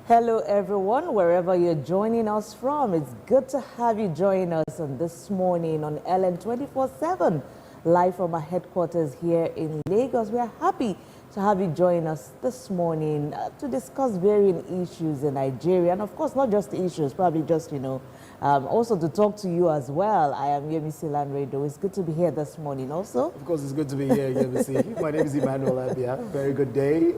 Hello everyone, wherever you're joining us from. It's good to have you join us on this morning on LN 24/7, live from our headquarters here in Lagos. We are happy to have you join us this morning to discuss varying issues in Nigeria. And of course, not just issues, probably just, also to talk to you as well. I am Yemisi Lanredo. It's good to be here this morning also. Of course, it's good to be here, Yemisi. My name is Emmanuel Abia. Very good day.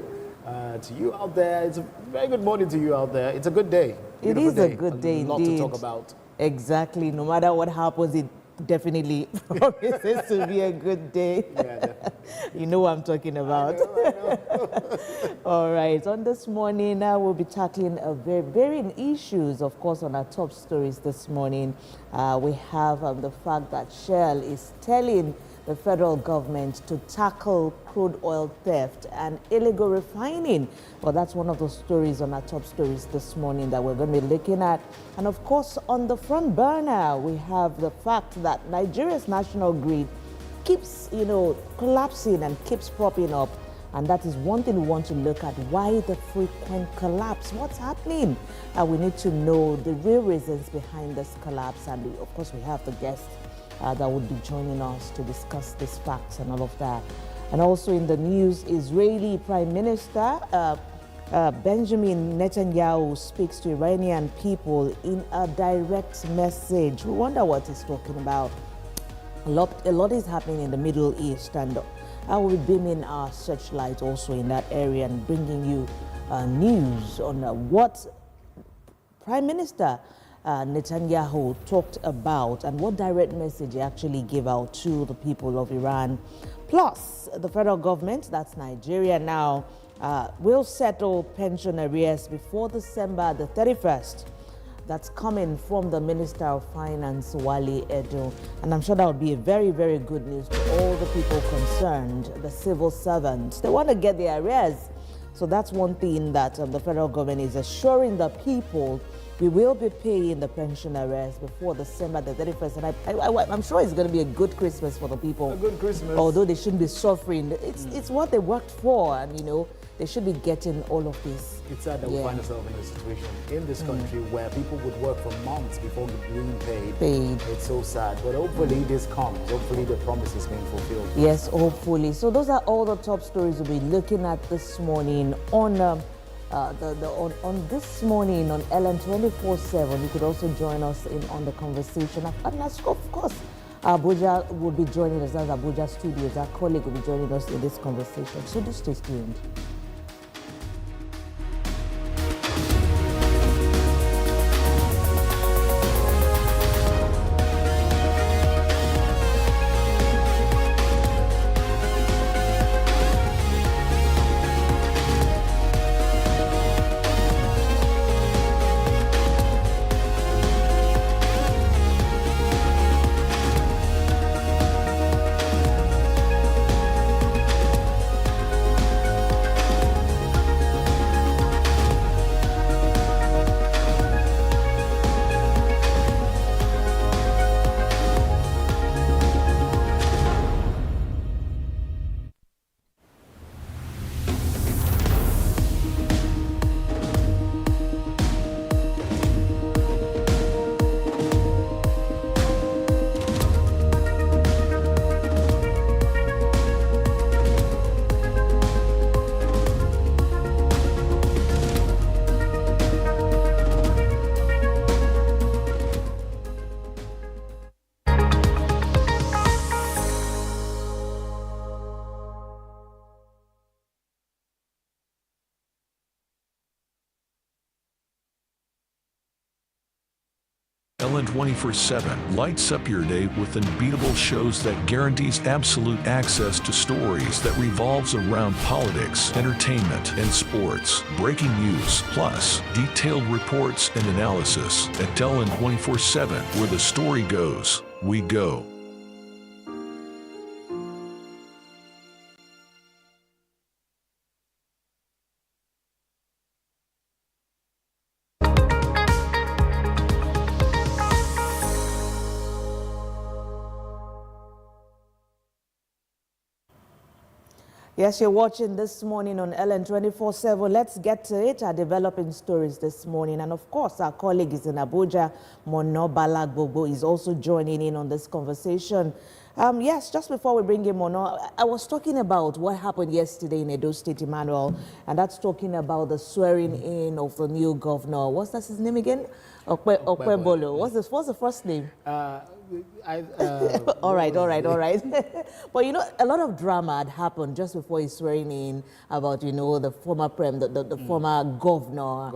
To you out there, it's a very good morning to you out there. It's a good day. It is a good day, a lot indeed. to talk about. Exactly. No matter what happens, it definitely promises to be a good day. Yeah, definitely. You know what I'm talking about. I know. All right. On this morning, we'll be tackling varying issues, of course, on our top stories this morning. We have the fact that Shell is telling the federal government to tackle crude oil theft and illegal refining. Well, that's one of the stories on our top stories this morning that we're going to be looking at. And of course, on the front burner, we have the fact that Nigeria's national grid keeps, collapsing and keeps propping up. And that is one thing we want to look at. Why the frequent collapse? What's happening? We need to know the real reasons behind this collapse. And of course, we have the guests that would be joining us to discuss these facts and all of that. And also in the news, Israeli Prime Minister Benjamin Netanyahu speaks to Iranian people in a direct message. We wonder what he's talking about. A lot is happening in the Middle East, and I will be beaming our searchlight also in that area and bringing you news on what Prime Minister Netanyahu talked about and what direct message he actually gave out to the people of Iran. Plus, the federal government, that's Nigeria now, will settle pension arrears before December the 31st. That's coming from the Minister of Finance, Wale Edo. And I'm sure that would be a very, very good news to all the people concerned, the civil servants. They want to get their arrears. So that's one thing that the federal government is assuring the people. We will be paying the pension arrears before December the 31st. And I'm sure it's going to be a good Christmas for the people. A good Christmas. Although they shouldn't be suffering. It's what they worked for, and, they should be getting all of this. It's sad that we find ourselves in a situation in this country where people would work for months before being paid. It's so sad. But hopefully this comes. Hopefully the promise is being fulfilled. Yes, hopefully. So those are all the top stories we'll be looking at this morning on this morning on LN 24/7. You could also join us on the conversation. And of course, Abuja will be joining us as Abuja Studios. Our colleague will be joining us in this conversation. So do stay tuned. LN 24/7 lights up your day with unbeatable shows that guarantees absolute access to stories that revolves around politics, entertainment, and sports. Breaking news, plus detailed reports and analysis. At LN 24/7, where the story goes, we go. Yes, you're watching this morning on LN 24/7. Let's get to it. Our developing stories this morning. And of course, our colleague is in Abuja, Mono Balagbobo, is also joining in on this conversation. Yes, just before we bring in Mono, I was talking about what happened yesterday in Edo State, Emmanuel, and that's talking about the swearing in of the new governor. What's that his name again? Okpebolo. What's the first name? All right. But you know, a lot of drama had happened just before his swearing in about, you know, the former former governor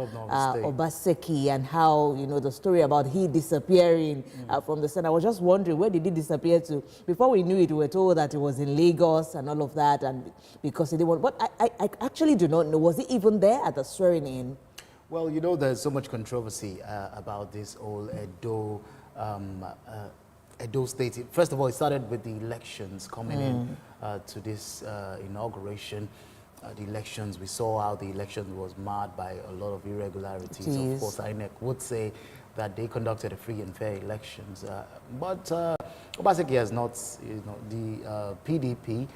Obaseki, and how, you know, the story about he disappearing from the Senate. I was just wondering, where did he disappear to? Before we knew it, we were told that he was in Lagos and all of that, and because he didn't want. But I actually do not know. Was he even there at the swearing in? Well, you know, there's so much controversy about this whole Edo State. First of all, it started with the elections coming in to this inauguration. The elections, we saw how the election was marred by a lot of irregularities. Jeez. Of course, INEC would say that they conducted a free and fair elections. But Obaseki has not, you know, the PDP,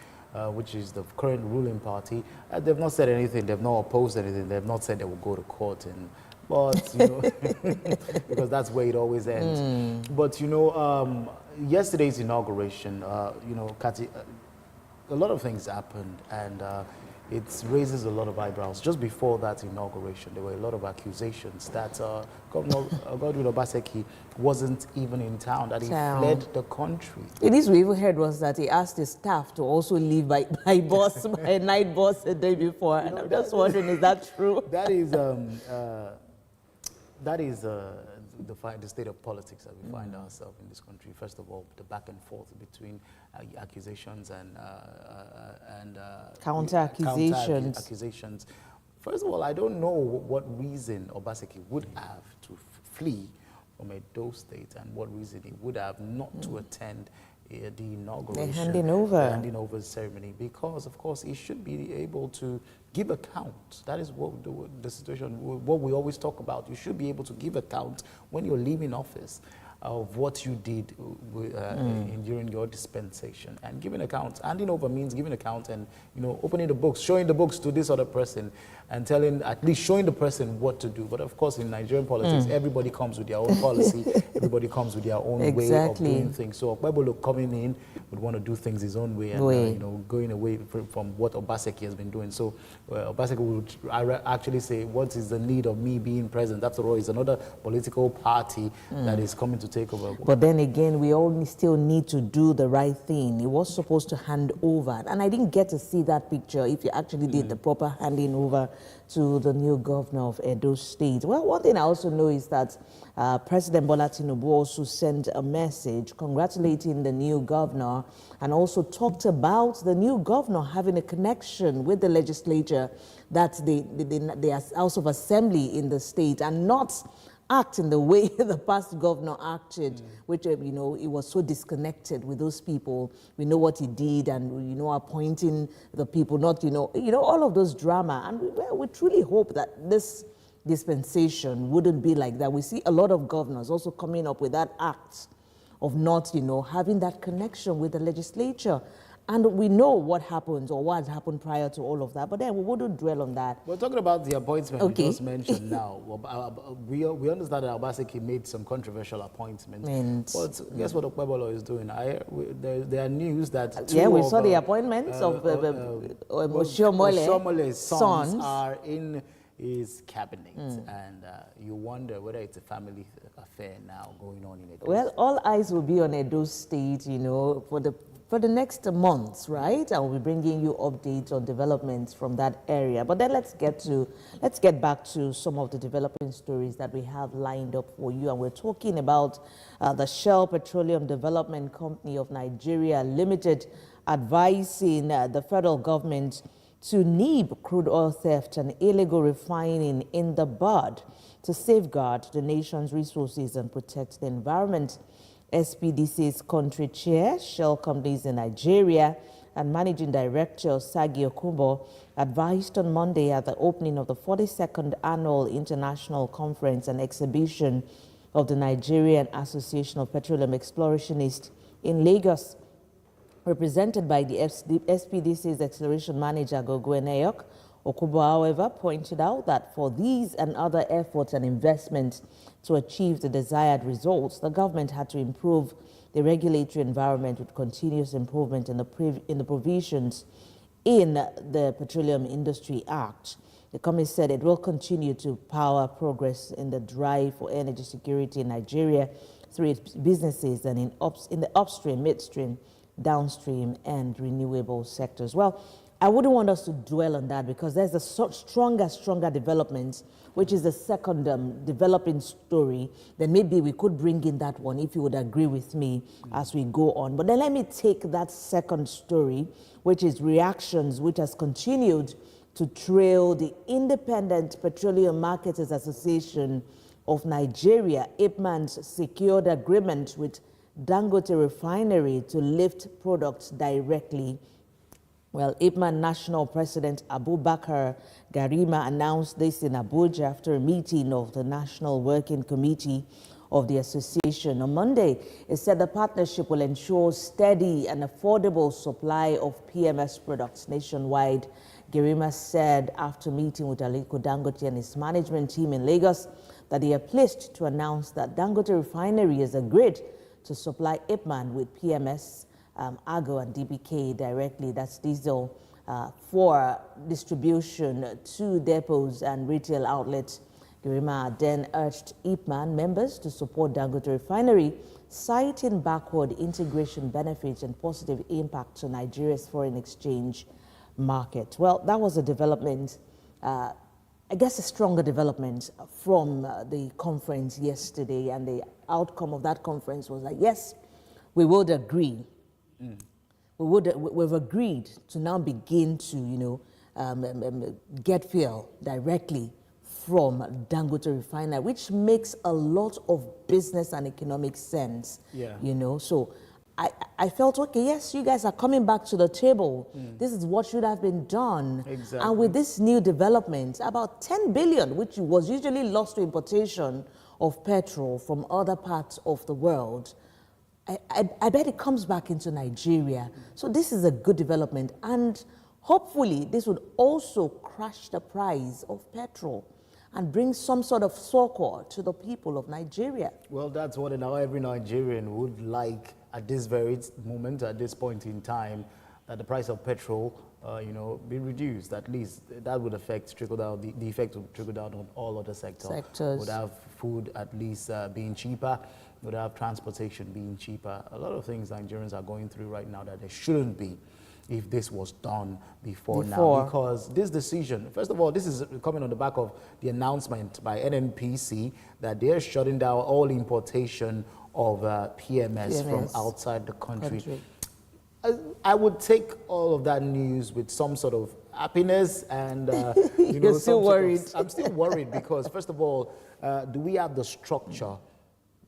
which is the current ruling party, they've not said anything, they've not opposed anything, they've not said they will go to court. But, you know, because that's where it always ends. But, you know, yesterday's inauguration, you know, Kati, a lot of things happened, and it raises a lot of eyebrows. Just before that inauguration, there were a lot of accusations that Governor Godwin Obaseki wasn't even in town, that he fled the country. The news we even heard was that he asked his staff to also leave by night bus the day before. You know, and I'm just wondering, is that true? That is the state of politics that we find ourselves in this country. First of all, the back and forth between accusations and counter-accusations. First of all, I don't know what reason Obaseki would have to flee from Edo State, and what reason he would have not to attend the inauguration, the handing over ceremony, because of course he should be able to give account. That is what the situation, what we always talk about. You should be able to give account when you're leaving office of what you did during your dispensation. And giving account, handing over means giving account, and, you know, opening the books, showing the books to this other person, and telling, at least showing the person what to do. But of course, in Nigerian politics, everybody comes with their own policy, everybody comes with their own way of doing things. So Okpebolo coming in would want to do things his own way, and you know, going away from what Obaseki has been doing. So Obaseki would actually say, what is the need of me being present? After all, it's another political party that is coming to take over. But then again, we all still need to do the right thing. He was supposed to hand over, and I didn't get to see that picture if you actually did the proper handing over to the new governor of Edo State. Well, one thing I also know is that President Bola Tinubu also sent a message congratulating the new governor, and also talked about the new governor having a connection with the legislature, that the House of Assembly in the state, and not act in the way the past governor acted, which, you know, it was so disconnected with those people. We know what he did, and, you know, appointing the people, not, you know, all of those drama. And we truly hope that this dispensation wouldn't be like that. We see a lot of governors also coming up with that act of not, you know, having that connection with the legislature. And we know what happens, or what happened prior to all of that, but then we wouldn't dwell on that. We're talking about the appointment we just mentioned now. We understand that Obaseki made some controversial appointments. But guess what Okpebolo is doing? There are news that we saw the appointments of Oshomole's sons are in his cabinet, and you wonder whether it's a family affair now going on in Edo State. Well, all eyes will be on Edo State, you know, for the next months, right? I will be bringing you updates on developments from that area. But then let's get back to some of the developing stories that we have lined up for you. And we're talking about the Shell Petroleum Development Company of Nigeria Limited advising the federal government to nib crude oil theft and illegal refining in the bud to safeguard the nation's resources and protect the environment. SPDC's country chair, Shell Companies in Nigeria, and Managing Director Sagi Okumbo advised on Monday at the opening of the 42nd Annual International Conference and Exhibition of the Nigerian Association of Petroleum Explorationists in Lagos. represented by the SPDC's Acceleration Manager, Gogo Eneyok. Okubo, however, pointed out that for these and other efforts and investments to achieve the desired results, the government had to improve the regulatory environment with continuous improvement in the provisions in the Petroleum Industry Act. The company said it will continue to power progress in the drive for energy security in Nigeria through its businesses and in the upstream, midstream, downstream, and renewable sectors. Well, I wouldn't want us to dwell on that because there's a stronger development, which is the second developing story. Then maybe we could bring in that one if you would agree with me as we go on. But then let me take that second story, which is reactions, which has continued to trail the Independent Petroleum Marketers Association of Nigeria, IPMAN's secured agreement with Dangote Refinery to lift products directly. Well, IPMAN National President Abubakar Garima announced this in Abuja after a meeting of the National Working Committee of the association. On Monday, it said the partnership will ensure steady and affordable supply of PMS products nationwide. Garima said after meeting with Aliko Dangote and his management team in Lagos that they are pleased to announce that Dangote Refinery has agreed to supply IPMAN with PMS, Argo and DBK directly, that's diesel, for distribution to depots and retail outlets. Garima then urged IPMAN members to support Dangote Refinery, citing backward integration benefits and positive impact to Nigeria's foreign exchange market. Well, that was a development, I guess a stronger development from the conference yesterday, and the outcome of that conference was that, yes, we would agree. We've agreed to now begin to, get fuel directly from Dangote Refinery, which makes a lot of business and economic sense. Yeah. So I felt, okay, yes, you guys are coming back to the table. This is what should have been done. Exactly. And with this new development, about 10 billion, which was usually lost to importation of petrol from other parts of the world, I bet it comes back into Nigeria. So this is a good development. And hopefully this would also crash the price of petrol and bring some sort of succor to the people of Nigeria. Well, that's what every Nigerian would like at this very moment, at this point in time, that the price of petrol, be reduced. At least that would affect trickle down. The effect would trickle down on all other sectors. Would have food at least being cheaper. Would have transportation being cheaper. A lot of things Nigerians are going through right now that they shouldn't be if this was done before now. Because this decision, first of all, this is coming on the back of the announcement by NNPC that they're shutting down all importation of PMS from outside the country. I would take all of that news with some sort of happiness and, You're still worried. I'm still worried because, first of all, do we have the structure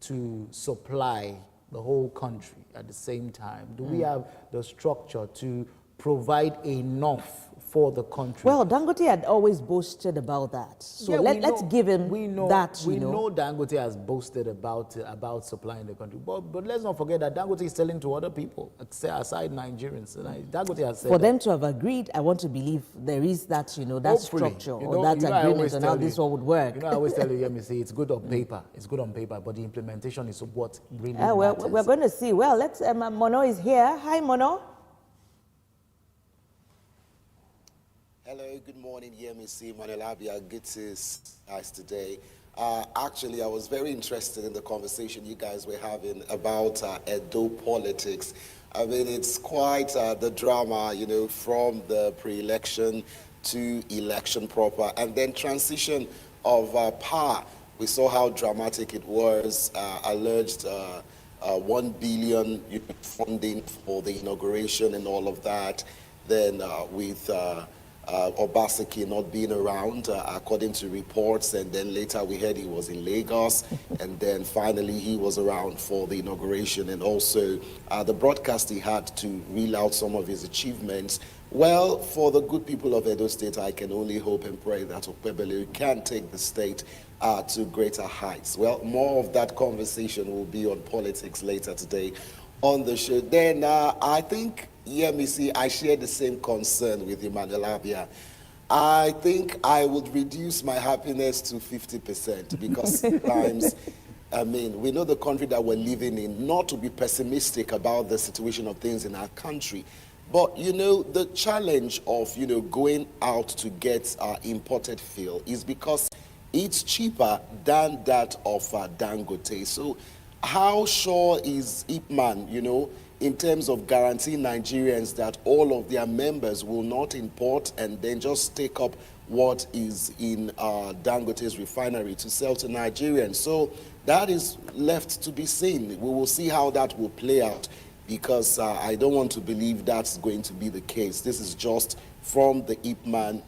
to supply the whole country at the same time? Do we have the structure to provide enough for the country? Well, Dangote had always boasted about that. So let's give him that. We know Dangote has boasted about supplying the country. But let's not forget that Dangote is selling to other people, aside Nigerians. Dangote has said for them to have agreed, I want to believe there is that, that structure or that agreement on how this all would work. I always tell you, let me say, it's good on paper. It's good on paper, but the implementation is what really matters. We're going to see. Well, let's. Mono is here. Hi, Mono. Hello, good morning, Yemisi, Manelabia. Good to see you guys today. Actually, I was very interested in the conversation you guys were having about Edo politics. I mean, it's quite the drama, from the pre-election to election proper, and then transition of power. We saw how dramatic it was, alleged 1 billion funding for the inauguration and all of that. Then with Obaseki not being around, according to reports, and then later we heard he was in Lagos, and then finally he was around for the inauguration, and also the broadcast he had to reel out some of his achievements. Well, for the good people of Edo State, I can only hope and pray that Okpebholo can take the state to greater heights. Well, more of that conversation will be on politics later today on the show. Then I think, see, I share the same concern with Emmanuel Abia. I think I would reduce my happiness to 50% because sometimes, I mean, we know the country that we're living in, not to be pessimistic about the situation of things in our country. But, you know, the challenge of, you know, going out to get imported fuel is because it's cheaper than that of Dangote. So how sure is Ipman, you know, in terms of guaranteeing Nigerians that all of their members will not import and then just take up what is in Dangote's refinery to sell to Nigerians? So that is left to be seen. We will see how that will play out, because I don't want to believe that's going to be the case. This is just from the Ipman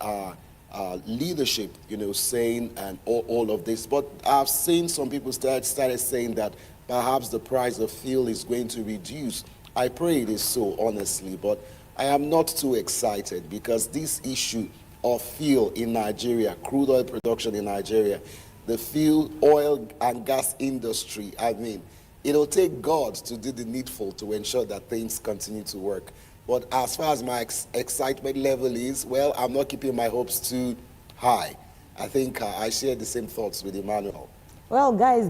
leadership, you know, saying and all of this. But I've seen some people started saying that perhaps the price of fuel is going to reduce. I pray it is so, honestly, but I am not too excited, because this issue of fuel in Nigeria, crude oil production in Nigeria, the fuel, oil and gas industry, I mean, it'll take God to do the needful to ensure that things continue to work. But as far as my excitement level is, well, I'm not keeping my hopes too high. I think I share the same thoughts with Emmanuel. Well, guys,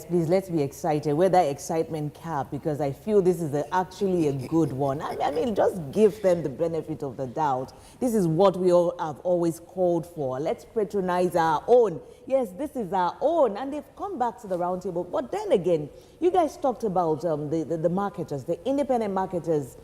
please, let's be excited. Wear that excitement cap, because I feel this is actually a good one. I mean, just give them the benefit of the doubt. This is what we all have always called for. Let's patronize our own. Yes, this is our own. And they've come back to the roundtable. But then again, you guys talked about the marketers, the independent marketers,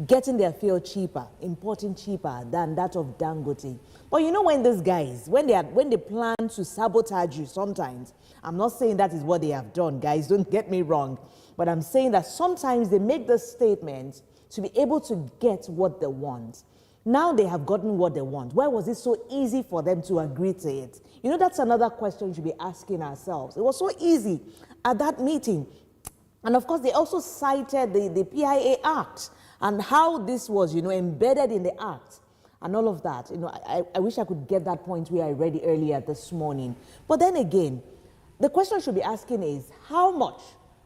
getting their fuel cheaper, importing cheaper than that of Dangote. But you know, when these guys, when they plan to sabotage you sometimes, I'm not saying that is what they have done, guys, don't get me wrong, but I'm saying that sometimes they make the statement to be able to get what they want. Now they have gotten what they want. Why was it so easy for them to agree to it? You know, that's another question we should be asking ourselves. It was so easy at that meeting. And of course, they also cited the PIA Act and how this was, you know, embedded in the Act and all of that. You know, I wish I could get that point where I read it earlier this morning. But then again, the question I should be asking is, how much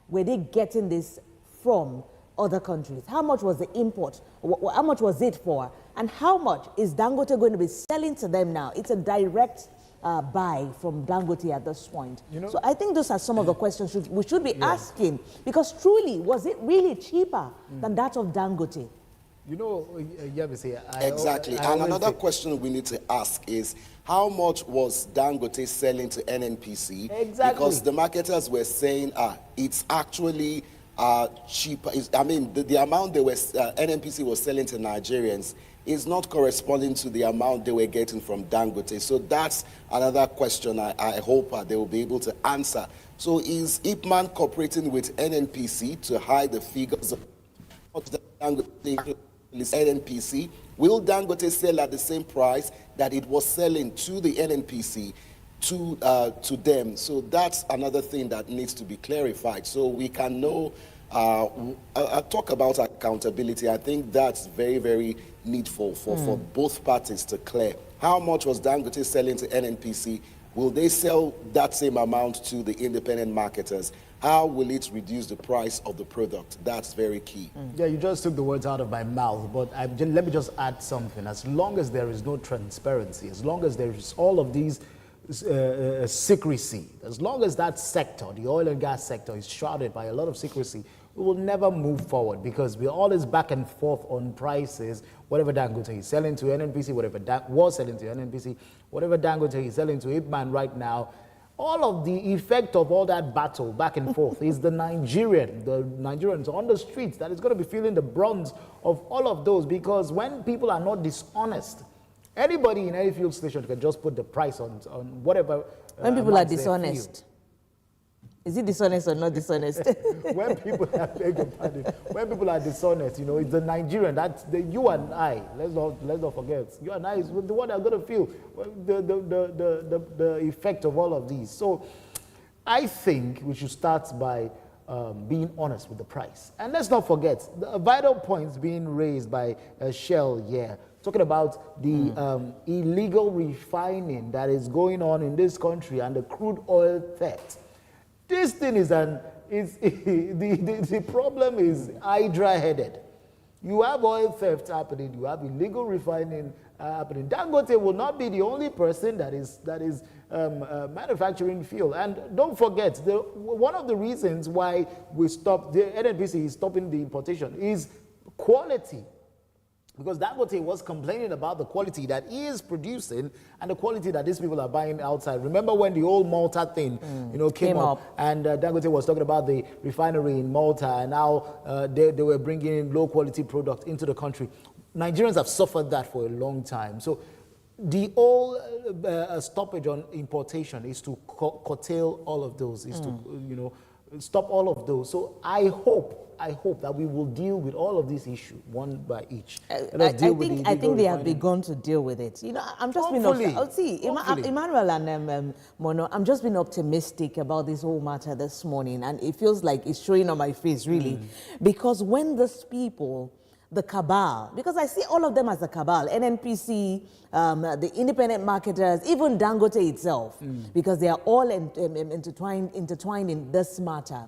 were they getting this from other countries? How much was the import? How much was it for? And how much is Dangote going to be selling to them now? It's a direct buy from Dangote at this point. You know, so I think those are some of the questions we should be asking, because truly, was it really cheaper than that of Dangote? You know, exactly. And another question we need to ask is, how much was Dangote selling to NNPC? Exactly. Because the marketers were saying, it's actually cheaper. I mean, the amount they were NNPC was selling to Nigerians is not corresponding to the amount they were getting from Dangote. So that's another question I hope they will be able to answer. So is Ipman cooperating with NNPC to hide the figures of Dangote? NNPC? Will Dangote sell at the same price that it was selling to the NNPC to them? So that's another thing that needs to be clarified, so we can know. Talk about accountability. I think that's very, very needful for both parties to clear. How much was Dangote selling to NNPC? Will they sell that same amount to the independent marketers? How will it reduce the price of the product? That's very key. Yeah, you just took the words out of my mouth, but let me just add something. As long as there is no transparency, as long as there is all of these secrecy, as long as that sector, the oil and gas sector, is shrouded by a lot of secrecy, we will never move forward, because we're always back and forth on prices. Whatever Dangote is selling to NNPC, whatever was selling to NNPC, whatever Dangote is selling to Ipman right now, all of the effect of all that battle back and forth is the Nigerians on the streets that is going to be feeling the brunt of all of those, because when people are not dishonest, anybody in any fuel station can just put the price on whatever. When people are dishonest. Is it dishonest or not dishonest? When people are dishonest, you know, it's the Nigerian, that's you and I. Let's not forget. You and I is the one that are going to feel the effect of all of these. So I think we should start by being honest with the price. And let's not forget the vital points being raised by Shell here, talking about the illegal refining that is going on in this country and the crude oil theft. This thing is the problem is hydra-headed. You have oil theft happening, you have illegal refining happening. Dangote will not be the only person that is manufacturing fuel. And don't forget, one of the reasons why the NNPC is stopping the importation is quality. Because Dangote was complaining about the quality that he is producing and the quality that these people are buying outside. Remember when the whole Malta thing, came up, and Dangote was talking about the refinery in Malta, and now they were bringing in low quality products into the country. Nigerians have suffered that for a long time. So the whole stoppage on importation is to curtail all of those, is to stop all of those. So I hope that we will deal with all of these issues one by each. I think they have begun to deal with it. I'm just Emmanuel and Mono, I'm just being optimistic about this whole matter this morning, and it feels like it's showing on my face, really, because when these people, the cabal, because I see all of them as a cabal, NNPC, the independent marketers, even Dangote itself, because they are all intertwined in this matter.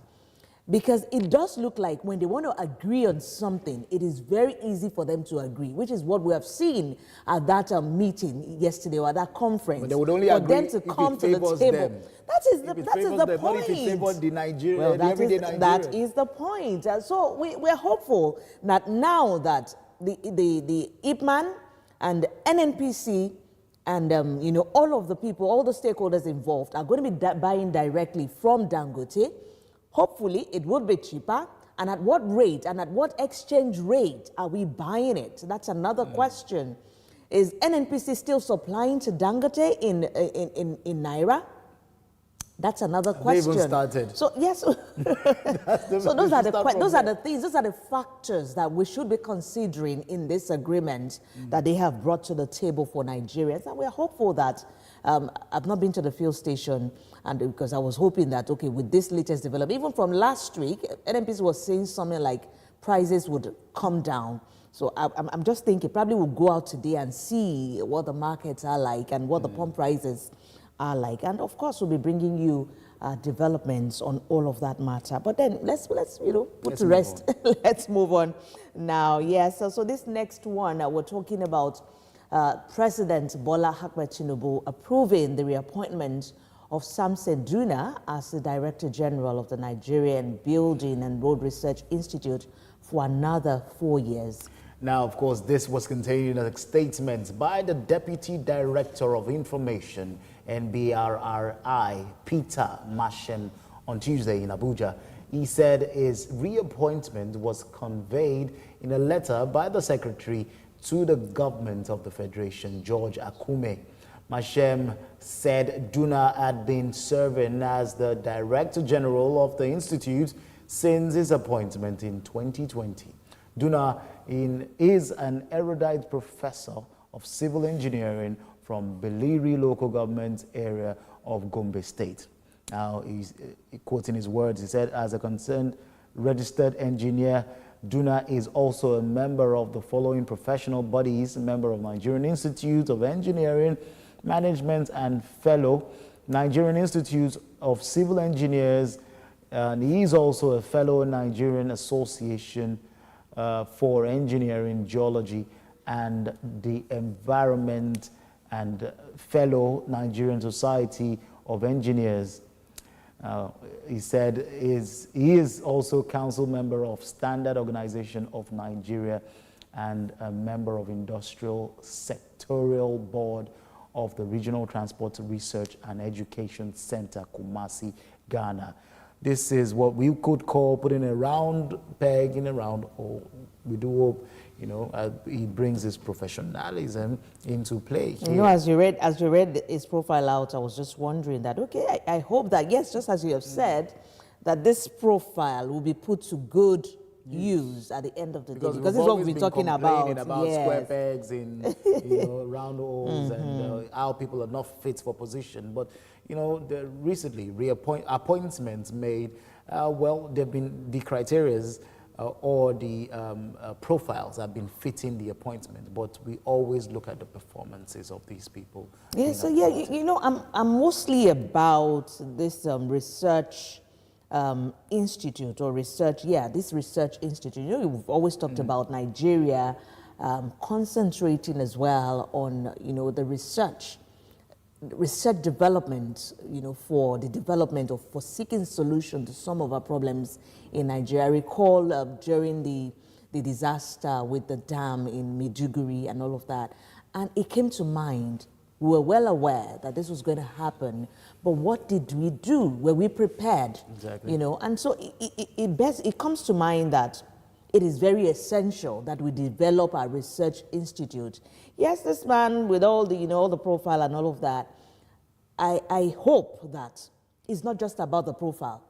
Because it does look like when they want to agree on something, it is very easy for them to agree, which is what we have seen at that meeting yesterday or at that conference. But they would only agree them to come to the table. Them. That is the point. If it favors the Nigerian, the everyday Nigerian. That is the point. So we're hopeful that now that the IPMAN and NNPC and all of the people, all the stakeholders involved are going to be buying directly from Dangote. Hopefully, it would be cheaper. And at what rate and at what exchange rate are we buying it? That's another question. Is NNPC still supplying to Dangote in Naira? That's another question. They even started. So yes, so those are the things, those are the factors that we should be considering in this agreement that they have brought to the table for Nigerians. And we're hopeful that I've not been to the fuel station, and because I was hoping that with this latest development, even from last week, NNPC was saying something like prices would come down. So I'm just thinking probably we'll go out today and see what the markets are like and what the pump prices are like, and of course we'll be bringing you developments on all of that matter. But then let's put to rest. Let's move on now. Yes. So this next one we're talking about President Bola Ahmed Tinubu approving the reappointment of Samson Duna as the Director General of the Nigerian Building and Road Research Institute for another 4 years. Now, of course, this was contained in a statement by the Deputy Director of Information, NBRRI, Peter Mashem, on Tuesday in Abuja. He said his reappointment was conveyed in a letter by the Secretary to the government of the Federation, George Akume. Mashem said Duna had been serving as the Director General of the Institute since his appointment in 2020. Duna is an erudite professor of civil engineering from Beliri local government area of Gombe State. Now, he's quoting his words, he said, as a concerned registered engineer, Duna is also a member of the following professional bodies: a member of Nigerian Institute of Engineering, Management, and fellow Nigerian Institute of Civil Engineers, and he is also a fellow Nigerian Association for Engineering, Geology, and the Environment, and fellow Nigerian Society of Engineers. He said he is also council member of Standard Organization of Nigeria and a member of Industrial Sectorial Board of the Regional Transport Research and Education Center, Kumasi, Ghana. This is what we could call putting a round peg in a round hole. We do hope, he brings his professionalism into play here. As you read his profile out, I was just wondering that, I hope that, yes, just as you have said, that this profile will be put to good use at the end of the day. Because this is what we've been talking about. Square pegs in round holes and how people are not fit for position. But, recently, appointments made, they've been the criterias or the profiles have been fitting the appointment, but we always look at the performances of these people. Yeah, so I'm mostly about this research institute or research, this research institute. You know, we've always talked about Nigeria concentrating as well on, the research development, for the development of, for seeking solution to some of our problems in Nigeria. I recall during the disaster with the dam in Maiduguri and all of that, and it came to mind. We were well aware that this was going to happen, but what did we do? Were we prepared? Exactly. And so it comes to mind that it is very essential that we develop our research institute. Yes, this man with all the, all the profile and all of that, I hope that it's not just about the profile.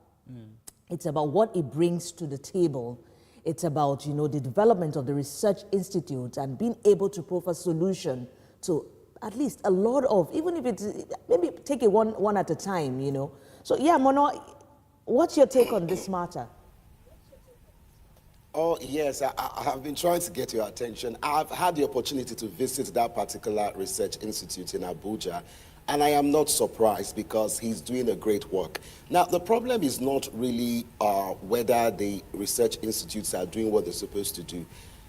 It's about what it brings to the table. It's about, the development of the research institute and being able to provide a solution to at least a lot of, even if it's, maybe take it one at a time, So yeah, Mono, what's your take on this matter? Oh, yes, I have been trying to get your attention. I've had the opportunity to visit that particular research institute in Abuja, and I am not surprised because he's doing a great work. Now, the problem is not really whether the research institutes are doing what they're supposed to do.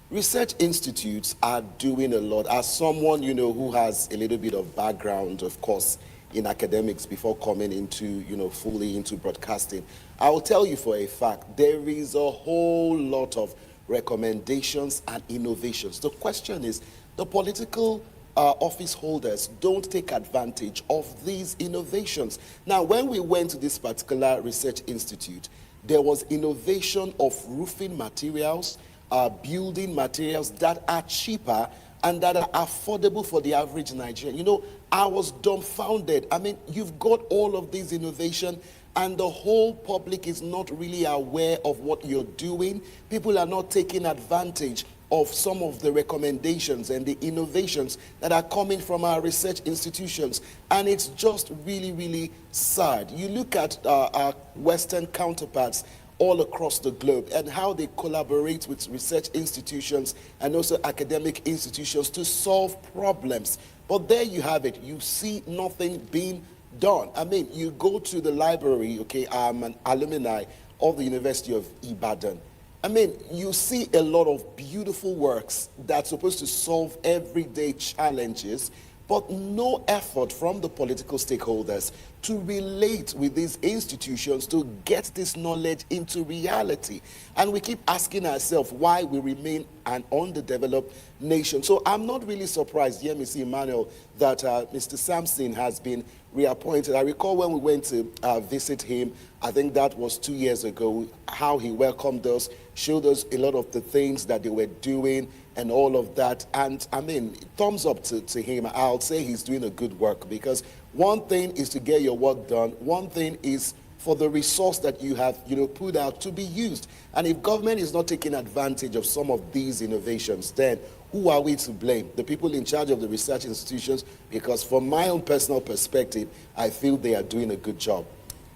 Research institutes are doing a lot. As someone, who has a little bit of background, of course, in academics before coming into, fully into broadcasting, I will tell you for a fact, there is a whole lot of recommendations and innovations. The question is, the political office holders don't take advantage of these innovations. Now, when we went to this particular research institute, there was innovation of roofing materials, building materials that are cheaper and that are affordable for the average Nigerian. I was dumbfounded. I mean, you've got all of these innovation and the whole public is not really aware of what you're doing. People are not taking advantage of some of the recommendations and the innovations that are coming from our research institutions. And it's just really, really sad. You look at our Western counterparts all across the globe and how they collaborate with research institutions and also academic institutions to solve problems. But there you have it. You see nothing being done. I mean, you go to the library, okay, I'm an alumni of the University of Ibadan. I mean, you see a lot of beautiful works that's supposed to solve everyday challenges, but no effort from the political stakeholders to relate with these institutions to get this knowledge into reality. And we keep asking ourselves why we remain an underdeveloped nation. So I'm not really surprised, Yemisi Emmanuel, that Mr. Sampson has been reappointed. I recall when we went to visit him, I think that was 2 years ago, how he welcomed us, showed us a lot of the things that they were doing and all of that. And I mean, thumbs up to him. I'll say he's doing a good work, because one thing is to get your work done. One thing is for the resource that you have, put out to be used. And if government is not taking advantage of some of these innovations, then who are we to blame? The people in charge of the research institutions, because from my own personal perspective, I feel they are doing a good job.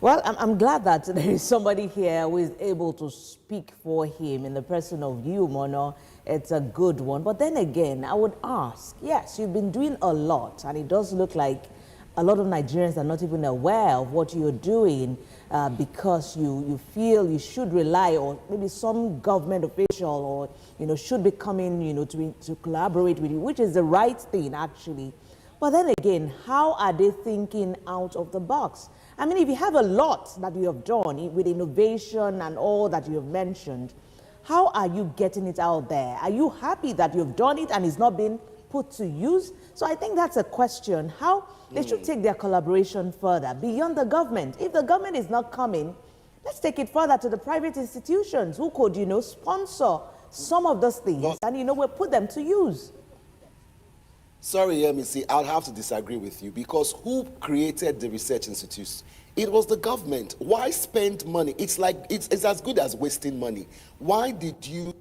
Well, I'm glad that there is somebody here who is able to speak for him in the person of you, Mono. It's a good one. But then again, I would ask, yes, you've been doing a lot, and it does look like a lot of Nigerians are not even aware of what you're doing because you feel you should rely on maybe some government official or, should be coming, to collaborate with you, which is the right thing, actually. But then again, how are they thinking out of the box? I mean, if you have a lot that you have done with innovation and all that you have mentioned, how are you getting it out there? Are you happy that you've done it and it's not been put to use? So I think that's a question. How they should take their collaboration further beyond the government. If the government is not coming, let's take it further to the private institutions who could, sponsor some of those things and, we'll put them to use. Sorry, Yemisi, I'll have to disagree with you, because who created the research institutes? It was the government. Why spend money? It's like, it's as good as wasting money. Why did you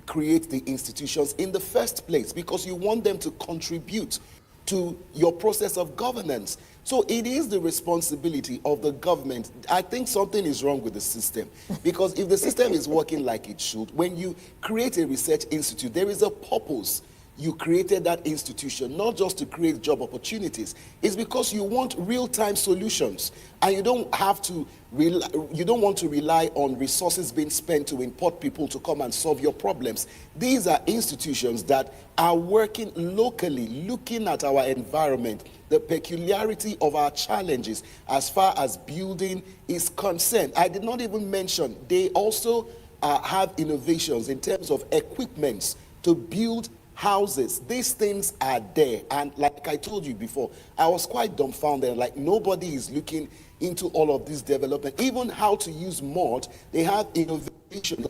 create the institutions in the first place? Because you want them to contribute to your process of governance. So it is the responsibility of the government. I think something is wrong with the system, because if the system is working like it should, when you create a research institute, there is a purpose. you created that institution, not just to create job opportunities. It's because you want real-time solutions, and you don't want to rely on resources being spent to import people to come and solve your problems. These are institutions that are working locally, looking at our environment, the peculiarity of our challenges as far as building is concerned. I did not even mention, they also have innovations in terms of equipments to build houses. These things are there, and like I told you before, I was quite dumbfounded, like nobody is looking into all of this development, even how to use mud. They have innovation,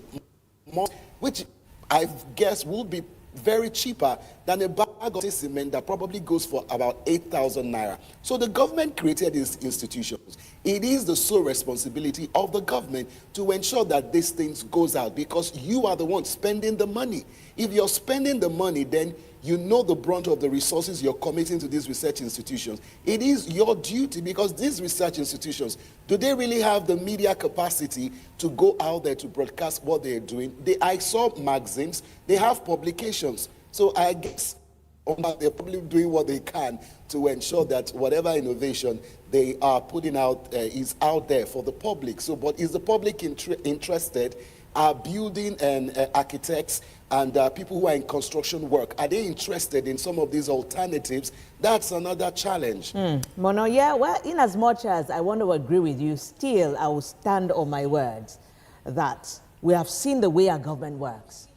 which I guess will be very cheaper than a bag of cement that probably goes for about 8,000 naira. So the government created these institutions. It is the sole responsibility of the government to ensure that these things goes out, because you are the one spending the money. If you're spending the money, then you know the brunt of the resources you're committing to these research institutions. It is your duty, because these research institutions, do they really have the media capacity to go out there to broadcast what they're doing? I saw magazines, they have publications. So I guess they're probably doing what they can to ensure that whatever innovation they are putting out is out there for the public. So, but is the public interested? Are building and architects and people who are in construction work, are they interested in some of these alternatives? That's another challenge. Mono, yeah, well, in as much as I want to agree with you, still I will stand on my words that we have seen the way our government works.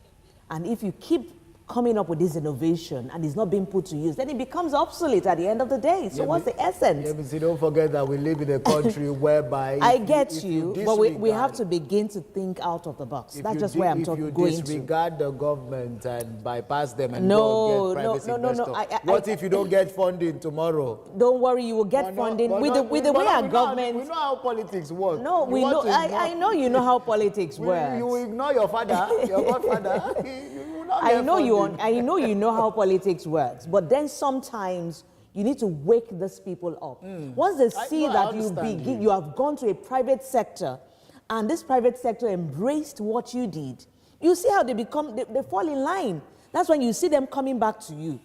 And if you keep coming up with this innovation and it's not being put to use, then it becomes obsolete at the end of the day. So what's the essence? Yeah, but see, don't forget that we live in a country whereby... I get you, but we have to begin to think out of the box. That's just where I'm going to. If you disregard the government and bypass them and go get private investors, what if you don't get funding tomorrow? Don't worry, you will get funding. With the way our government... We know how politics work. No, we know. I know you know how politics works. You ignore your father, your godfather. I know you know how politics works, but then sometimes you need to wake these people up. Once they see that you have gone to a private sector, and this private sector embraced what you did, you see how they fall in line. That's when you see them coming back to you,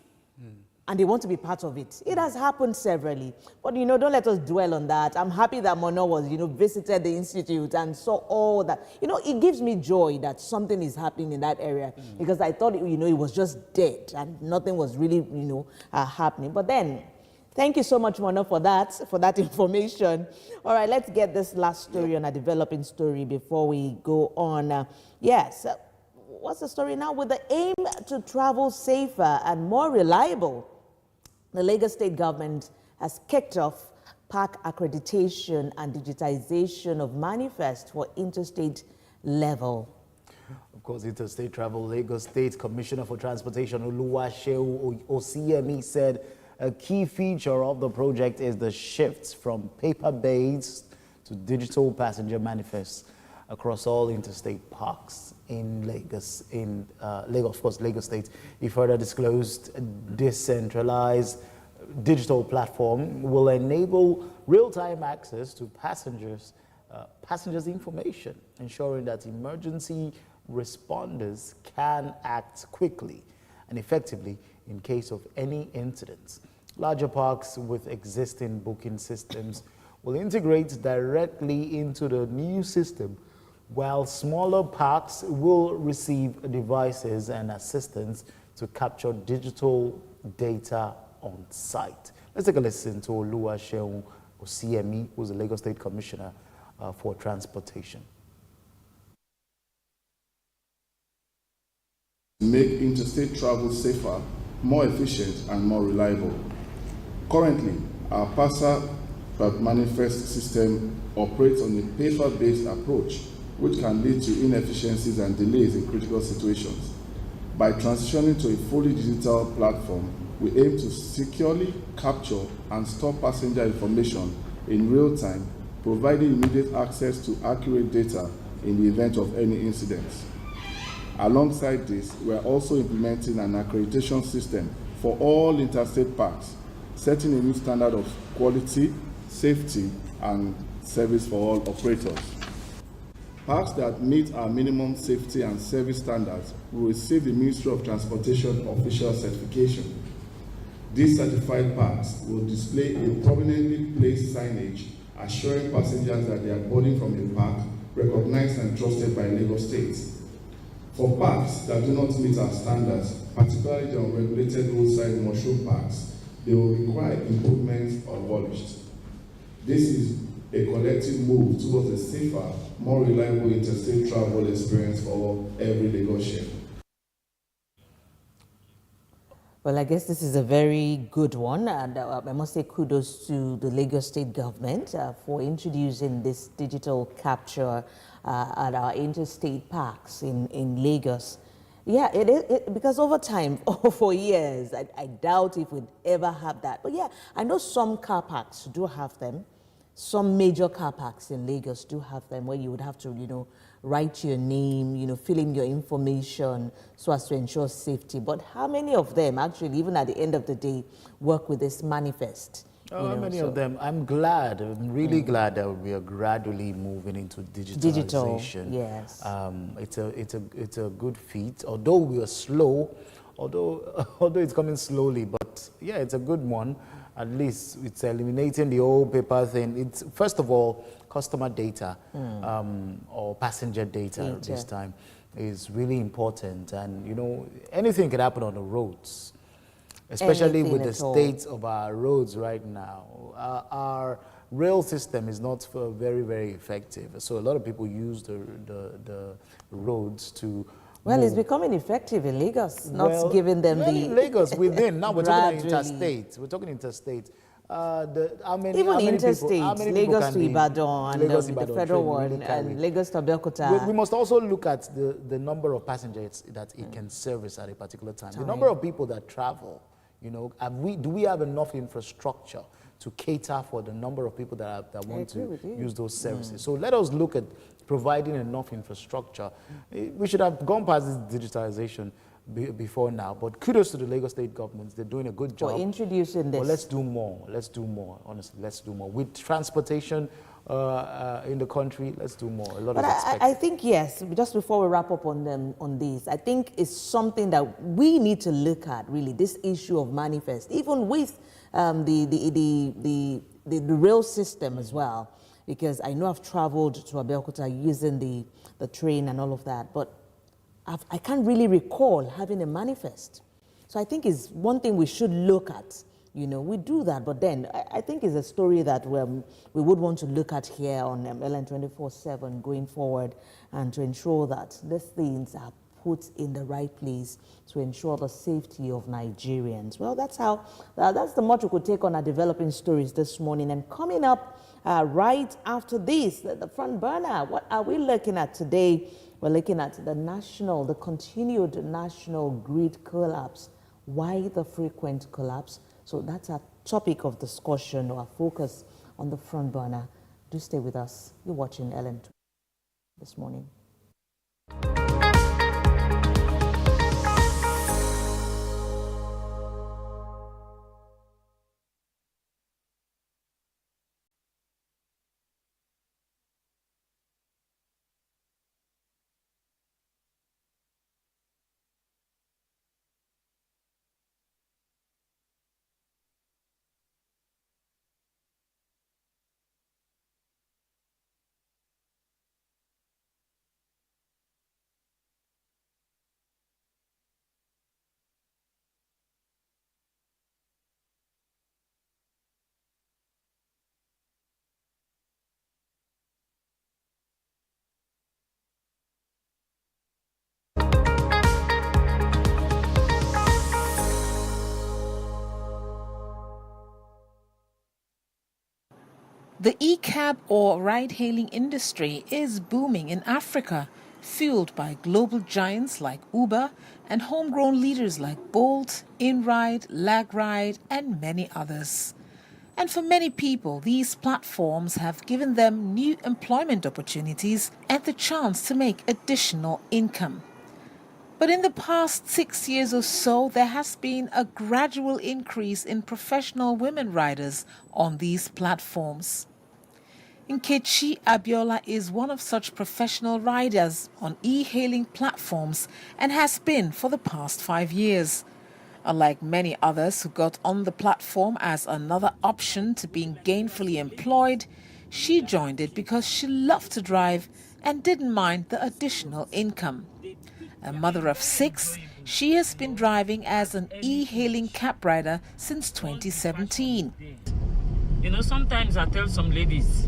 and they want to be part of it. It has happened severally, but don't let us dwell on that. I'm happy that Mono was, visited the institute and saw all that. It gives me joy that something is happening in that area, because I thought, it was just dead and nothing was really, happening. But then, thank you so much, Mono, for that information. All right, let's get this last story on a developing story before we go on. Yes. What's the story now? With the aim to travel safer and more reliable, the Lagos State government has kicked off park accreditation and digitization of manifest for interstate level. Of course, interstate travel, Lagos State Commissioner for Transportation Oluwaseun Osiemi said a key feature of the project is the shift from paper-based to digital passenger manifests across all interstate parks in Lagos, of course, Lagos State. He further disclosed a decentralized digital platform will enable real-time access to passengers' information, ensuring that emergency responders can act quickly and effectively in case of any incidents. Larger parks with existing booking systems will integrate directly into the new system, while smaller parks will receive devices and assistance to capture digital data on site. Let's take a listen to Oluwaseun Osiemi, who's the Lagos State Commissioner for Transportation. Make interstate travel safer, more efficient, and more reliable. Currently, our PASA manifest system operates on a paper-based approach, which can lead to inefficiencies and delays in critical situations. By transitioning to a fully digital platform, we aim to securely capture and store passenger information in real time, providing immediate access to accurate data in the event of any incidents. Alongside this, we are also implementing an accreditation system for all interstate parks, setting a new standard of quality, safety, and service for all operators. Parks that meet our minimum safety and service standards will receive the Ministry of Transportation official certification. These certified parks will display a prominently placed signage assuring passengers that they are boarding from a park recognized and trusted by Lagos State. For parks that do not meet our standards, particularly the unregulated roadside mushroom parks, they will require improvements or abolished. This is a collective move towards a safer, more reliable interstate travel experience for every Lagosian. Well, I guess this is a very good one, and I must say kudos to the Lagos State government for introducing this digital capture at our interstate parks in Lagos. Yeah, because over time, for years, I doubt if we'd ever have that. But yeah, I know some car parks do have them. Some major car parks in Lagos do have them where you would have to, write your name, fill in your information so as to ensure safety. But how many of them actually, even at the end of the day, work with this manifest? Many of them. I'm really glad that we are gradually moving into digitalization. Digital, yes. It's a good feat, although we are slow, although it's coming slowly, but yeah, it's a good one. At least it's eliminating the old paper thing. It's, first of all, customer data or passenger data this time is really important. And, anything can happen on the roads, especially Anything with the at all. state of our roads right now. Our rail system is not very, very effective. So a lot of people use the roads to Well, move. it's becoming effective in Lagos, not giving them the... in Lagos, within. Now we're talking gradually. interstate. We're talking interstate. How many Even interstate, interstate, Lagos to Ibadan, Lagos, the Ibadan federal train one, will carry. and Lagos to Abeokuta. We must also look at the number of passengers that it can service at a particular time. The number of people that travel, do we have enough infrastructure to cater for the number of people that want to use those services? So let us look at providing enough infrastructure. We should have gone past this digitalization before now, but kudos to the Lagos State government. They're doing a good job. For introducing this. But let's do more. Let's do more. Honestly, let's do more. With transportation in the country, let's do more. A lot But is expected. I think, yes, just before we wrap up on this, I think it's something that we need to look at, really, this issue of manifest, even with the rail system as well, because I know I've traveled to Abeokuta using the train and all of that, but I can't really recall having a manifest. So I think it's one thing we should look at. We do that, but then I think it's a story that we would want to look at here on LN 24/7 going forward, and to ensure that these things are put in the right place to ensure the safety of Nigerians. Well, that's the much we could take on our developing stories this morning. And coming up right after this, the front burner, what are we looking at today? We're looking at the continued national grid collapse. Why the frequent collapse? So that's our topic of discussion, or our focus on the front burner. Do stay with us. You're watching LN this morning. The e-cab or ride-hailing industry is booming in Africa, fueled by global giants like Uber and homegrown leaders like Bolt, InRide, LagRide, and many others. And for many people, these platforms have given them new employment opportunities and the chance to make additional income. But in the past 6 years or so, there has been a gradual increase in professional women riders on these platforms. Nkechi Abiola is one of such professional riders on e-hailing platforms and has been for the past 5 years. Unlike many others who got on the platform as another option to being gainfully employed, she joined it because she loved to drive and didn't mind the additional income. A mother of 6, she has been driving as an e-hailing cab rider since 2017. You know, sometimes I tell some ladies,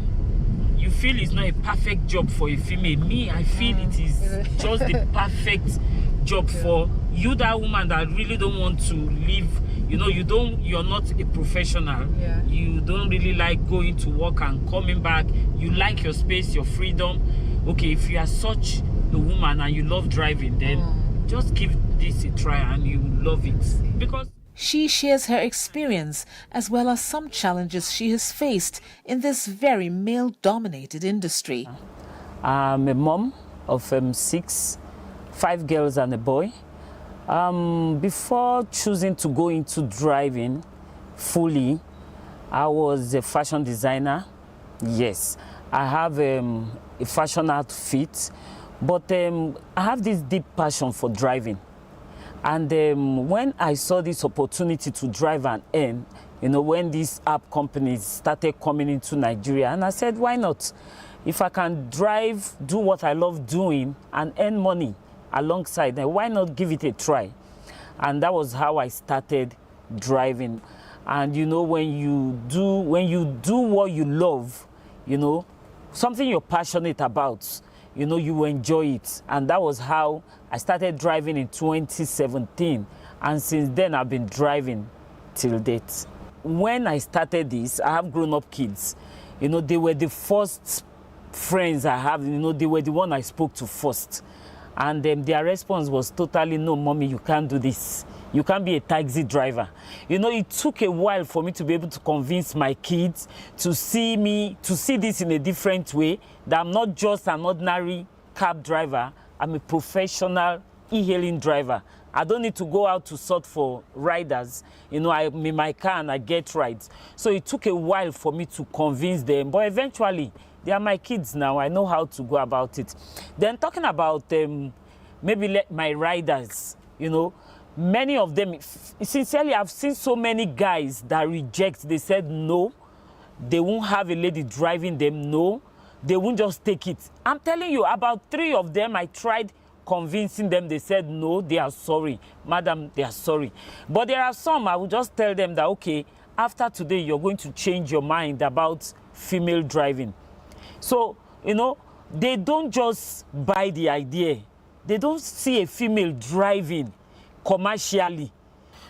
you feel it's not a perfect job for a female. Me, I feel it is just the perfect job for you, that woman that really don't want to live. You know, you're not a professional. Yeah. You don't really like going to work and coming back. You like your space, your freedom. Okay, if you are such a woman and you love driving, then just give this a try and you love it. Because she shares her experience as well as some challenges she has faced in this very male-dominated industry. I'm a mom of 6, 5 girls and a boy. Before choosing to go into driving fully, I was a fashion designer. Yes, I have a fashion outfit, but I have this deep passion for driving. And when I saw this opportunity to drive and earn, you know, when these app companies started coming into Nigeria, and I said, why not? If I can drive, do what I love doing, and earn money alongside, then why not give it a try? And that was how I started driving. And you know, when you do what you love, you know, something you're passionate about, you know, you enjoy it. And that was how I started driving in 2017. And since then, I've been driving till date. When I started this, I have grown-up kids. You know, they were the first friends I have. You know, they were the one I spoke to first. And their response was totally, no, mommy, you can't do this. You can't be a taxi driver. You know, it took a while for me to be able to convince my kids to see this in a different way, that I'm not just an ordinary cab driver. I'm a professional e-hailing driver. I don't need to go out to sort for riders. You know, I'm in my car and I get rides. So it took a while for me to convince them, but eventually, they are my kids now. I know how to go about it. Then talking about maybe my riders, you know, many of them, sincerely, I've seen so many guys that reject. They said no, they won't have a lady driving them. No, they won't just take it. I'm telling you, about 3 of them, I tried convincing them. They said no, they are sorry. Madam, they are sorry. But there are some, I will just tell them that, okay, after today, you're going to change your mind about female driving. So, you know, they don't just buy the idea. They don't see a female driving commercially.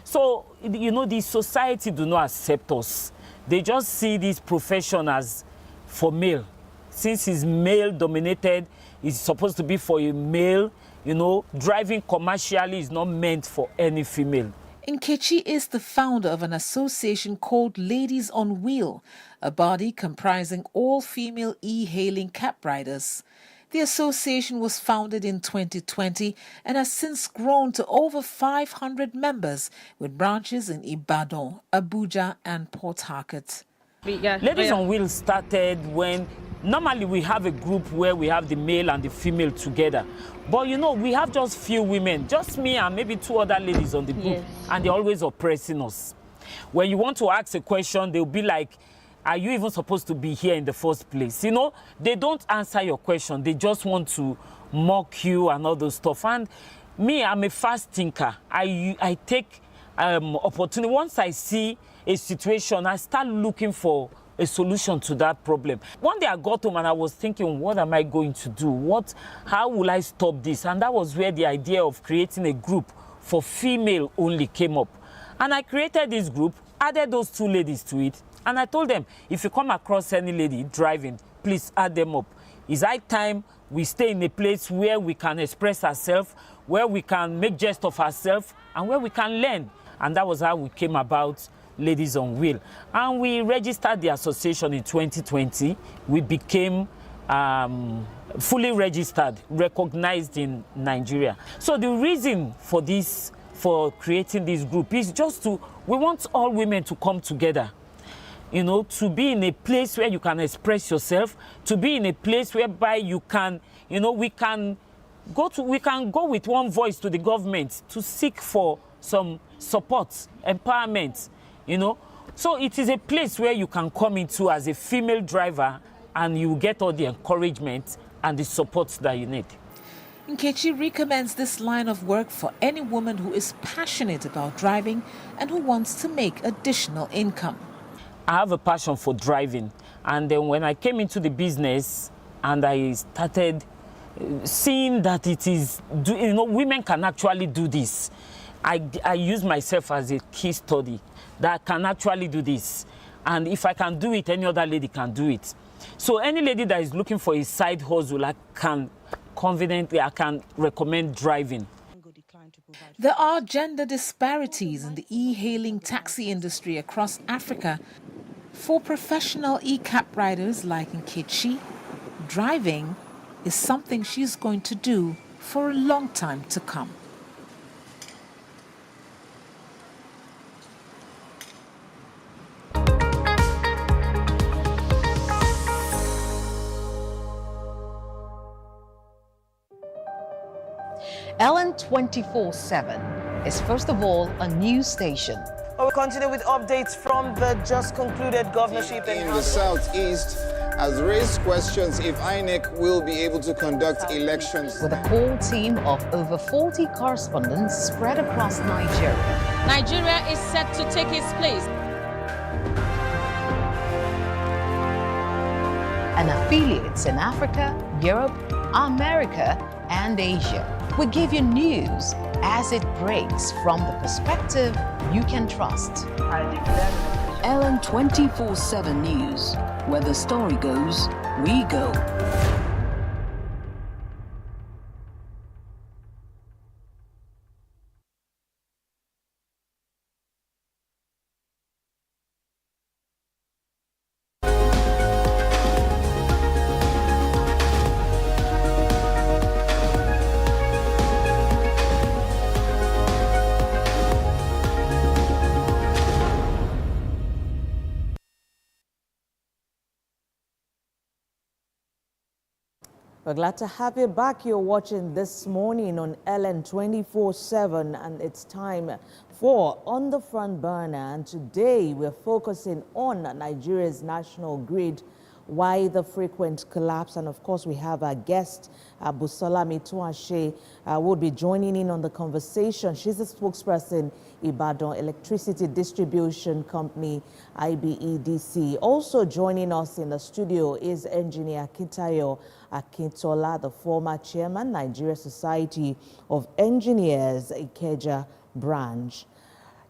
So, you know, the society do not accept us. They just see this profession as for male. Since it's male dominated, it's supposed to be for a male. You know, driving commercially is not meant for any female. Nkechi is the founder of an association called Ladies on Wheel, a body comprising all female e-hailing cab riders. The association was founded in 2020 and has since grown to over 500 members with branches in Ibadan, Abuja and Port Harcourt. Ladies on Wheel started when normally we have a group where we have the male and the female together. But you know, we have just few women, just me and maybe 2 other ladies on the group, and they're always oppressing us. When you want to ask a question, they'll be like, are you even supposed to be here in the first place? You know, they don't answer your question. They just want to mock you and all those stuff. And me, I'm a fast thinker. I take opportunity. Once I see a situation, I start looking for a solution to that problem. One day I got home and I was thinking, what am I going to do? How will I stop this? And that was where the idea of creating a group for female only came up. And I created this group, added those 2 ladies to it, and I told them, if you come across any lady driving, please add them up. It's high time we stay in a place where we can express ourselves, where we can make jest of ourselves, and where we can learn. And that was how we came about Ladies on Wheel. And we registered the association in 2020. We became fully registered, recognized in Nigeria. So the reason for creating this group is just we want all women to come together. you know, to be in a place where you can express yourself, to be in a place whereby you can, you know, we can go with one voice to the government to seek for some support, empowerment, you know. So it is a place where you can come into as a female driver and you get all the encouragement and the support that you need. Nkechi recommends this line of work for any woman who is passionate about driving and who wants to make additional income. I have a passion for driving, and then when I came into the business and I started seeing that it is, you know, women can actually do this. I use myself as a case study that I can actually do this. And if I can do it, any other lady can do it. So any lady that is looking for a side hustle, I can recommend driving. There are gender disparities in the e-hailing taxi industry across Africa. For professional e-cab riders like Nkechi, driving is something she's going to do for a long time to come. Ellen 24/7 is first of all a news station. We'll continue with updates from the just concluded governorship in the southeast has raised questions if INEC will be able to conduct elections. With a core team of over 40 correspondents spread across Nigeria. Nigeria is set to take its place. And affiliates in Africa, Europe, America, and Asia. We give you news as it breaks from the perspective you can trust. Ellen 24/7 News, where the story goes, we go. We're glad to have you back. You're watching This Morning on Ellen 24/7, and it's time for On the Front Burner. And today we're focusing on Nigeria's national grid, why the frequent collapse. And of course, we have our guest, Busola Mituashe, will be joining in on the conversation. She's a spokesperson, Ibadan Electricity Distribution Company, IBEDC. Also joining us in the studio is Engineer Kitayo Akintola, the former chairman, Nigeria Society of Engineers, Ikeja branch.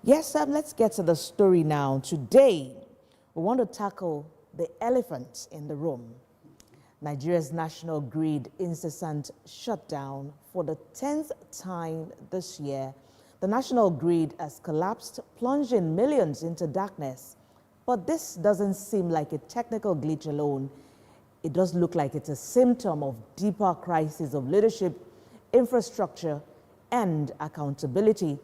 Yes, let's get to the story now. Today, we want to tackle the elephant in the room. Nigeria's national grid incessant shutdown for the 10th time this year. The national grid has collapsed, plunging millions into darkness. But this doesn't seem like a technical glitch alone. It does look like it's a symptom of deeper crisis of leadership, infrastructure, and accountability.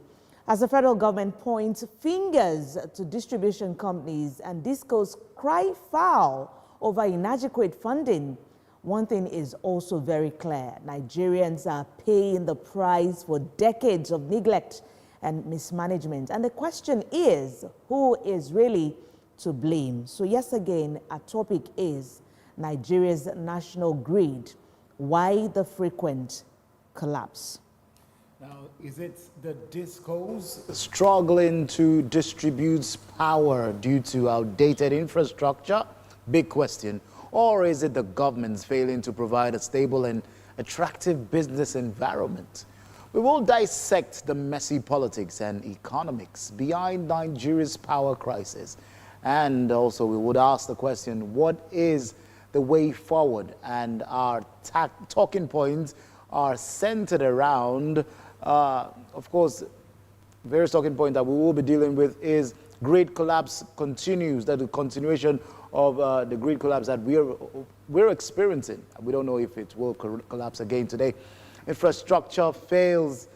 As the federal government points fingers to distribution companies and discos cry foul over inadequate funding, one thing is also very clear. Nigerians are paying the price for decades of neglect and mismanagement. And the question is, who is really to blame? So yes, again, our topic is Nigeria's national grid. Why the frequent collapse? Now, is it the discos struggling to distribute power due to outdated infrastructure? Big question. Or is it the government's failing to provide a stable and attractive business environment? We will dissect the messy politics and economics behind Nigeria's power crisis. And also we would ask the question, what is the way forward? And our talking points are centered around, of course, various talking points that we will be dealing with is grid collapse continues, that the continuation of the grid collapse that we're experiencing. We don't know if it will collapse again today. Infrastructure fails.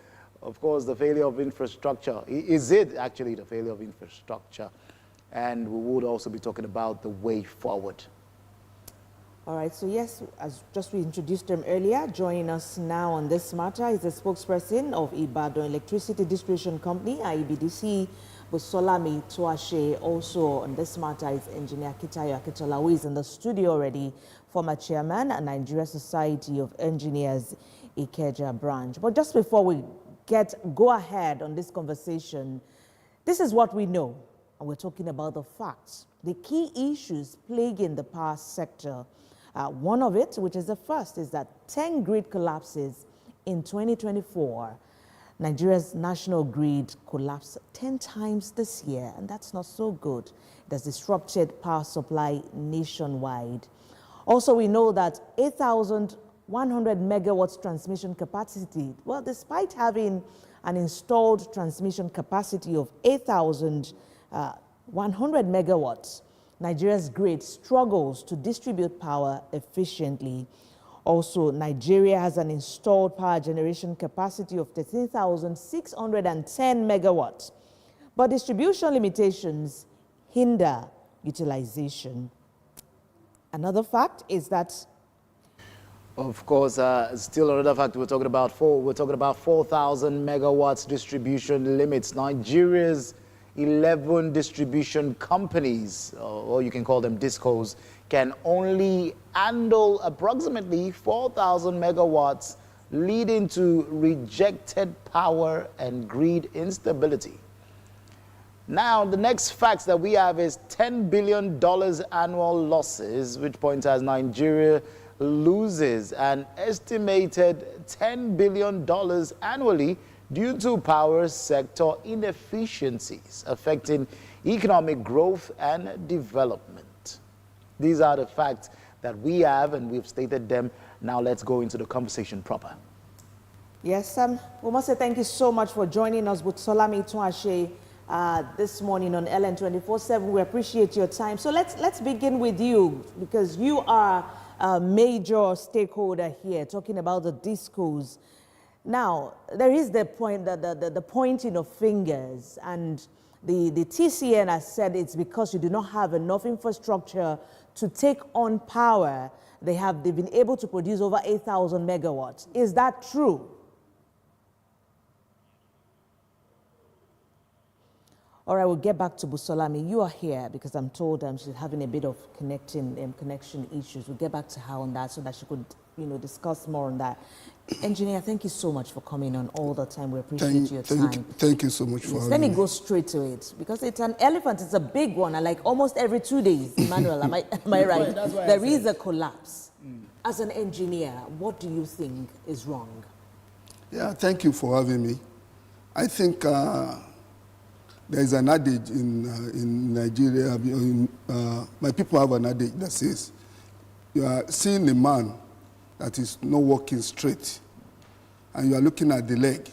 Of course, the failure of infrastructure. Is it actually the failure of infrastructure? and we would also be talking about the way forward. All right, so yes, as just we introduced him earlier, joining us now on this matter is the spokesperson of Ibadan Electricity Distribution Company, IEBDC, Busolami Tuashe. Also on this matter is Engineer Kitayo Akitola, who is in the studio already, former chairman at Nigeria Society of Engineers, Ikeja branch. But just before we go ahead on this conversation, this is what we know, and we're talking about the facts, the key issues plaguing the power sector. One of it, which is the first, is that 10 grid collapses in 2024. Nigeria's national grid collapsed 10 times this year, and that's not so good. It has disrupted power supply nationwide. Also, we know that 8,100 megawatts transmission capacity, well, despite having an installed transmission capacity of 8,100 megawatts, Nigeria's grid struggles to distribute power efficiently. Also, Nigeria has an installed power generation capacity of 13,610 megawatts, but distribution limitations hinder utilization. Another fact is that, of course, still another fact we're talking about 4,000 megawatts distribution limits. Nigeria's 11 distribution companies, or you can call them discos, can only handle approximately 4,000 megawatts, leading to rejected power and grid instability. Now, the next facts that we have is $10 billion annual losses, which points as Nigeria loses an estimated $10 billion annually due to power sector inefficiencies affecting economic growth and development. These are the facts that we have, and we've stated them. Now let's go into the conversation proper. Yes, we must say thank you so much for joining us with Solami Tuashe this morning on LN 24/7. We appreciate your time. So let's begin with you, because you are a major stakeholder here, talking about the discos. Now, there is the point, the pointing of fingers, and the TCN has said it's because you do not have enough infrastructure to take on power. They've been able to produce over 8,000 megawatts. Is that true? All right, we'll get back to Busolami. You are here because I'm told she's having a bit of connection issues. We'll get back to her on that so that she could, discuss more on that. Engineer, thank you so much for coming on all the time. We appreciate your time. Thank you so much for having me. Let me go straight to it, because it's an elephant. It's a big one, and like almost every 2 days, Emmanuel, am I right? There is a collapse. As an engineer, what do you think is wrong? Yeah, thank you for having me. I think there is an adage in Nigeria. My people have an adage that says, you are seeing a man that is not walking straight, and you are looking at the leg,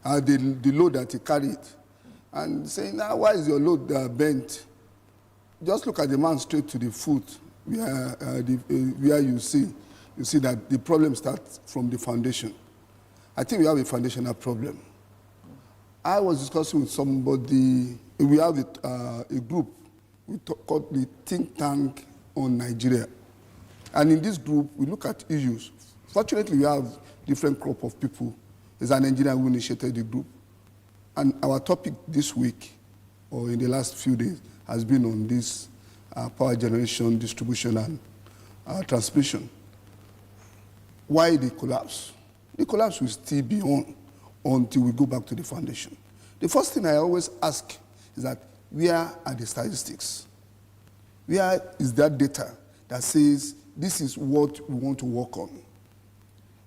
the load that he carried, and saying, why is your load bent? Just look at the man straight to the foot, where you see that the problem starts from the foundation. I think we have a foundational problem. I was discussing with somebody. We have a group called the Think Tank on Nigeria. And in this group, we look at issues. Fortunately, we have different crop of people. There's an engineer who initiated the group. And our topic this week, or in the last few days, has been on this power generation, distribution, and transmission. Why the collapse? The collapse will still be on until we go back to the foundation. The first thing I always ask is that, where are the statistics? Where is that data that says this is what we want to work on?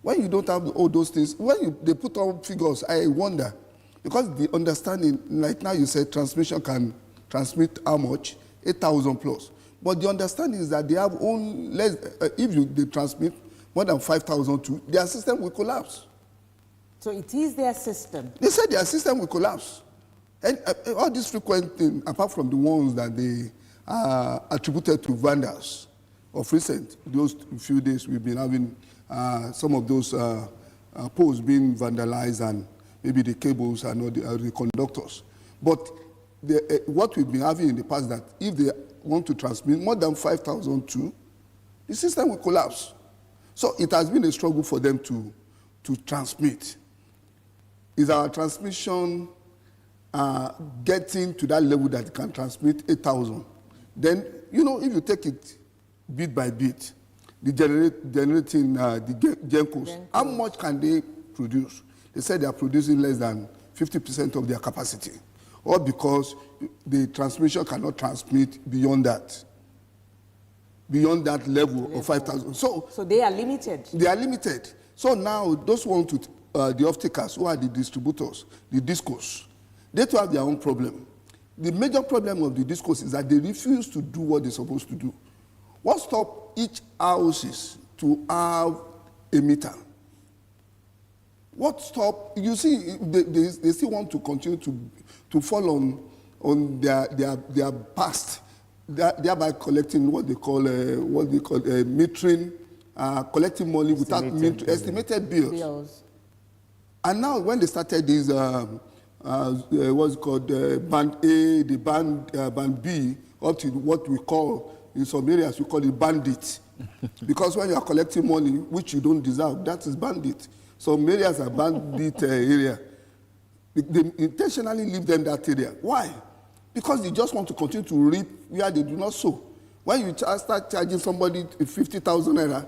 When you don't have all those things, when they put on figures, I wonder, because the understanding, like now you said transmission can transmit how much? 8,000 plus. But the understanding is that they have only less, they transmit more than 5,000, their system will collapse. So it is their system? They said their system will collapse. And all these frequent things, apart from the ones that they attributed to vandals of recent, those few days we've been having some of those poles being vandalized, and maybe the cables and all the conductors. But what we've been having in the past, that if they want to transmit more than 5,002, the system will collapse. So it has been a struggle for them to transmit. Is our transmission getting to that level that it can transmit 8,000? Then, you know, if you take it bit by bit, the generating the GenCos, how much can they produce? They said they are producing less than 50% of their capacity, or because the transmission cannot transmit beyond that level of 5,000. So they are limited. They are limited. So now those who want to, the off-takers, who are the distributors, the discos, they too have their own problem. The major problem of the discos is that they refuse to do what they're supposed to do. What stops each houses to have a meter? What stop? You see, they still want to continue to fall on their past, thereby collecting what they call metering, collecting money without estimated bills. And now, when they started this, what's called Band A, the Band B, up to what we call, in some areas, we call it bandit. Because when you are collecting money, which you don't deserve, that is bandit. Some areas are bandit area. They intentionally leave them that area. Why? Because they just want to continue to reap where they do not sow. When you start charging somebody 50,000 naira,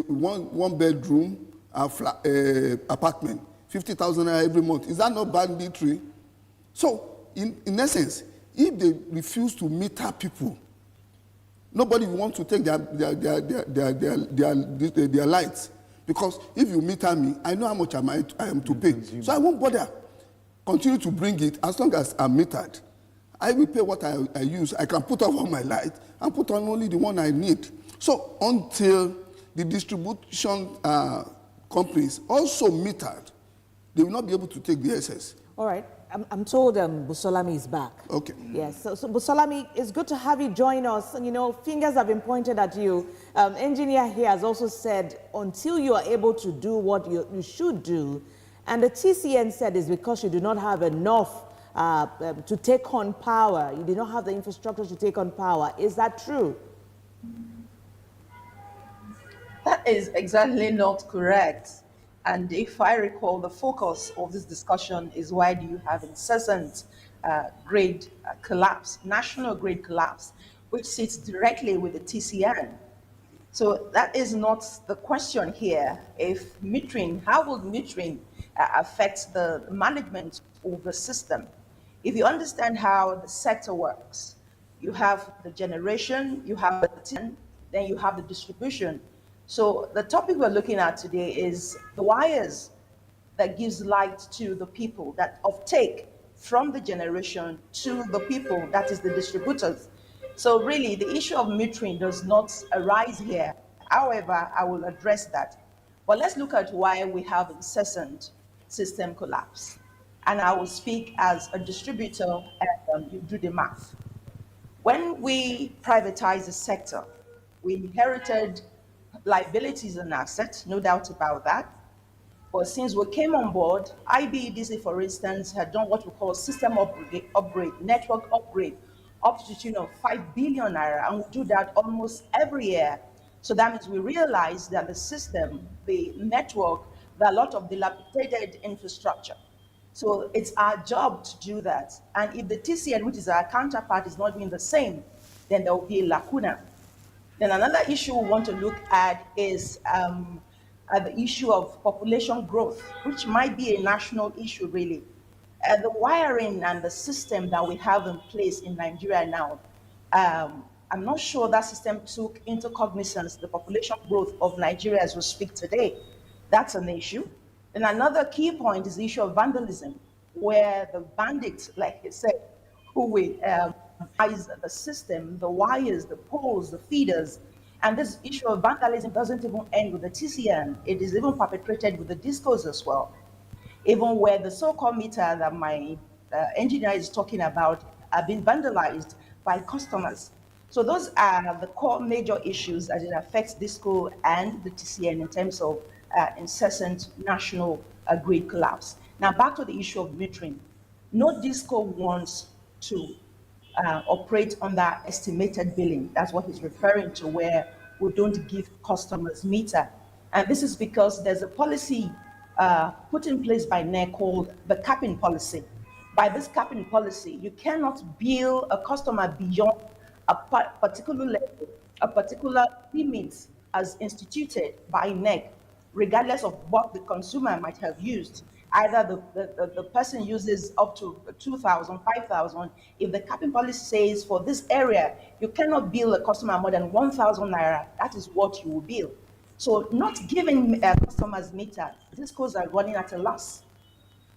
one bedroom apartment, 50,000 naira every month, is that not banditry? So, in essence, if they refuse to meter people, nobody will want to take their lights. Because if you meter me, I know how much I am to pay. So I won't bother. Continue to bring it as long as I'm metered. I will pay what I use. I can put off all my light and put on only the one I need. So until the distribution companies also metered, they will not be able to take the excess. All right. I'm told Busolami is back. Okay. Yes. So Busolami, it's good to have you join us. You know, fingers have been pointed at you. Engineer here has also said, until you are able to do what you should do, and the TCN said is because you do not have enough to take on power. You do not have the infrastructure to take on power. Is that true? That is exactly not correct. And if I recall, the focus of this discussion is why do you have incessant grade collapse, national grade collapse, which sits directly with the TCN. So that is not the question here. If metering, how will metering affect the management of the system? If you understand how the sector works, you have the generation, you have the TCN, then you have the distribution. So the topic we're looking at today is the wires that gives light to the people, that uptake from the generation to the people, that is the distributors. So really the issue of metering does not arise here. However, I will address that. But let's look at why we have incessant system collapse. And I will speak as a distributor and you do the math. When we privatized the sector, we inherited liabilities and assets, no doubt about that. But since we came on board, IBEDC, for instance, had done what we call system upgrade, network upgrade, up to the tune of 5 billion naira, and we do that almost every year. So that means we realize that the system, the network, there are a lot of dilapidated infrastructure. So it's our job to do that. And if the TCN, which is our counterpart, is not doing the same, then there will be a lacuna. Then another issue we want to look at is the issue of population growth, which might be a national issue, really. The wiring and the system that we have in place in Nigeria now, I'm not sure that system took into cognizance the population growth of Nigeria as we speak today. That's an issue. And another key point is the issue of vandalism, where the bandits, like I said, who will the system, the wires, the poles, the feeders. And this issue of vandalism doesn't even end with the TCN. It is even perpetrated with the discos as well. Even where the so-called meter that my engineer is talking about have been vandalized by customers. So those are the core major issues as it affects disco and the TCN in terms of incessant national grid collapse. Now back to the issue of metering. No disco wants to operate under estimated billing. That's what he's referring to, where we don't give customers meter. And this is because there's a policy put in place by NEC called the capping policy. By this capping policy, you cannot bill a customer beyond a particular level, a particular limit as instituted by NEC, regardless of what the consumer might have used. Either the person uses up to 2,000, 5,000. If the capping policy says for this area, you cannot bill a customer more than 1,000 naira, that is what you will bill. So not giving customers meter, these schools are running at a loss.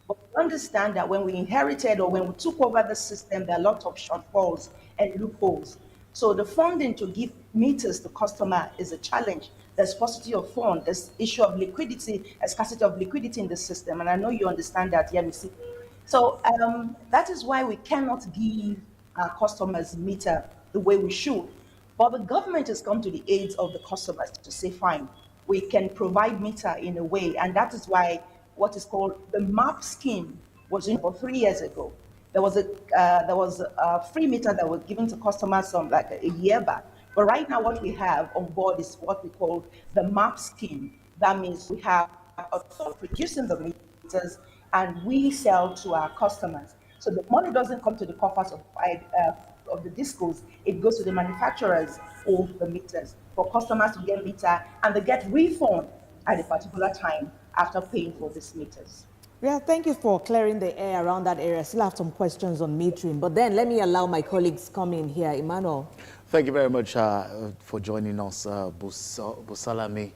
But we understand that when we inherited or when we took over the system, there are a lot of shortfalls and loopholes. So the funding to give meters to customer is a challenge. There's paucity of funds, there's issue of liquidity, a scarcity of liquidity in the system. And I know you understand that, Yemisi. So that is why we cannot give our customers meter the way we should. But the government has come to the aid of the customers to say, fine, we can provide meter in a way. And that is why what is called the MAP scheme was in for 3 years ago. There was a free meter that was given to customers some like a year back. But right now what we have on board is what we call the MAP scheme. That means we have producing the meters and we sell to our customers. So the money doesn't come to the coffers of the discos, it goes to the manufacturers of the meters for customers to get meter, and they get refund at a particular time after paying for these meters. Yeah, thank you for clearing the air around that area. I still have some questions on metering, but then let me allow my colleagues come in here. Emmanuel. Thank you very much for joining us, Busalami.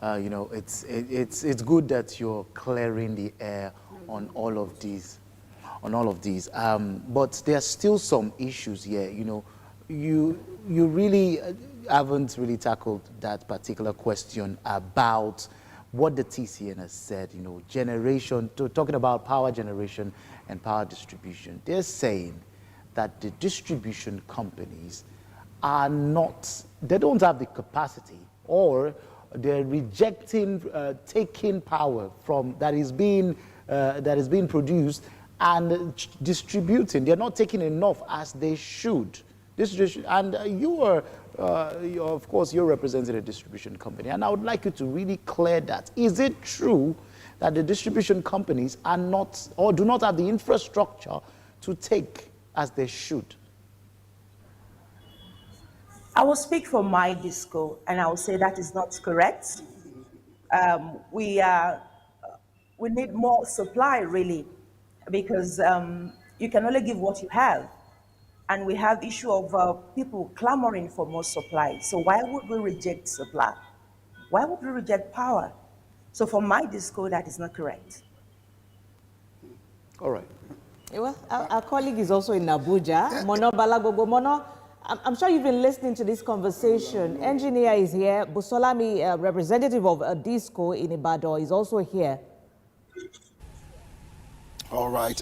You know, it's good that you're clearing the air on all of these. But there are still some issues here. You know, you really haven't really tackled that particular question about what the TCN has said, you know, talking about power generation and power distribution. They're saying that the distribution companies they don't have the capacity, or they're rejecting taking power from that is being produced and distributing. They're not taking enough as they should. And of course, you're representing a distribution company, and I would like you to really clear that. Is it true that the distribution companies are not, or do not have the infrastructure to take as they should? I will speak for my disco, and I will say that is not correct. We need more supply, really, because you can only give what you have. And we have issue of people clamoring for more supply. So why would we reject supply? Why would we reject power? So for my disco, that is not correct. All right. Well, our colleague is also in Abuja. Mono Balagogo. Mono, I'm sure you've been listening to this conversation. Engineer is here. Busolami, representative of Disco in Ibadan, is also here. All right.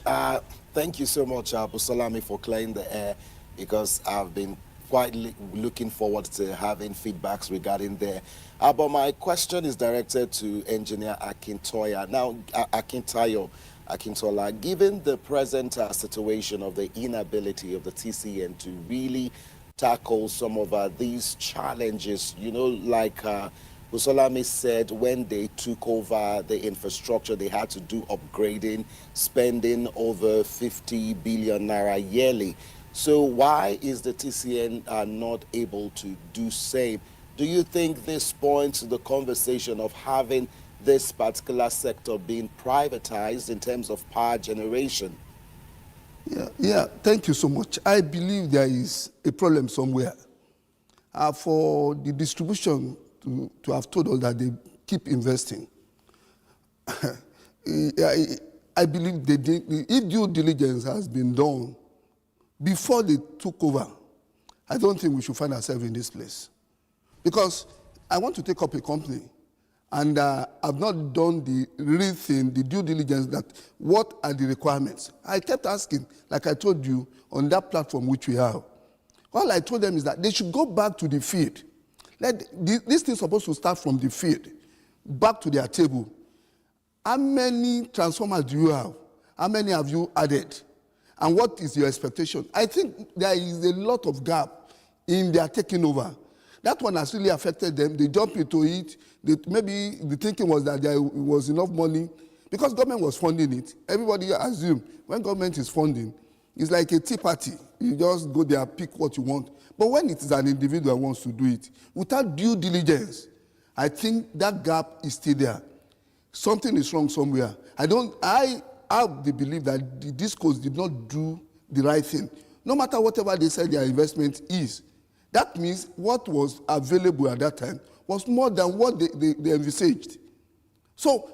Thank you so much, Busolami, for clearing the air, because I've been quite looking forward to having feedbacks regarding there. But my question is directed to Engineer Akintola. Now, Akintola, given the present situation of the inability of the TCN to really tackle some of these challenges, you know, like Busolami said, when they took over the infrastructure, they had to do upgrading, spending over 50 billion naira yearly. So why is the TCN not able to do same? Do you think this points to the conversation of having this particular sector being privatized in terms of power generation? Yeah, thank you so much. I believe there is a problem somewhere. For the distribution to have told us that they keep investing, I believe if due diligence has been done before they took over, I don't think we should find ourselves in this place. Because I want to take up a company, and I've not done the real thing, the due diligence, that what are the requirements. I kept asking, like I told you, on that platform which we have. All I told them is that they should go back to the field. This thing is supposed to start from the field, back to their table. How many transformers do you have? How many have you added? and what is your expectation. I think there is a lot of gap in their taking over. That one has really affected them. They jump into it. Maybe the thinking was that there was enough money because government was funding it. Everybody assumed when government is funding, it's like a tea party. You just go there, pick what you want. But when it is an individual who wants to do it, without due diligence, I think that gap is still there. Something is wrong somewhere. I have the belief that the DISCOs did not do the right thing. No matter whatever they said their investment is, that means what was available at that time was more than what they envisaged. So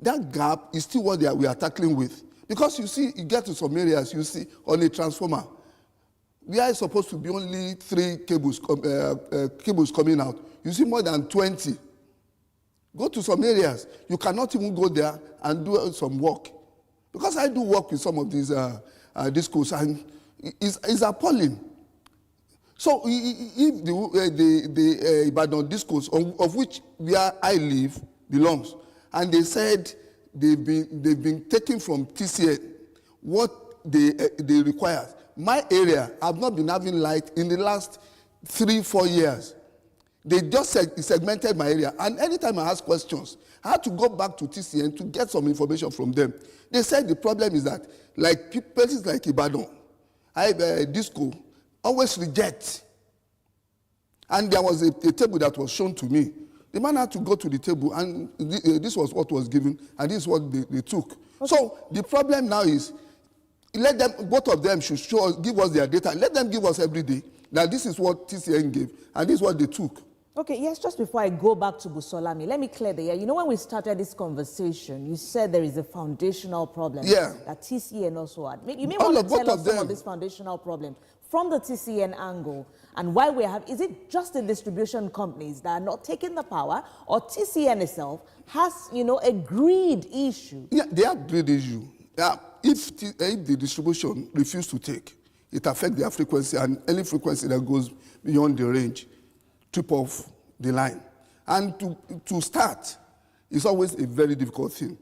that gap is still what we are tackling with. Because you see, you get to some areas, you see on a transformer, there is supposed to be only 3 cables coming out. You see more than 20. Go to some areas, you cannot even go there and do some work. Because I do work with some of these DISCOs, and it's appalling. So if the Ibadan DISCOs, of which where I live, belongs, and they said they've been taking from TCN what they require. My area have not been having light in the last 3-4 years. They just segmented my area, and anytime I ask questions, I had to go back to TCN to get some information from them. They said the problem is that, like places like Ibadan, DISCO always reject. And there was a table that was shown to me. The man had to go to the table, and this was what was given, and this is what they took. Okay. So the problem now is, let them, both of them should give us their data. Let them give us every day. Now this is what TCN gave, and this is what they took. Okay, yes, just before I go back to Busolami, let me clear the air. You know, when we started this conversation, you said there is a foundational problem that TCN also had. You may want to tell us some of this foundational problem from the TCN angle, and why we have, is it just the distribution companies that are not taking the power, or TCN itself has, you know, a greed issue? Yeah, they have greed issue. If the distribution refuses to take, it affects their frequency, and any frequency that goes beyond the range trip off the line. And to start, it's always a very difficult thing.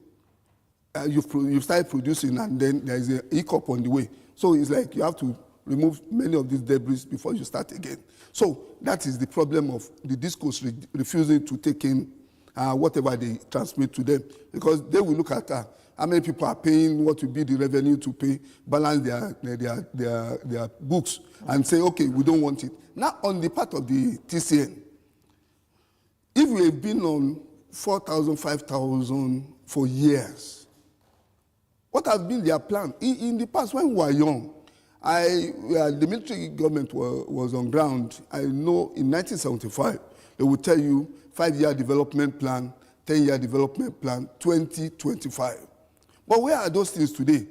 You start producing, and then there is a hiccup on the way. So it's like you have to remove many of these debris before you start again. So that is the problem of the DISCOs refusing to take in whatever they transmit to them, because they will look at how many people are paying, what will be the revenue to pay, balance their books, and say, okay, we don't want it. Now, on the part of the TCN, if we have been on 4,000, 5,000 for years, what have been their plan? In the past, when we were young, the military government was on ground. I know in 1975, they would tell you 5-year development plan, 10-year development plan, 2025. But where are those things today?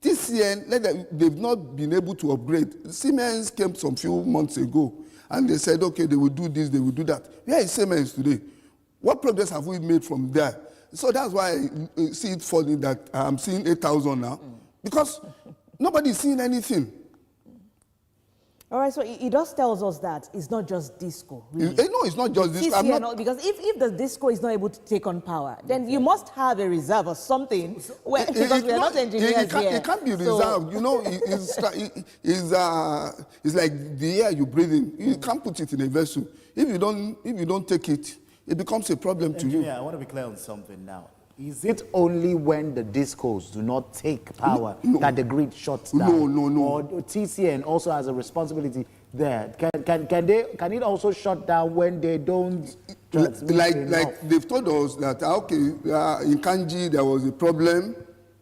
TCN, they've not been able to upgrade. Siemens came some few months ago, and they said, okay, they will do this, they will do that. Where is Siemens today? What progress have we made from there? So that's why I see it falling that I'm seeing 8,000 now, because nobody is seeing anything. All right, so it just tells us that it's not just DISCO, really. No, it's not just DISCO. Because if the DISCO is not able to take on power, then you must have a reserve or something, because we are not engineers here. It can't be reserved. You know, it's like the air you breathe in. You can't put it in a vessel. If you don't take it, it becomes a problem to you. I want to be clear on something now. Is it only when the DISCOs do not take power that the grid shuts down? No. Or TCN also has a responsibility there. Can it also shut down when they don't transmit enough? Like they've told us that, okay, in Kanji there was a problem,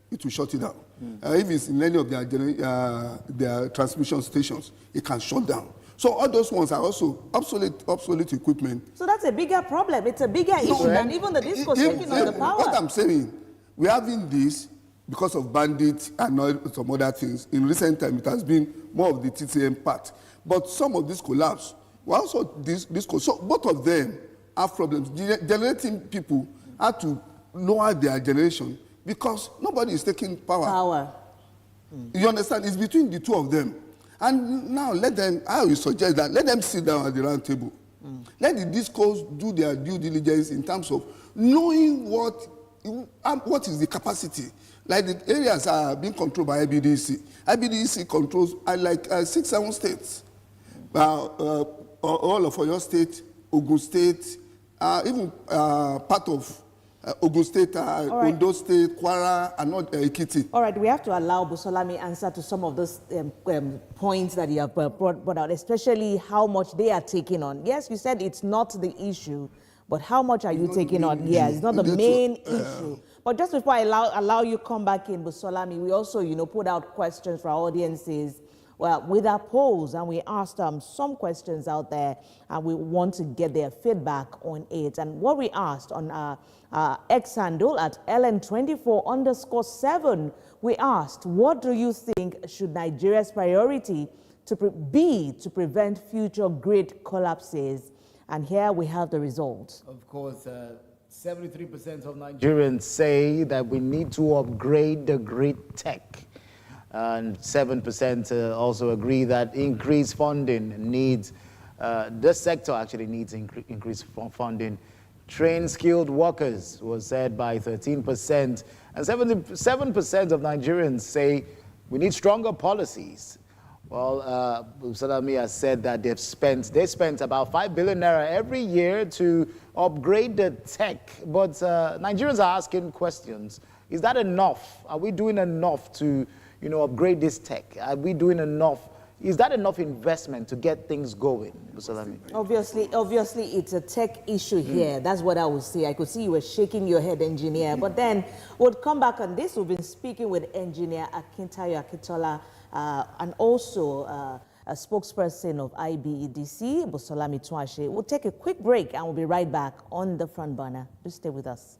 it will shut it down. If it's in any of their transmission stations, it can shut down. So all those ones are also obsolete equipment. So that's a bigger problem. It's a bigger issue than even the DISCOs taking on the power. What I'm saying, we're having this because of bandits and some other things. In recent time, it has been more of the TCN part. But some of this collapse were also DISCO. So both of them have problems. Generating people have to lower their generation because nobody is taking power. You understand? It's between the two of them. And now let them, I will suggest that, let them sit down at the round table. Let the DISCOs do their due diligence in terms of knowing what what is the capacity? Like the areas are being controlled by IBDC. IBDC controls like 6-7 states. All of Oyo State, Ogun State, even part of Ogun State, right. Ondo State, Kwara, and not Ekiti. All right, we have to allow Busolami answer to some of those points that you have brought out, especially how much they are taking on. Yes, you said it's not the issue, but how much are you taking on? Yeah, it's not the main issue. But just before I allow you come back in, Busolami, we also, put out questions for our audiences. Well, with our polls, and we asked some questions out there, and we want to get their feedback on it. And what we asked on our X handle at LN24_7, we asked, what do you think should Nigeria's priority be to prevent future grid collapses? And here we have the results. Of course, 73% of Nigerians say that we need to upgrade the grid tech. And 7% also agree that increased funding needs, this sector actually needs increased funding. Train skilled workers was said by 13%, and 77% of Nigerians say we need stronger policies. Well, Busolami has said that they spent about 5 billion naira every year to upgrade the tech, but Nigerians are asking questions. Is that enough? Are we doing enough to upgrade this tech? Are we doing enough? Is that enough investment to get things going, Busolami? Obviously, it's a tech issue here. That's what I would say. I could see you were shaking your head, engineer. But then we'll come back on this. We've been speaking with engineer Akintayo Akintola and also a spokesperson of IBEDC, Busolami Twashe. We'll take a quick break and we'll be right back on the front burner. Do stay with us.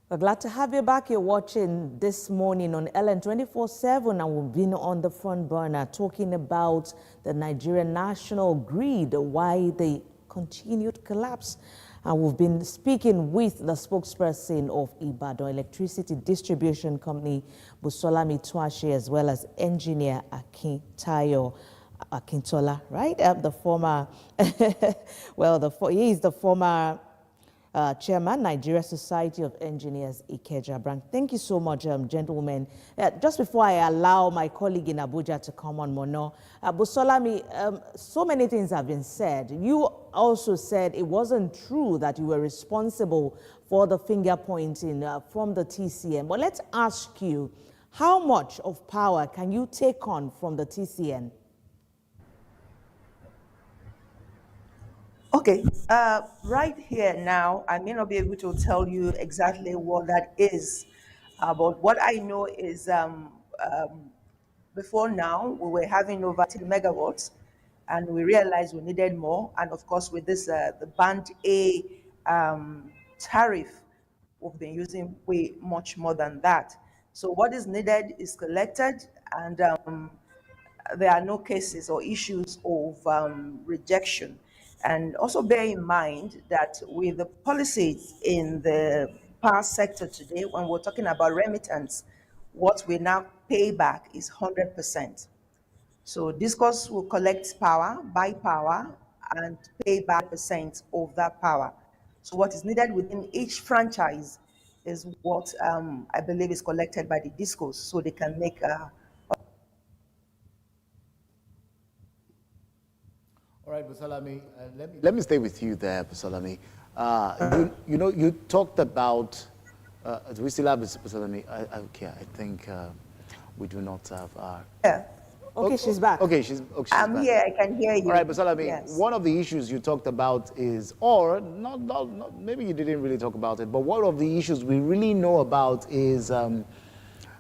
We're glad to have you back. You're watching This Morning on LN24/7, and we've been on the front burner talking about the Nigerian national grid, why the continued collapse. And we've been speaking with the spokesperson of Ibadan Electricity Distribution Company, Busolami Twashe, as well as engineer Akintayo Akintola, right? The former, he is the former Chairman, Nigeria Society of Engineers, Ikeja branch. Thank you so much, gentlemen. Just before I allow my colleague in Abuja to come on, Mono, Busolami, so many things have been said. You also said it wasn't true that you were responsible for the finger pointing from the TCN. But let's ask you, how much of power can you take on from the TCN? Okay, right here now, I may not be able to tell you exactly what that is, but what I know is before now, we were having over 10 megawatts, and we realized we needed more. And of course, with this, the Band A tariff, we've been using way much more than that. So what is needed is collected, and there are no cases or issues of rejection. And also bear in mind that with the policies in the power sector today, when we're talking about remittance, what we now pay back is 100%. So Discos will collect power, buy power, and pay back % of that power. So what is needed within each franchise is what I believe is collected by the Discos, so they can make All right, Busolami, let me stay with you there, Busolami. You talked about Do we still have Mr. Salami? Okay, I think we do not have our... Yeah. Okay, she's back. Okay, she's I'm back. here, I can hear you. All right, but Salami, Yes. one of the issues you talked about is, or not, maybe you didn't really talk about it, but one of the issues we really know about is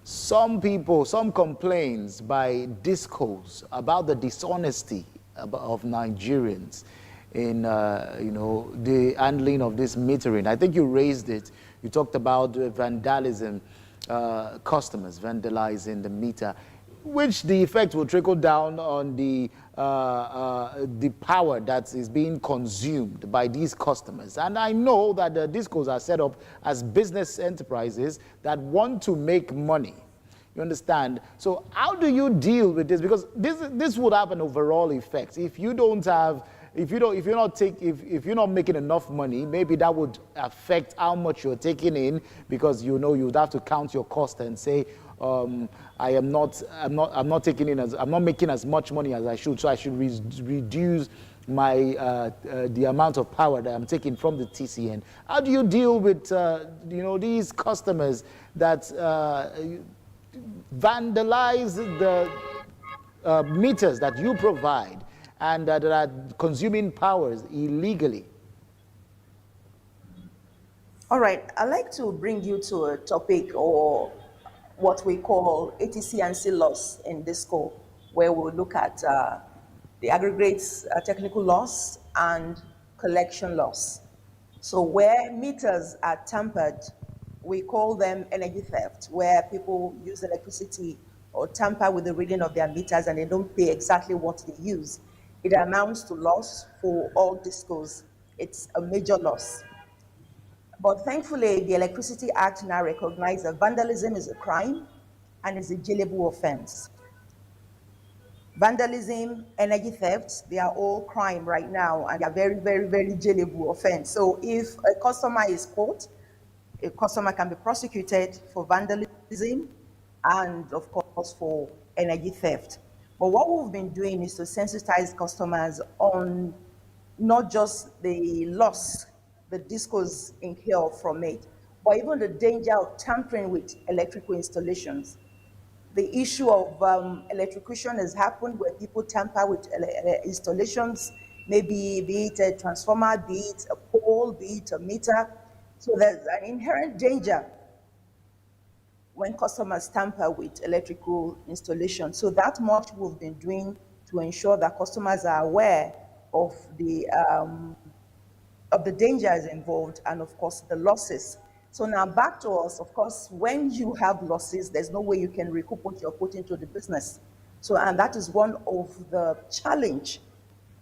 some complaints by discos about the dishonesty of Nigerians in, the handling of this metering. I think you raised it. You talked about vandalism, customers vandalizing the meter, which the effect will trickle down on the power that is being consumed by these customers. And I know that the discos are set up as business enterprises that want to make money. You understand? So how do you deal with this? Because this would have an overall effect. If you're not making enough money, maybe that would affect how much you're taking in, because you'd have to count your cost and say, I'm not making as much money as I should, so I should reduce my the amount of power that I'm taking from the TCN. How do you deal with these customers that vandalize the meters that you provide and that are consuming powers illegally? All right, I'd like to bring you to a topic, or what we call ATC&C loss in DISCO, where we'll look at the aggregate technical loss and collection loss. So where meters are tampered, we call them energy theft, where people use electricity or tamper with the reading of their meters and they don't pay exactly what they use. It amounts to loss for all DISCOs. It's a major loss. But thankfully, the Electricity Act now recognizes that vandalism is a crime and is a jailable offense. Vandalism, energy theft, they are all crime right now, and they are very, very, very jailable offense. So if a customer is caught, a customer can be prosecuted for vandalism and, of course, for energy theft. But what we've been doing is to sensitize customers on not just the loss the DISCOs incur from it, but even the danger of tampering with electrical installations. The issue of electrocution has happened where people tamper with installations, maybe be it a transformer, be it a pole, be it a meter. So there's an inherent danger when customers tamper with electrical installations. So that much we've been doing to ensure that customers are aware of the dangers involved and, of course, the losses. So now back to us, of course, when you have losses, there's no way you can recoup what you're putting into the business. So, and that is one of the challenge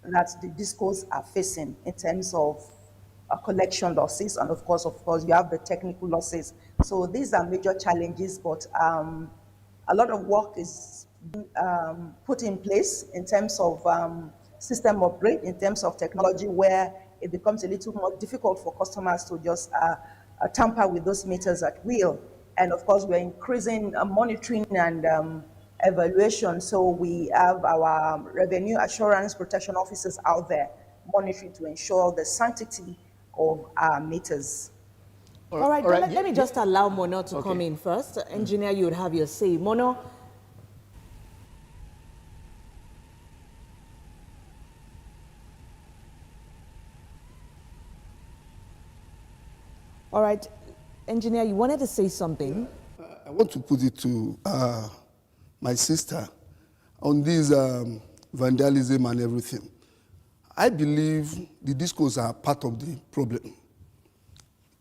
that the DISCOs are facing in terms of collection losses. And of course, you have the technical losses. So these are major challenges, but a lot of work is put in place in terms of system upgrade, in terms of technology, where it becomes a little more difficult for customers to just tamper with those meters at will. And of course, we're increasing monitoring and evaluation. So we have our revenue assurance protection officers out there monitoring to ensure the sanctity of our meters. All right, let me just allow Mono to come in first. Engineer, you would have your say. Mono. All right, Engineer, you wanted to say something. I want to put it to my sister on this vandalism and everything. I believe the DISCOs are part of the problem.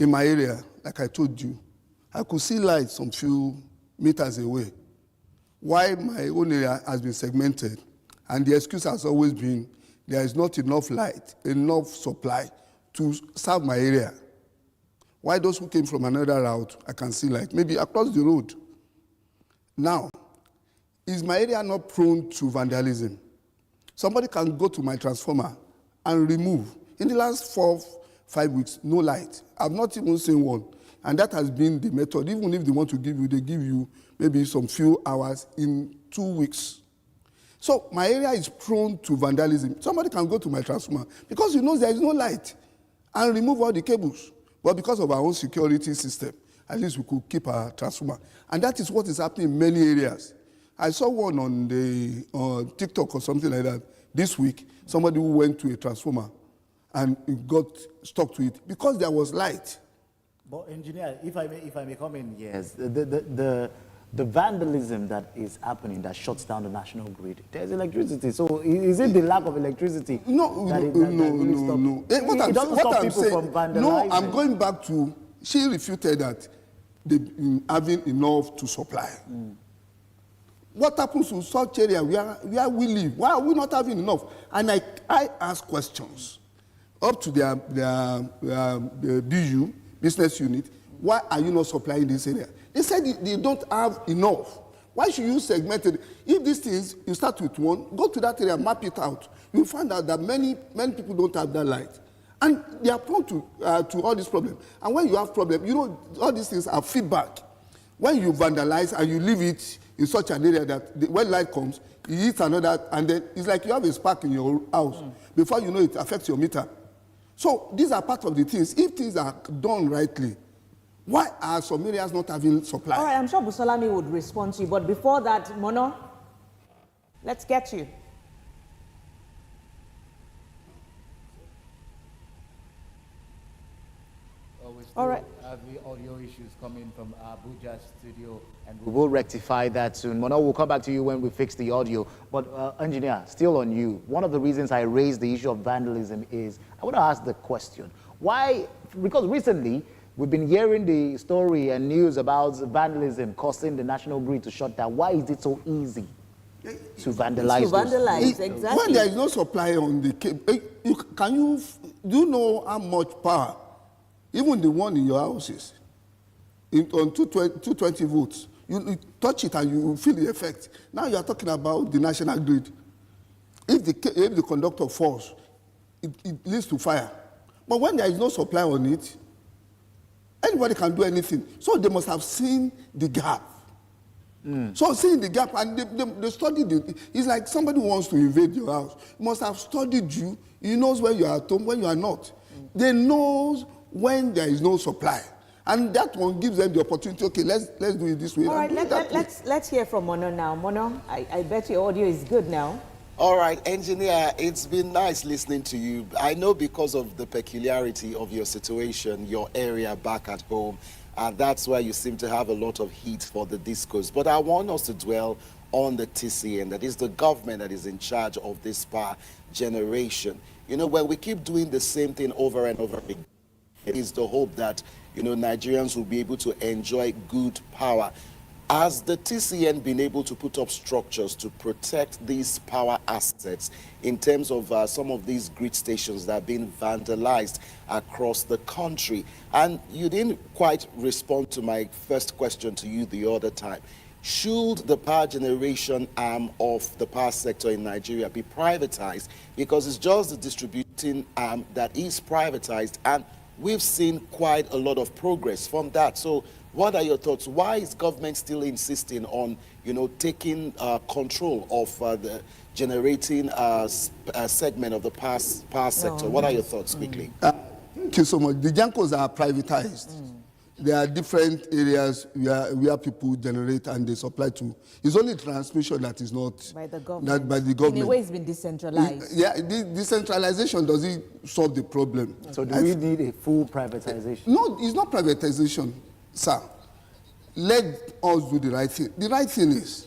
In my area, like I told you, I could see lights some few meters away. Why my own area has been segmented, and the excuse has always been there is not enough light, enough supply to serve my area. Why those who came from another route, I can see light, maybe across the road. Now, is my area not prone to vandalism? Somebody can go to my transformer and remove. In the last 4-5 weeks, no light. I've not even seen one. And that has been the method. Even if they want to give you, they give you maybe some few hours in 2 weeks. So my area is prone to vandalism. Somebody can go to my transformer because he knows there is no light and remove all the cables. But because of our own security system at least we could keep our transformer. And that is what is happening in many areas. I saw one on TikTok or something like that this week, somebody who went to a transformer and got stuck to it because there was light. But engineer, if I may come in, yes, the vandalism that is happening that shuts down the national grid, there's electricity. So is it the lack of electricity? No. What I'm saying, no, I'm going back to, she refuted that they having enough to supply. What happens to such area where we live? Why are we not having enough? And I ask questions up to their BU, business unit, why are you not supplying this area? They said they don't have enough. Why should you segment it? If these things, you start with one, go to that area, map it out. You'll find out that many people don't have that light. And they are prone to all these problems. And when you have problems, you know, all these things are feedback. When you vandalize and you leave it in such an area that when light comes, it hits another, and then it's like you have a spark in your house. Before you know it affects your meter. So these are part of the things. If things are done rightly, why are some areas not having supply? All right, I'm sure Busolami would respond to you, but before that, Mono, let's get you. All right. Have the audio issues coming from Abuja studio, and we will rectify that soon. Mono, we'll come back to you when we fix the audio. But engineer, still on you. One of the reasons I raised the issue of vandalism is I want to ask the question: why? Because recently we've been hearing the story and news about vandalism causing the national grid to shut down. Why is it so easy to vandalize? Exactly. When there is no supply on the cable, do you know how much power? Even the one in your houses, on 220 volts, you touch it and you feel the effect. Now you are talking about the national grid. If the conductor falls, it leads to fire. But when there is no supply on it, anybody can do anything. So they must have seen the gap. So seeing the gap, and they studied it. It's like somebody who wants to invade your house. He must have studied you. He knows when you are at home, when you are not. They know when there is no supply. And that one gives them the opportunity, okay, let's do it this way. All right, let's hear from Mono now. Mono, I bet your audio is good now. All right, engineer, it's been nice listening to you. I know because of the peculiarity of your situation, your area back at home, and that's why you seem to have a lot of heat for the discourse. But I want us to dwell on the TCN, that is the government that is in charge of this power generation. You know, when we keep doing the same thing over and over again, it is the hope that, you know, Nigerians will be able to enjoy good power. Has the TCN been able to put up structures to protect these power assets in terms of some of these grid stations that are being vandalized across the country? And you didn't quite respond to my first question to you the other time. Should the power generation arm of the power sector in Nigeria be privatized? Because it's just the distributing arm that is privatized, and we've seen quite a lot of progress from that. So what are your thoughts? Why is government still insisting on, you know, taking control of the generating segment of the power sector? What are your thoughts, quickly? Thank you so much. The GENCOs are privatized. There are different areas where people generate and they supply to. It's only transmission that is not by the government. Not by the government. In a way, it's been decentralized. Decentralization doesn't solve the problem. So do we need a full privatization? No, it's not privatization, sir. Let us do the right thing. The right thing is,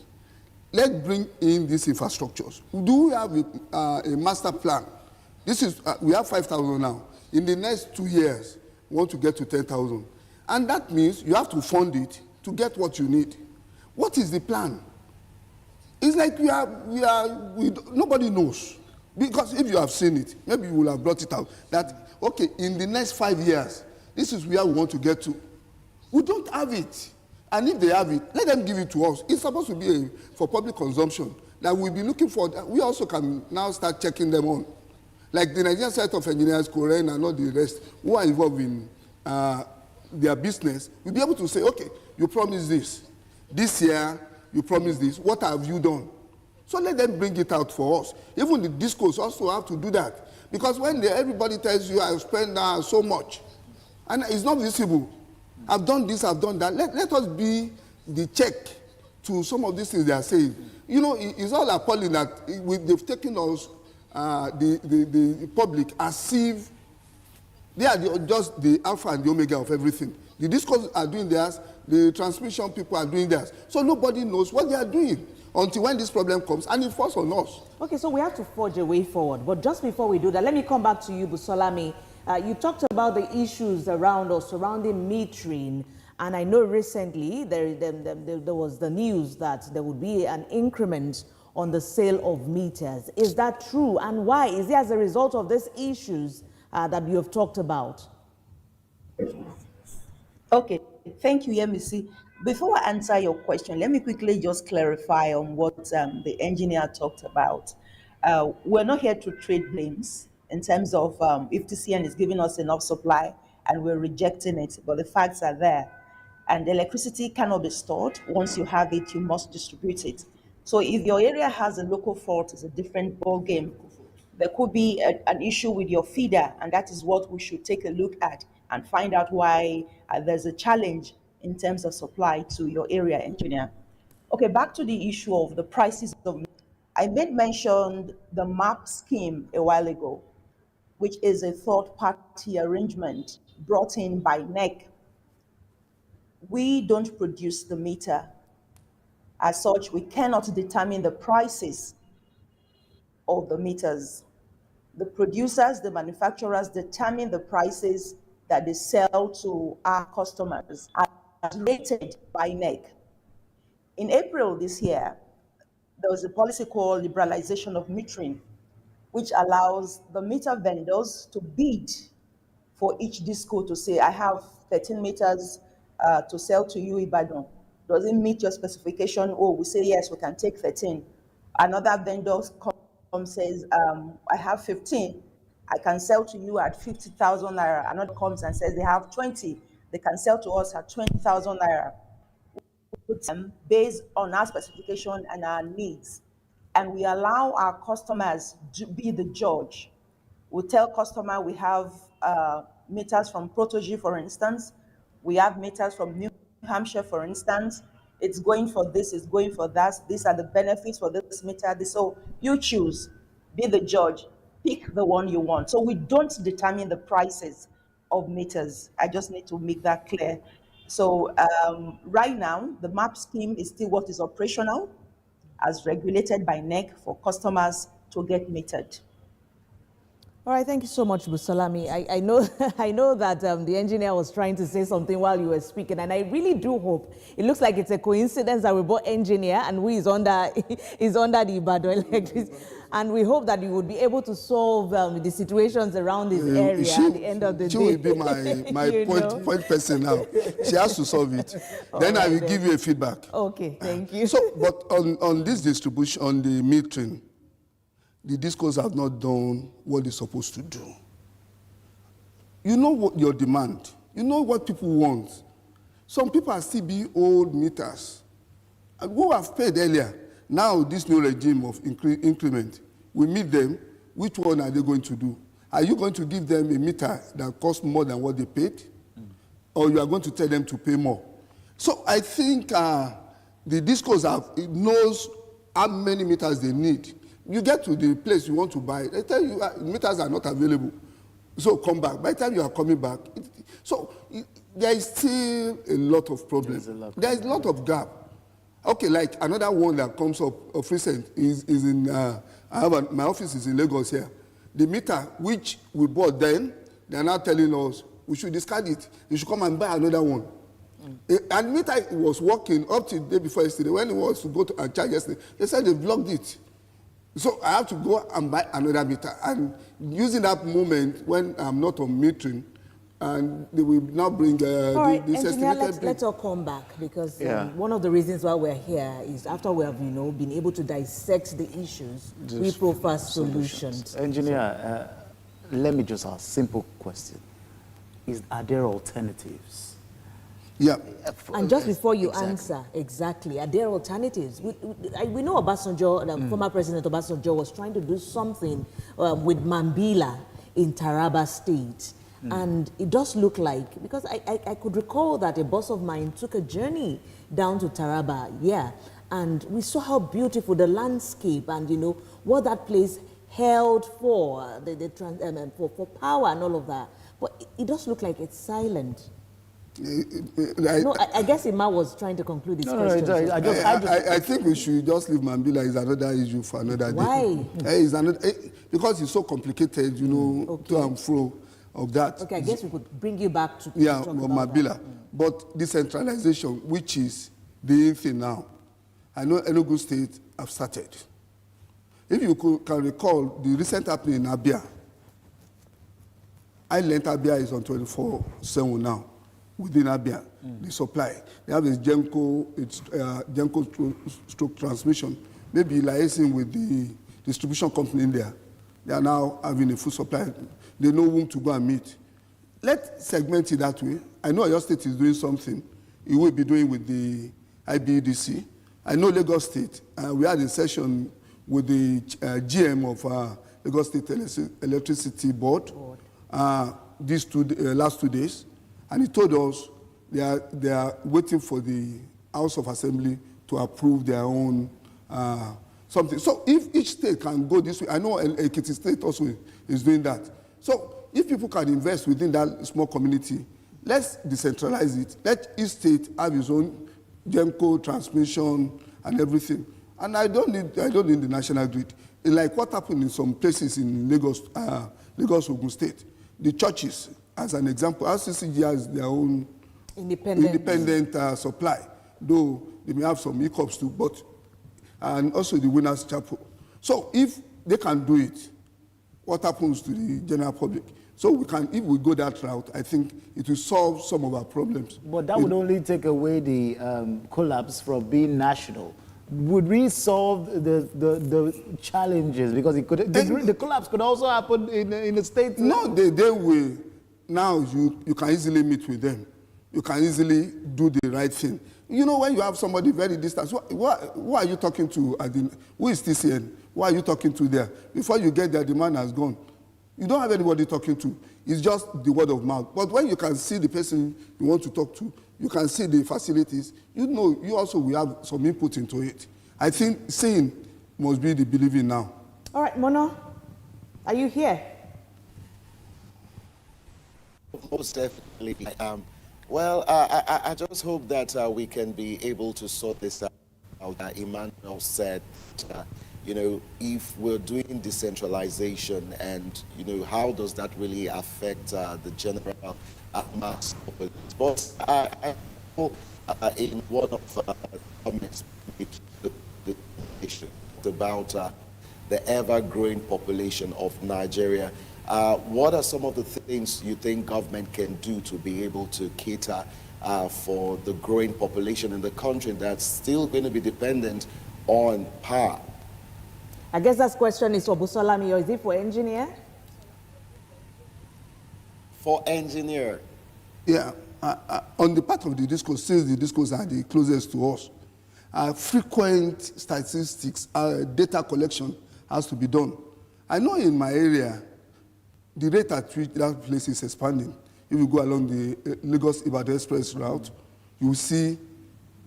let's bring in these infrastructures. Do we have a master plan? This is we have 5,000 now. In the next 2 years, we want to get to 10,000. And that means you have to fund it to get what you need. What is the plan? It's like nobody knows. Because if you have seen it, maybe you will have brought it out. That, okay, in the next 5 years, this is where we want to get to. We don't have it. And if they have it, let them give it to us. It's supposed to be for public consumption. That we'll be looking for, we also can now start checking them on. Like the Nigerian Society of Engineers, Korean, and all the rest, who are involved in their business, will be able to say, okay, you promised this year you promised this, what have you done? So let them bring it out for us. Even the discos also have to do that, because when everybody tells you I spend so much and it's not visible, I've done this, I've done that. Let us be the check to some of these things they are saying. You know, it's all appalling that they've taken us, the public, as if they are just the alpha and the omega of everything. The discos are doing theirs, the transmission people are doing theirs. So nobody knows what they are doing until when this problem comes, and it falls on us. Okay, so we have to forge a way forward. But just before we do that, let me come back to you, Busolami. You talked about the issues around or surrounding metering. And I know recently there was the news that there would be an increment on the sale of meters. Is that true? And why? Is it as a result of these issues that you have talked about? Okay, thank you, Yemisi. Before I answer your question, let me quickly just clarify on what the engineer talked about. We're not here to trade blames in terms of if TCN is giving us enough supply and we're rejecting it, but the facts are there. And electricity cannot be stored. Once you have it, you must distribute it. So if your area has a local fault, it's a different ball game. There could be an issue with your feeder, and that is what we should take a look at and find out why there's a challenge in terms of supply to your area, engineer. Okay, back to the issue of the prices of. I made mention the MAP scheme a while ago, which is a third-party arrangement brought in by NEC. We don't produce the meter. As such, we cannot determine the prices of the meters. The producers, the manufacturers determine the prices that they sell to our customers as rated by NEC. In April this year, there was a policy called liberalization of metering, which allows the meter vendors to bid for each disco to say, I have 13 meters to sell to you, Ibadan. Does it meet your specification? Oh, we say, yes, we can take 13. Another vendor comes says, I have 15. I can sell to you at 50,000 naira. Another comes and says they have 20. They can sell to us at 20,000 naira. Based on our specification and our needs. And we allow our customers to be the judge. We tell customer we have meters from Protogy, for instance. We have meters from New Hampshire, for instance. It's going for this, it's going for that. These are the benefits for this meter. So you choose, be the judge, pick the one you want. So we don't determine the prices of meters. I just need to make that clear. So right now, the MAP scheme is still what is operational as regulated by NEC for customers to get metered. All right, thank you so much, Busolami. I know I know that the engineer was trying to say something while you were speaking, and I really do hope. It looks like it's a coincidence that we brought engineer and who is under the Ibadan electricity, and we hope that you would be able to solve the situations around this area at the end of the day. She will be my point person now. She has to solve it. Then I will give you a feedback. Okay, thank you. So, but on this distribution, on the metering, the discos have not done what they're supposed to do. You know what your demand. You know what people want. Some people are still being old meters. Who have paid earlier. Now this new regime of increment, we meet them. Which one are they going to do? Are you going to give them a meter that costs more than what they paid? Or you are going to tell them to pay more? So I think the discos knows how many meters they need. You get to the place you want to buy, they tell you meters are not available. So come back. By the time you are coming back, there is still a lot of problems. There is a lot of gap. Okay, like another one that comes up of recent is in, my office is in Lagos here. The meter which we bought then, they are now telling us we should discard it. You should come and buy another one. And meter was working up to the day before yesterday. When it was to go to charge yesterday, they said they blocked it. So I have to go and buy another meter. And using that moment when I'm not on metering, and they will now bring this estimated let's all come back, because one of the reasons why we're here is after we have been able to dissect the issues, we profile solutions. Engineer, let me just ask a simple question. Are there alternatives? Yeah. And just before you answer, exactly, are there alternatives? We know Obasanjo, the former President Obasanjo, was trying to do something with Mambila in Taraba State. And it does look like, because I could recall that a boss of mine took a journey down to Taraba, and we saw how beautiful the landscape and, you know, what that place held for, for power and all of that. But it does look like it's silent. I guess Ima was trying to conclude this question. I think we should just leave Mambila is another issue for another day. Why? Because it's so complicated, you know, to and fro of that. Okay, I guess we could bring you back to Mambila. But decentralization, which is the thing now, I know Enugu State have started. If you can recall, the recent happening in Abia, Island Abia is on 24/7 now. Within Abia, the supply. They have this Genco stroke transmission, maybe liaising with the distribution company in there. They are now having a full supply. They know whom to go and meet. Let's segment it that way. I know your state is doing something. It will be doing with the IBEDC. I know Lagos State. We had a session with the GM of Lagos State Electricity Board these last 2 days. And he told us they are waiting for the House of Assembly to approve their own something. So if each state can go this way, I know Ekiti State also is doing that. So if people can invest within that small community, let's decentralize it. Let each state have its own Genco transmission and everything. And I don't need the national grid. Like what happened in some places in Lagos, Ogun State, the churches. As an example, RCCG has their own independent supply, though they may have some hiccups too, and also the Winners Chapel. So if they can do it, what happens to the general public? So if we go that route, I think it will solve some of our problems. But that would only take away the collapse from being national. Would we solve the challenges? Because the collapse could also happen in the state. No, they will. Now you can easily meet with them. You can easily do the right thing. You know, when you have somebody very distant, who are you talking to? Who is TCN? Who are you talking to there? Before you get there, the man has gone. You don't have anybody talking to. It's just the word of mouth. But when you can see the person you want to talk to, you can see the facilities, you know, you also will have some input into it. I think seeing must be the believing now. All right, Mono, are you here? Most definitely. Well, I just hope that we can be able to sort this out. Emmanuel said, you know, if we're doing decentralization and, you know, how does that really affect the general mass population? But I know in one of the comments about the ever-growing population of Nigeria. What are some of the things you think government can do to be able to cater for the growing population in the country that's still going to be dependent on power? I guess that question is for Busolami, or is it for engineer? For engineer. Yeah, on the part of the discourse, since the discourse are the closest to us, frequent statistics, data collection has to be done. I know in my area, the rate at which that place is expanding, if you go along the Lagos-Ibadan Express route, you will see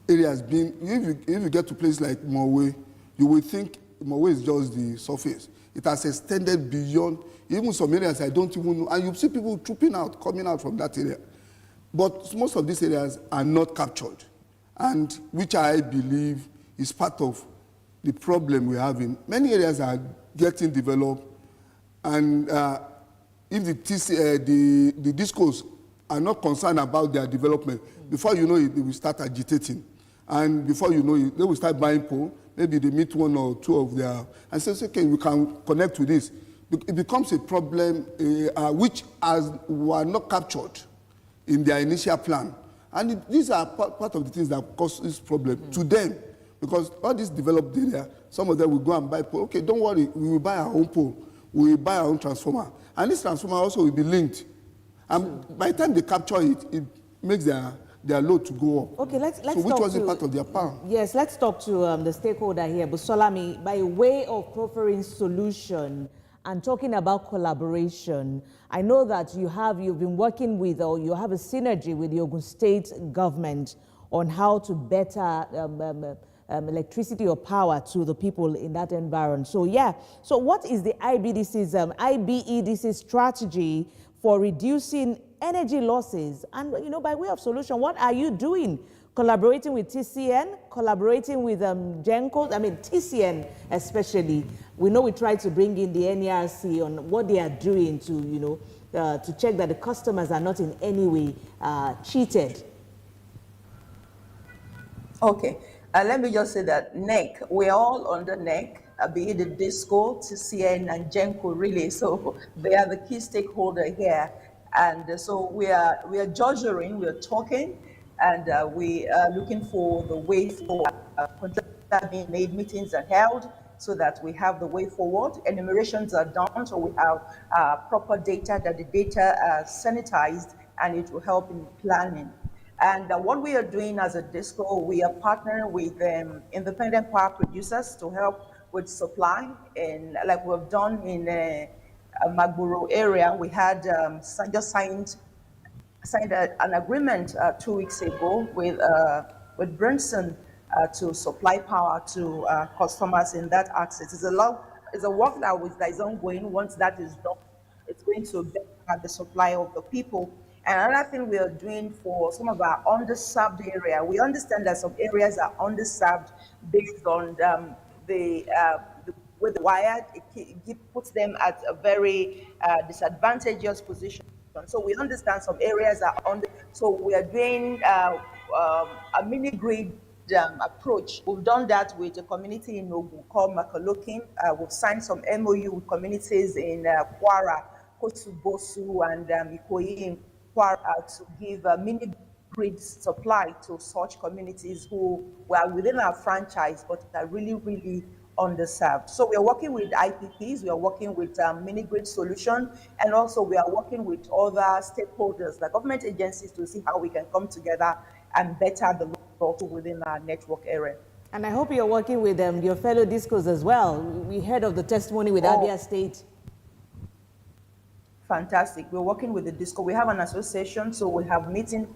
areas being, if you get to places like Mowe, you will think Mowe is just the surface. It has extended beyond, even some areas I don't even know, and you see people trooping out, coming out from that area. But most of these areas are not captured, and which I believe is part of the problem we're having. Many areas are getting developed, and if the discos are not concerned about their development, before you know it, they will start agitating. And before you know it, they will start buying pole. Maybe they meet one or two of their, and say, okay, we can connect to this. It becomes a problem which were not captured in their initial plan. And these are part of the things that cause this problem to them. Because all these developed area, some of them will go and buy pole. Okay, don't worry, we will buy our own pole. We will buy our own transformer. And this transformer also will be linked. And by the time they capture it, it makes their load to go up. Okay, let's so which was a part of their power. Yes, let's talk to the stakeholder here, Busolami, by way of proffering solution and talking about collaboration, I know that you've been working with, or you have a synergy with the Ogun State government on how to better electricity or power to the people in that environment. So yeah, so what is the IBEDC's strategy for reducing energy losses? And by way of solution, what are you doing? Collaborating with TCN, collaborating with GENCO, TCN especially. We know we try to bring in the NERC on what they are doing to check that the customers are not in any way cheated. Okay, let me just say that NEC, we're all under NEC, be it the DISCO, TCN, and GENCO really, so they are the key stakeholder here. And so we are jogging, we are talking, and we are looking for the way forward. That being made, meetings are held so that we have the way forward. Enumerations are done, so we have proper data, that the data are sanitized, and it will help in planning. And what we are doing as a DISCO, we are partnering with independent power producers to help with supply. And like we've done in Magboro area, we had just signed an agreement 2 weeks ago with Brinson to supply power to customers in that access. It's a work that is ongoing. Once that is done, it's going to better the supply of the people. And another thing we are doing for some of our underserved area, we understand that some areas are underserved based on with the wired, it puts them at a very disadvantageous position. So we understand some areas are under, so we are doing a mini grid approach. We've done that with a community in Ogun called Makalokin. We've signed some MOU with communities in Kwara, Kosubosu, and Ikoyi in Kwara to give mini grid supply to such communities who were within our franchise but are really, really underserved. So we are working with IPPs, we are working with mini grid solution, and also we are working with other stakeholders, the government agencies, to see how we can come together and better the load within our network area. And I hope you're working with your fellow DISCOs as well. We heard of the testimony with Abia State. Fantastic. We're working with the DISCO. We have an association, so we have meeting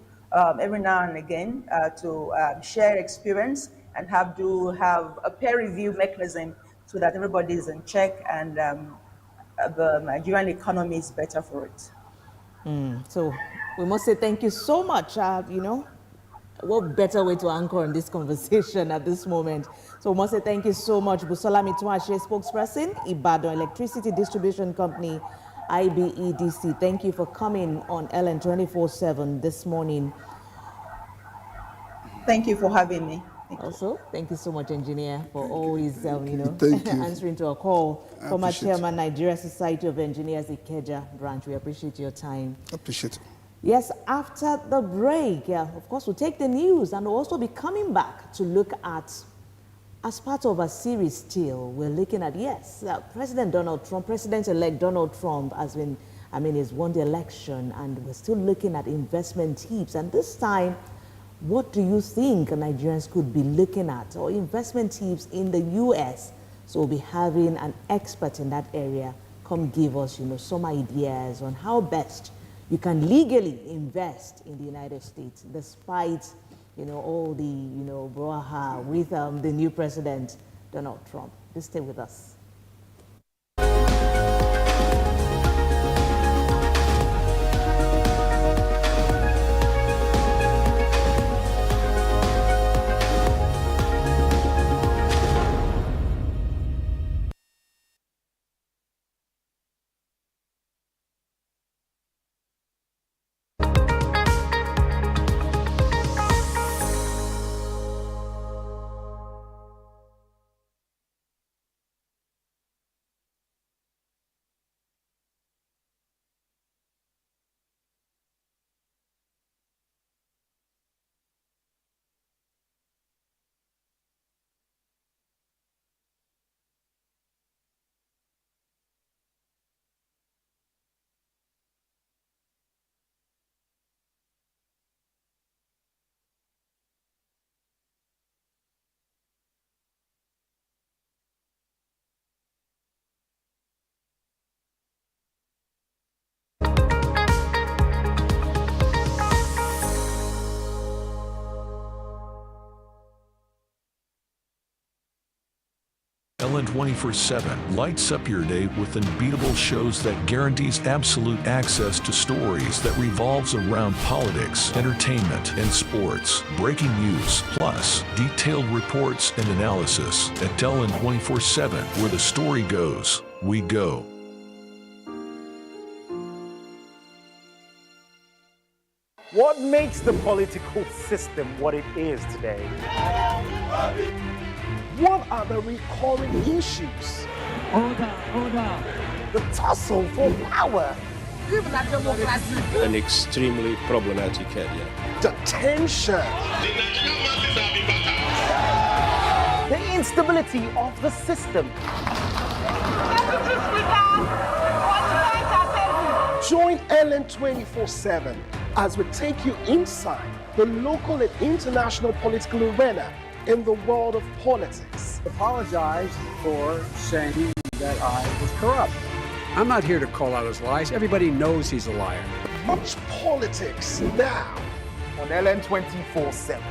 every now and again to share experience and have a peer review mechanism so that everybody is in check and the Nigerian economy is better for it. So we must say thank you so much. What better way to anchor on this conversation at this moment? So we must say thank you so much, Busola Mituashe, spokesperson, Ibadan Electricity Distribution Company, IBEDC. Thank you for coming on LN 24/7 this morning. Thank you for having me. Also, thank you so much, engineer, for always, answering to our call. Former chairman, Nigeria Society of Engineers, Ikeja branch. We appreciate your time. Appreciate it. Yes, after the break, of course, we'll take the news and we'll also be coming back to look at, as part of a series still, we're looking at, President-elect Donald Trump has been, he's won the election, and we're still looking at investment tips. And this time, what do you think Nigerians could be looking at, or investment tips in the U.S.? So we'll be having an expert in that area come give us, some ideas on how best you can legally invest in the United States, despite, all the, brouhaha with the new president, Donald Trump. Please stay with us. LN 24/7 lights up your day with unbeatable shows that guarantees absolute access to stories that revolves around politics, entertainment, and sports. Breaking news, plus detailed reports and analysis. At LN 24/7, where the story goes, we go. What makes the political system what it is today? What are the recurring issues? Order. The tussle for power. An extremely problematic area. The tension. The instability of the system. Join LN 24/7 as we take you inside the local and international political arena in the world of politics. Apologize for saying that I was corrupt. I'm not here to call out his lies. Everybody knows he's a liar. Watch politics now on LN 24/7.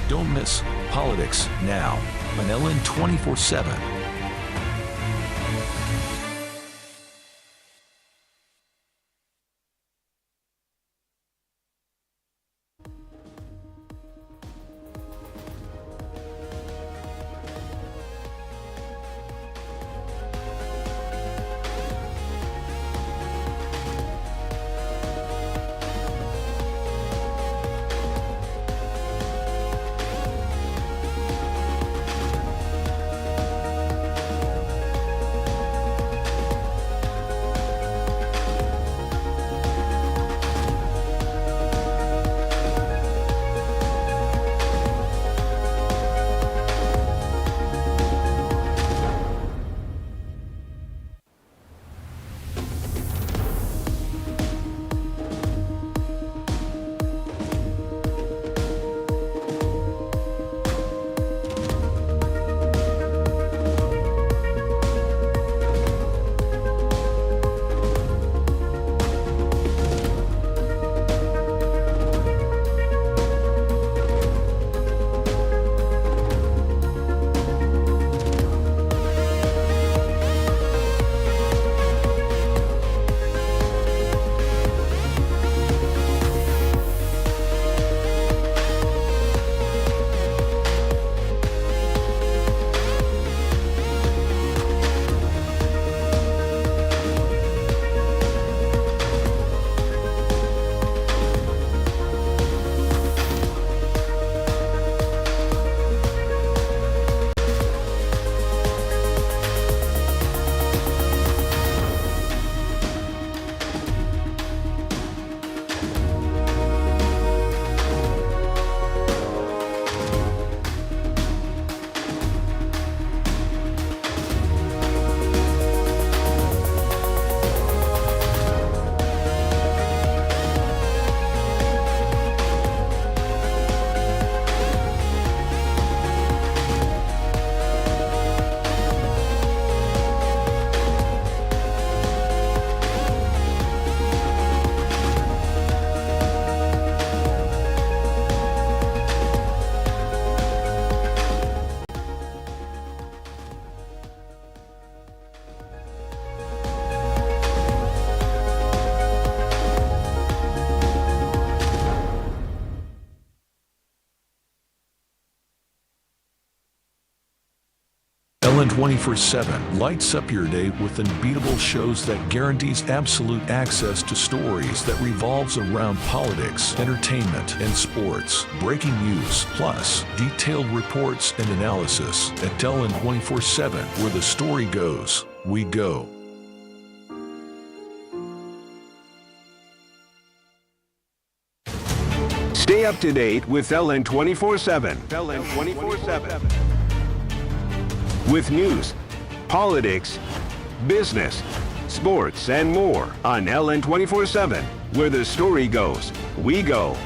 Don't miss Politics Now on LN 24/7. LN 24/7 lights up your day with unbeatable shows that guarantees absolute access to stories that revolves around politics, entertainment, and sports. Breaking news, plus detailed reports and analysis. At LN 24/7, where the story goes, we go. Stay up to date with LN 24/7. LN 24/7. With news, politics, business, sports, and more on LN 24/7. Where the story goes, we go.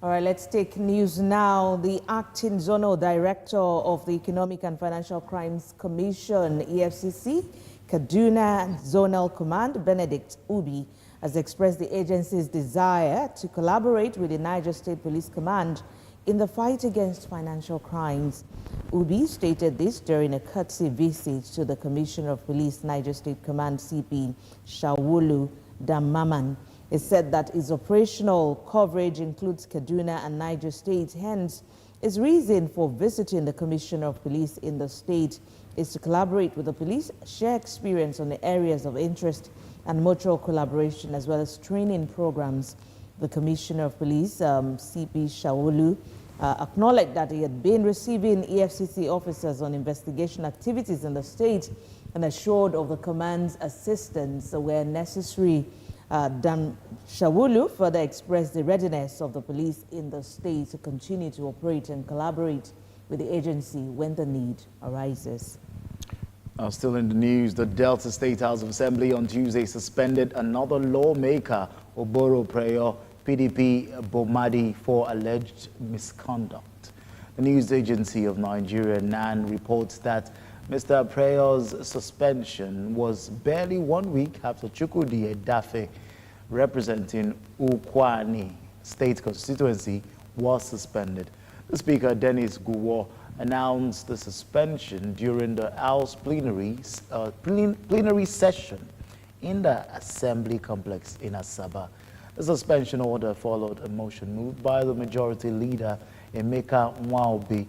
All right, let's take news now. The acting zonal director of the Economic and Financial Crimes Commission, EFCC, Kaduna Zonal Command, Benedict Ubi, has expressed the agency's desire to collaborate with the Niger State Police Command in the fight against financial crimes. Ubi stated this during a courtesy visit to the Commissioner of Police, Niger State Command, CP Shawulu Damaman. It said that its operational coverage includes Kaduna and Niger State. Hence, its reason for visiting the Commissioner of Police in the state is to collaborate with the police, share experience on the areas of interest and mutual collaboration, as well as training programs. The Commissioner of Police, CP Shawulu, acknowledged that he had been receiving EFCC officers on investigation activities in the state and assured of the command's assistance where necessary. Dan Shawulu further expressed the readiness of the police in the state to continue to operate and collaborate with the agency when the need arises. Still in the news, the Delta State House of Assembly on Tuesday suspended another lawmaker, Oboro Preyo, PDP Bomadi, for alleged misconduct. The news agency of Nigeria, NAN, reports that Mr. Preyo's suspension was barely 1 week after Chukwudi Edafe, representing Ukwani State constituency, was suspended. The Speaker, Dennis Guwo, announced the suspension during the House plenary session in the Assembly complex in Asaba. The suspension order followed a motion moved by the Majority Leader, Emeka Nwaobi,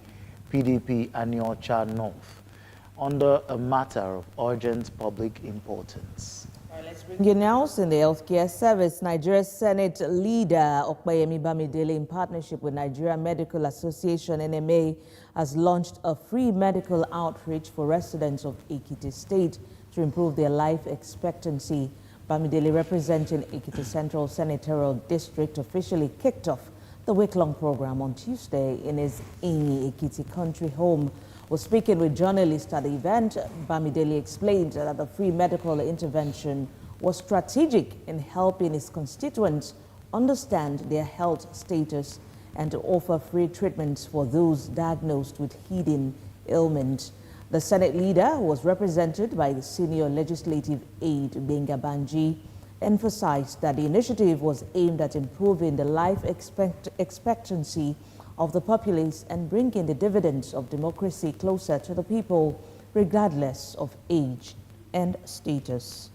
PDP Aniocha North, under a matter of urgent public importance. Let's bring you news in the healthcare service. Nigeria's Senate leader, Okpeyemi Bamidele, in partnership with Nigeria Medical Association, NMA, has launched a free medical outreach for residents of Ekiti State to improve their life expectancy. Bamidele, representing Ekiti Central Senatorial District, officially kicked off the week-long program on Tuesday in his Inyi Ekiti country home. Was speaking with journalists at the event, Bamidele explained that the free medical intervention was strategic in helping his constituents understand their health status and to offer free treatments for those diagnosed with hidden ailments. The Senate leader, who was represented by the senior legislative aide Benga Banji, emphasized that the initiative was aimed at improving the life expectancy of the populace and bringing the dividends of democracy closer to the people, regardless of age and status.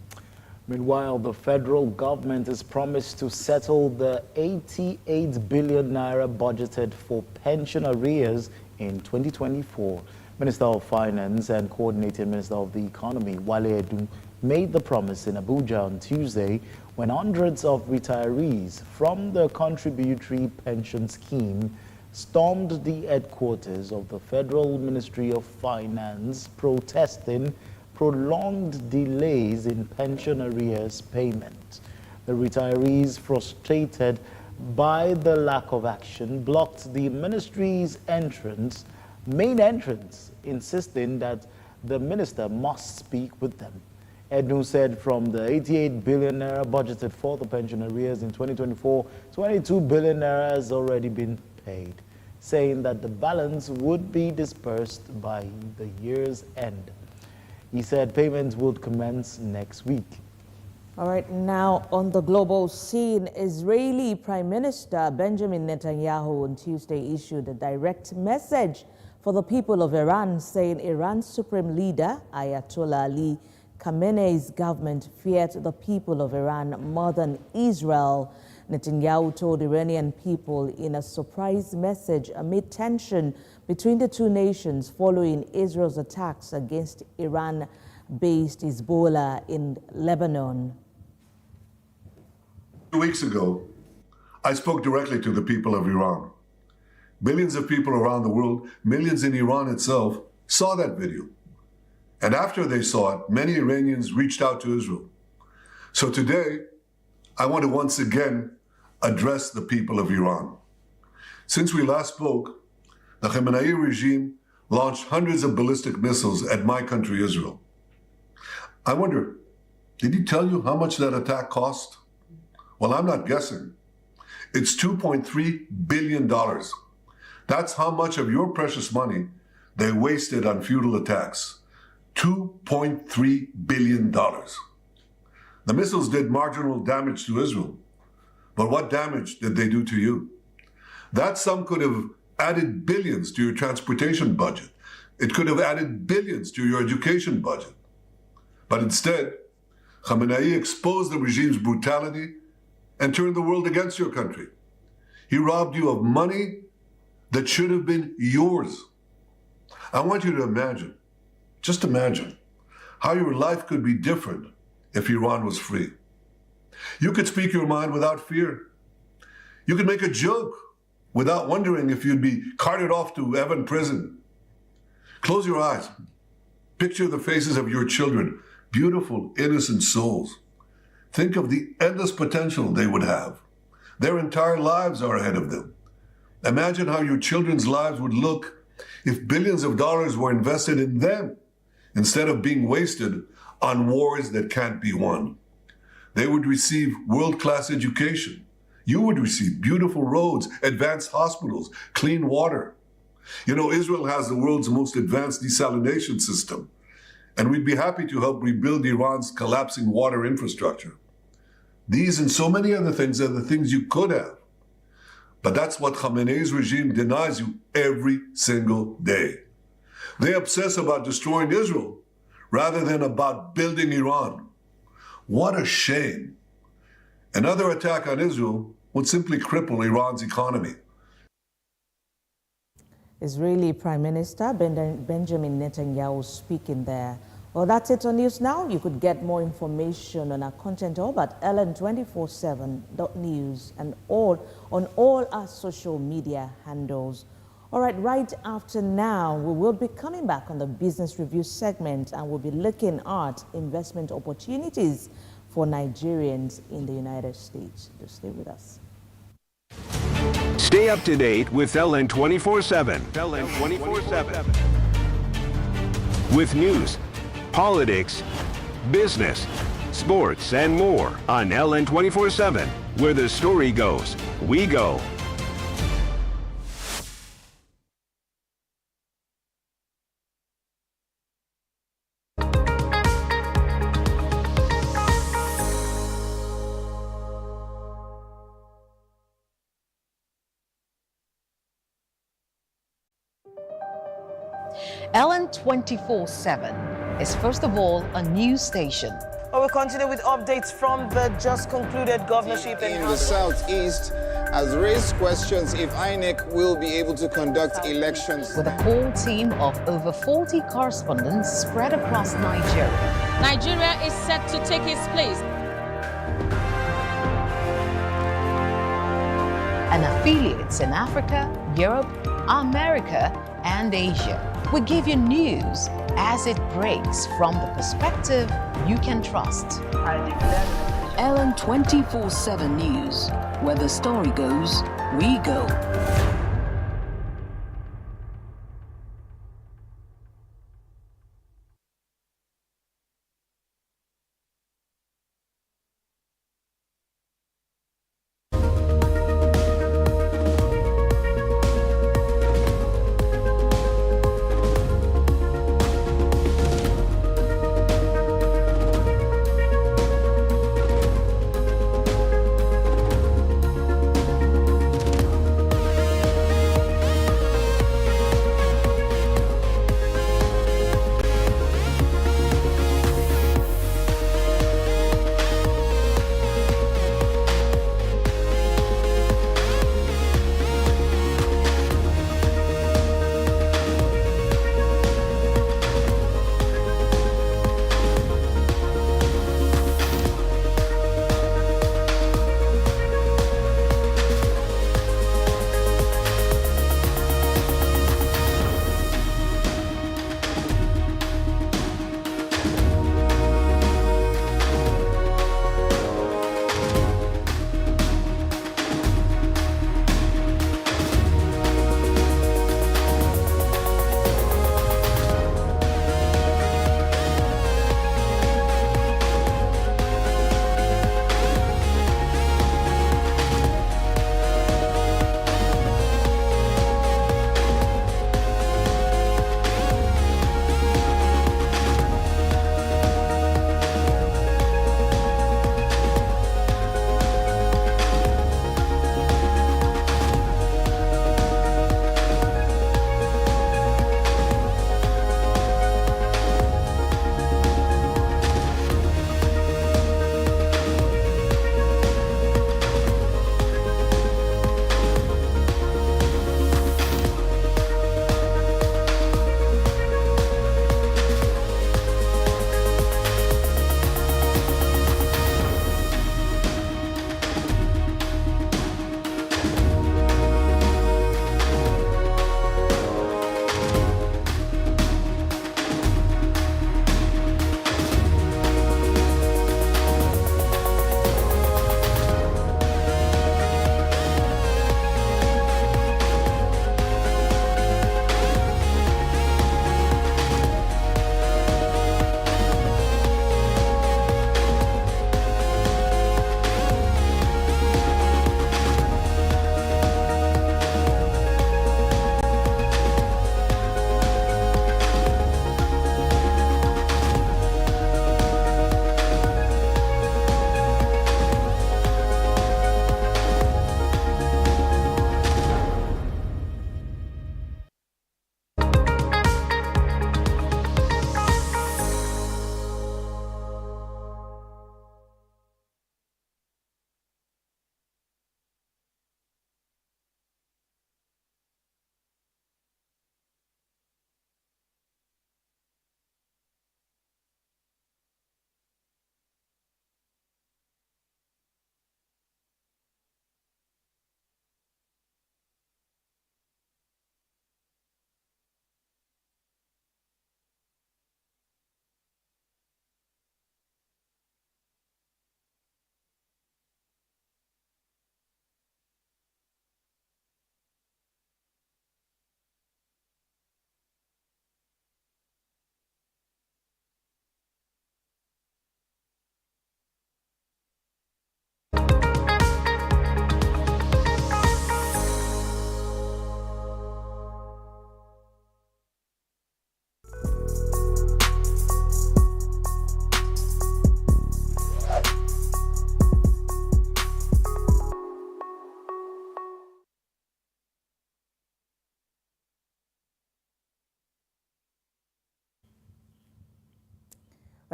Meanwhile, the federal government has promised to settle the 88 billion naira budgeted for pension arrears in 2024. Minister of Finance and Coordinating Minister of the Economy, Wale Edun, made the promise in Abuja on Tuesday when hundreds of retirees from the contributory pension scheme stormed the headquarters of the Federal Ministry of Finance, protesting prolonged delays in pension arrears payment. The retirees, frustrated by the lack of action, blocked the ministry's main entrance, insisting that the minister must speak with them. Ednu said from the 88 billion naira budgeted for the pension arrears in 2024, 22 billion naira has already been paid, saying that the balance would be dispersed by the year's end. He said payments would commence next week. All right, now on the global scene, Israeli Prime Minister Benjamin Netanyahu on Tuesday issued a direct message for the people of Iran, saying Iran's supreme leader, Ayatollah Ali Khamenei's government feared the people of Iran more than Israel. Netanyahu told Iranian people in a surprise message amid tension between the two nations following Israel's attacks against Iran-based Hezbollah in Lebanon. 2 weeks ago, I spoke directly to the people of Iran. Billions of people around the world, millions in Iran itself, saw that video. And after they saw it, many Iranians reached out to Israel. So today, I want to once again address the people of Iran. Since we last spoke, the Khamenei regime launched hundreds of ballistic missiles at my country, Israel. I wonder, did he tell you how much that attack cost? Well, I'm not guessing. It's $2.3 billion. That's how much of your precious money they wasted on futile attacks. $2.3 billion. The missiles did marginal damage to Israel, but what damage did they do to you? That sum could have added billions to your transportation budget. It could have added billions to your education budget. But instead, Khamenei exposed the regime's brutality and turned the world against your country. He robbed you of money that should have been yours. I want you to imagine, just imagine, how your life could be different if Iran was free. You could speak your mind without fear. You could make a joke without wondering if you'd be carted off to Evin prison. Close your eyes. Picture the faces of your children, beautiful, innocent souls. Think of the endless potential they would have. Their entire lives are ahead of them. Imagine how your children's lives would look if billions of dollars were invested in them instead of being wasted on wars that can't be won. They would receive world-class education. You would receive beautiful roads, advanced hospitals, clean water. You know, Israel has the world's most advanced desalination system, and we'd be happy to help rebuild Iran's collapsing water infrastructure. These and so many other things are the things you could have. But that's what Khamenei's regime denies you every single day. They obsess about destroying Israel rather than about building Iran. What a shame. Another attack on Israel would simply cripple Iran's economy. Israeli Prime Minister Benjamin Netanyahu speaking there. Well, that's it on News Now. You could get more information on our content hub at ln247.news and on all our social media handles. All right, right after now, we will be coming back on the Business Review segment, and we'll be looking at investment opportunities for Nigerians in the United States. Just stay with us. Stay up to date with LN 24/7. LN 24/7. With news, politics, business, sports, and more on LN 24/7. Where the story goes, we go. LN 24/7 is first of all a news station. Well, we'll continue with updates from the just concluded governorship in the southeast has raised questions if INEC will be able to conduct elections. With a core team of over 40 correspondents spread across Nigeria. Nigeria is set to take its place. And affiliates in Africa, Europe, America, and Asia. We give you news as it breaks from the perspective you can trust. LN 24/7 News. Where the story goes, we go.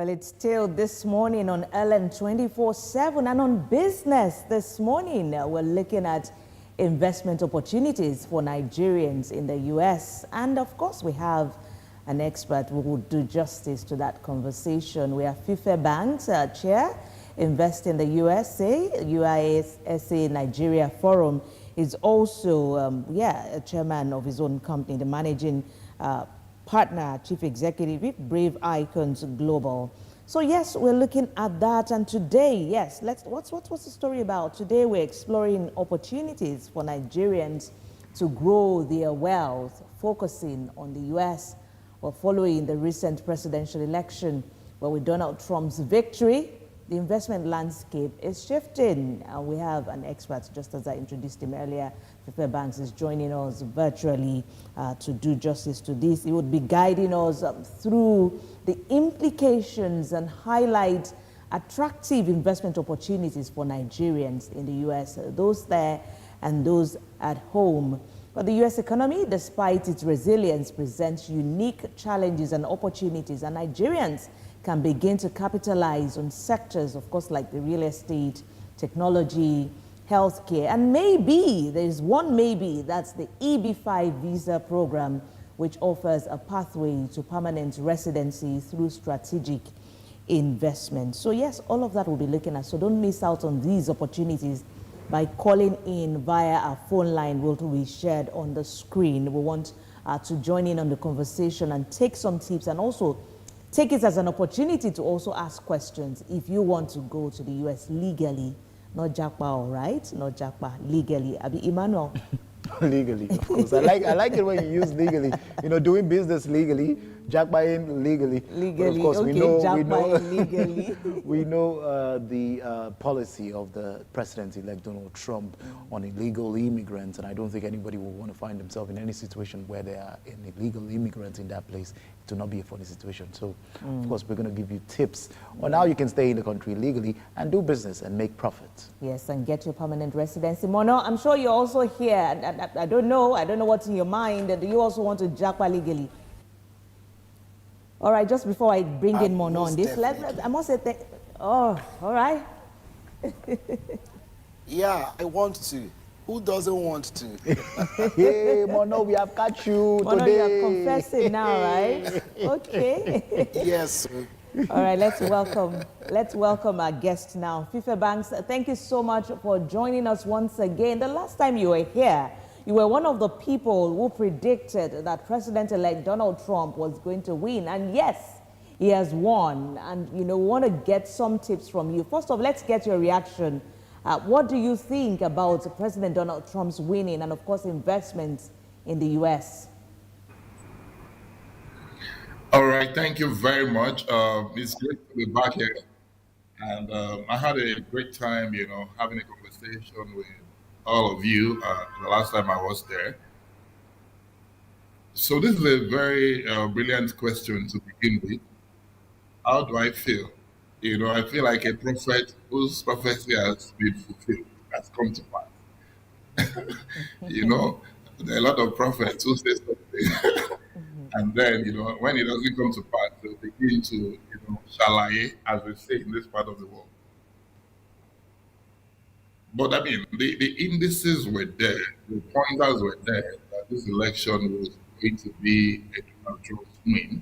Well, it's still this morning on Ellen 24/7 and on business this morning. We're looking at investment opportunities for Nigerians in the U.S. And of course, we have an expert who will do justice to that conversation. We have Fife Banks Chair, Invest in the USA, UISA Nigeria Forum. Is also, a chairman of his own company, the managing partner, chief executive with Brave Icons Global. So yes, we're looking at that, and today, yes, what's the story about? Today we're exploring opportunities for Nigerians to grow their wealth, focusing on the U.S. Well, following the recent presidential election, where with Donald Trump's victory, the investment landscape is shifting. And we have an expert, just as I introduced him earlier. Fife Banks is joining us virtually to do justice to this. He would be guiding us through the implications and highlight attractive investment opportunities for Nigerians in the U.S., those there and those at home. But the U.S. economy, despite its resilience, presents unique challenges and opportunities, and Nigerians can begin to capitalize on sectors, of course, like the real estate, technology, healthcare, and maybe, there's one maybe, that's the EB-5 visa program, which offers a pathway to permanent residency through strategic investment. So yes, all of that we'll be looking at, so don't miss out on these opportunities by calling in via our phone line, which will be shared on the screen. We want to join in on the conversation and take some tips, and also take it as an opportunity to also ask questions if you want to go to the U.S. legally, not Japa, all right? Not Japa, legally. Abi Emmanuel. Legally, of course. I like it when you use legally. You know, doing business legally, Japa legally. Legally, but of course, okay, legally. We know the policy of the president-elect Donald Trump on illegal immigrants, and I don't think anybody will want to find themselves in any situation where there are an illegal immigrants in that place. It will not be a funny situation. So, of course, we're going to give you tips on how you can stay in the country legally and do business and make profit. Yes, and get your permanent residency. Mono, I'm sure you're also here. I don't know what's in your mind. Do you also want to Japa legally? All right, just before I bring in Mono on this, I must say, all right. Yeah, I want to. Who doesn't want to? Hey, Mono, we have got you Mono, today. you are confessing now, right? Okay. Yes. All right, let's welcome our guest now. Fife Banks, thank you so much for joining us once again. The last time you were here, you were one of the people who predicted that President-elect Donald Trump was going to win. And yes, he has won. And, we want to get some tips from you. First off, let's get your reaction. What do you think about President Donald Trump's winning and, of course, investments in the U.S.? All right, thank you very much. It's great to be back here. And I had a great time, having a conversation with all of you the last time I was there. So this is a very brilliant question to begin with. How do I feel? I feel like a prophet whose prophecy has been fulfilled, has come to pass. There are a lot of prophets who say something. And then, when it doesn't come to pass, they begin to, shalaye, as we say in this part of the world. But I mean, the indices were there, the pointers were there that this election was going to be a Donald Trump win.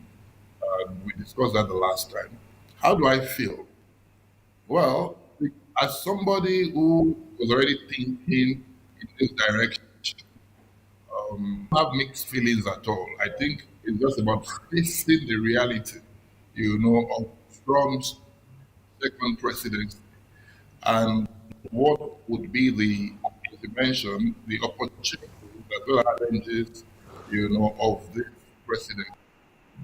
We discussed that the last time. How do I feel? Well, as somebody who was already thinking in this direction, I have mixed feelings at all. I think it's just about facing the reality, of Trump's second presidency and what would be the, as you mentioned, the opportunities as well as challenges, of this president.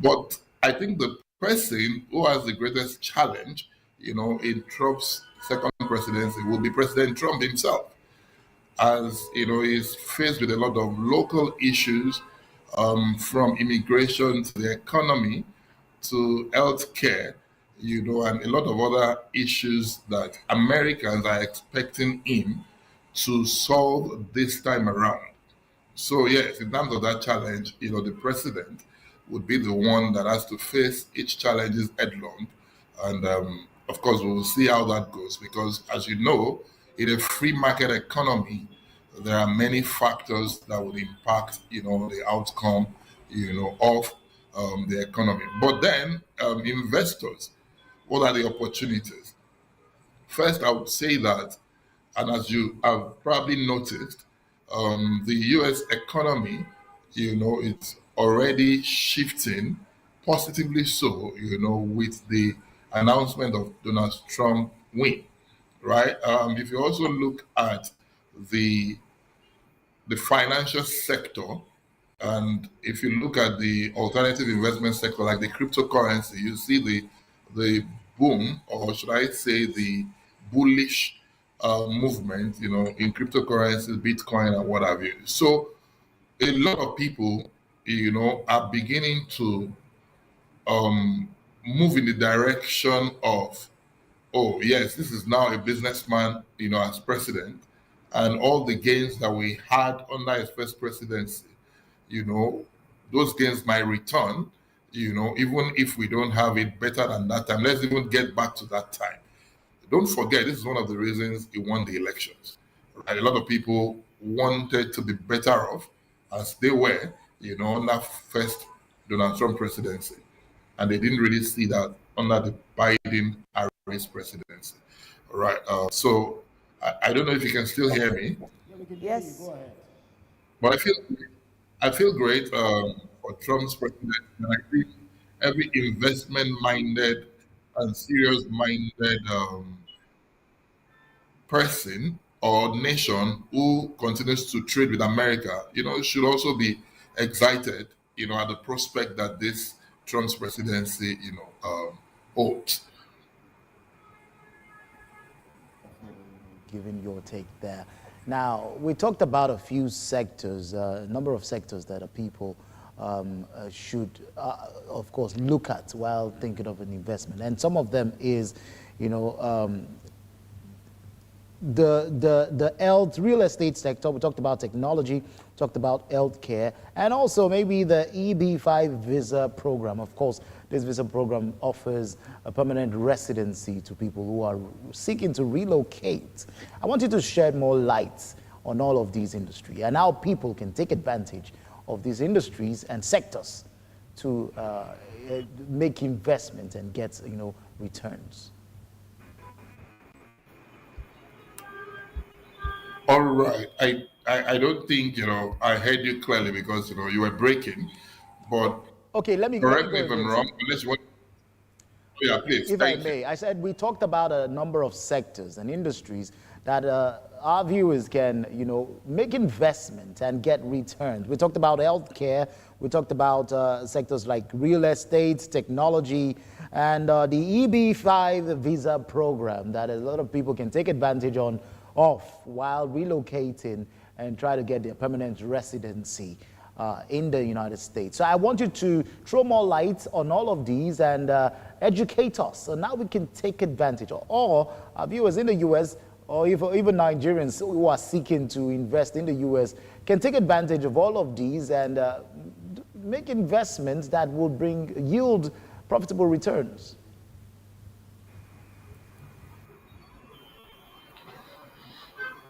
But I think the person who has the greatest challenge, in Trump's second presidency will be President Trump himself. As he's faced with a lot of local issues, from immigration to the economy to healthcare, and a lot of other issues that Americans are expecting him to solve this time around. So yes, in terms of that challenge, the president would be the one that has to face each challenges headlong And of course, we will see how that goes because, as you know, in a free market economy, there are many factors that would impact, the outcome, of the economy. But then, investors, what are the opportunities? First, I would say that, and as you have probably noticed, the U.S. economy, it's already shifting positively so, with the announcement of Donald Trump win, right? If you also look at the financial sector, and if you look at the alternative investment sector, like the cryptocurrency, you see the boom, or should I say the bullish movement, in cryptocurrency, Bitcoin, and what have you. So a lot of people, are beginning to move in the direction of, oh yes, this is now a businessman, as president, and all the gains that we had under his first presidency, those gains might return, even if we don't have it better than that time. Let's even get back to that time. Don't forget, this is one of the reasons he won the elections. Right? A lot of people wanted to be better off as they were, under first Donald Trump presidency. And they didn't really see that under the Biden-Harris presidency. Right. So I don't know if you can still hear me. Yes. Go ahead. But I feel great for Trump's presidency. And I think every investment-minded and serious-minded person or nation who continues to trade with America, should also be excited, at the prospect that this Trump's presidency, holds. Given your take there. Now, we talked about a few sectors, a number of sectors that people should, of course, look at while thinking of an investment. And some of them is, the health, real estate sector. We talked about technology, talked about healthcare, and also maybe the EB-5 visa program. Of course, this visa program offers a permanent residency to people who are seeking to relocate. I want you to shed more light on all of these industries and how people can take advantage of these industries and sectors to make investment and get, returns. All right. I don't think, I heard you clearly because, you were breaking. But okay, let me correct me if I'm wrong. Unless you want. Yeah, please. If I may, I said we talked about a number of sectors and industries that our viewers can, make investment and get returns. We talked about healthcare. We talked about sectors like real estate, technology, and the EB-5 visa program that a lot of people can take advantage of while relocating and try to get their permanent residency in the United States. So I want you to throw more light on all of these and educate us. So now we can take advantage of, or our viewers in the U.S. or even Nigerians who are seeking to invest in the U.S. can take advantage of all of these and make investments that will yield profitable returns.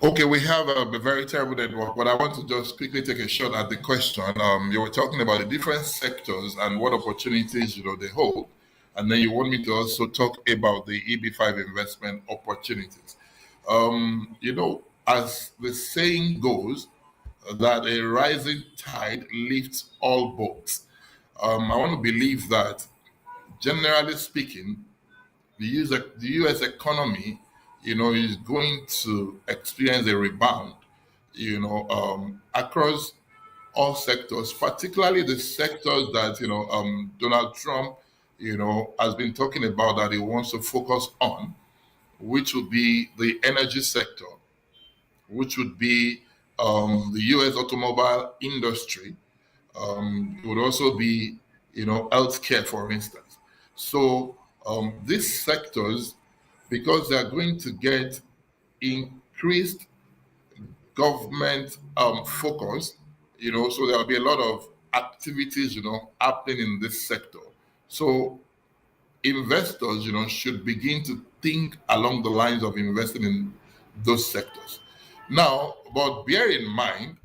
Okay, we have a very terrible network, but I want to just quickly take a shot at the question. You were talking about the different sectors and what opportunities, they hold. And then you want me to also talk about the EB-5 investment opportunities. As the saying goes, that a rising tide lifts all boats. I want to believe that, generally speaking, the U.S. economy, is going to experience a rebound, across all sectors, particularly the sectors that, Donald Trump, has been talking about that he wants to focus on, which would be the energy sector, which would be the U.S. automobile industry. It would also be, healthcare, for instance. So these sectors, because they are going to get increased government focus, so there will be a lot of activities, happening in this sector. So investors, should begin to think along the lines of investing in those sectors. Now, but bear in mind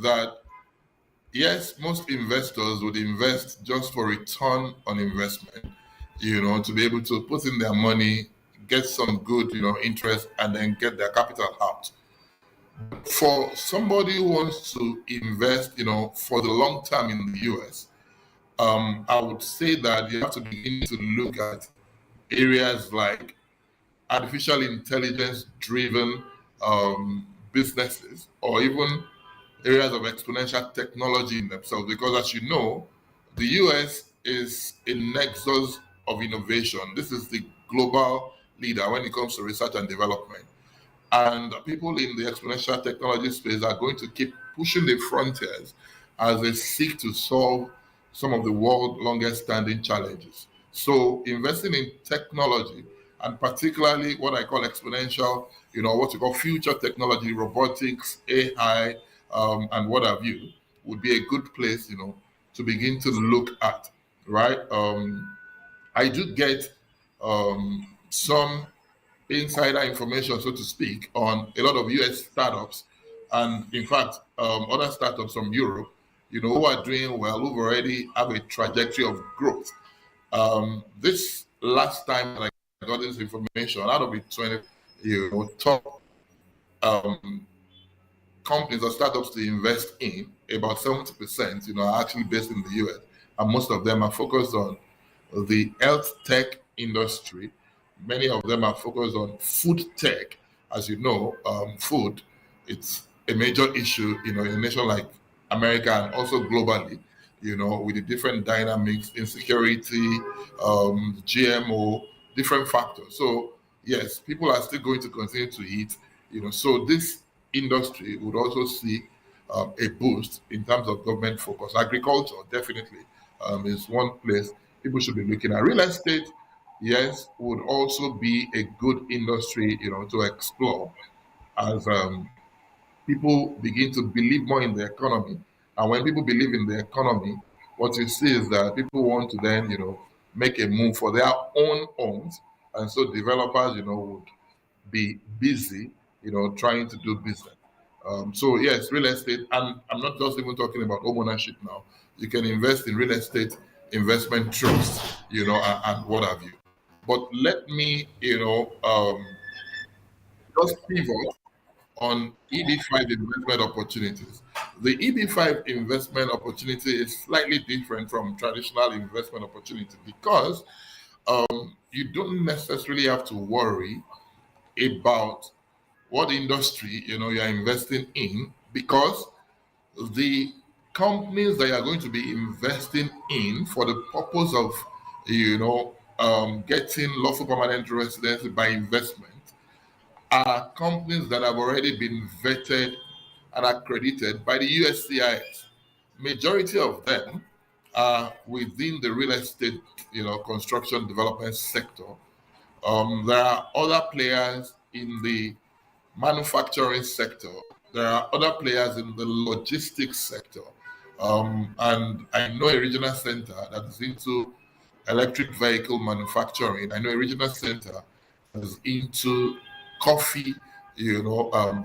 that yes, most investors would invest just for return on investment, to be able to put in their money, get some good, interest, and then get their capital out. For somebody who wants to invest, for the long term in the US, I would say that you have to begin to look at areas like artificial intelligence driven businesses, or even areas of exponential technology in themselves, because as you know, the US is a nexus of innovation. This is the global leader when it comes to research and development. And people in the exponential technology space are going to keep pushing the frontiers as they seek to solve some of the world's longest standing challenges. So investing in technology, and particularly what I call exponential, what you call future technology, robotics, AI, and what have you, would be a good place, to begin to look at, right? I do get some insider information, so to speak, on a lot of US startups, and in fact, other startups from Europe, who are doing well, who've already have a trajectory of growth. This last time that I got this information, out of the 20, top companies or startups to invest in, about 70%, are actually based in the US, and most of them are focused on the health tech industry. Many of them are focused on food tech. As you know, food, it's a major issue, in a nation like America and also globally, with the different dynamics, insecurity, GMO, different factors. So yes, people are still going to continue to eat, so this industry would also see a boost in terms of government focus. Agriculture definitely is one place people should be looking at. Real estate, yes, would also be a good industry, to explore as people begin to believe more in the economy. And when people believe in the economy, what you see is that people want to then, make a move for their own homes. And so developers, would be busy, trying to do business. So yes, real estate, and I'm not just even talking about home ownership now. You can invest in real estate, investment trusts, and what have you. But let me, just pivot on EB5 investment opportunities. The EB5 investment opportunity is slightly different from traditional investment opportunity because you don't necessarily have to worry about what industry you're investing in, because the companies that you are going to be investing in for the purpose of getting lawful permanent residency by investment are companies that have already been vetted and accredited by the USCIS. Majority of them are within the real estate, construction development sector. There are other players in the manufacturing sector. There are other players in the logistics sector. And I know a regional center that is into electric vehicle manufacturing. I know a regional center that is into coffee,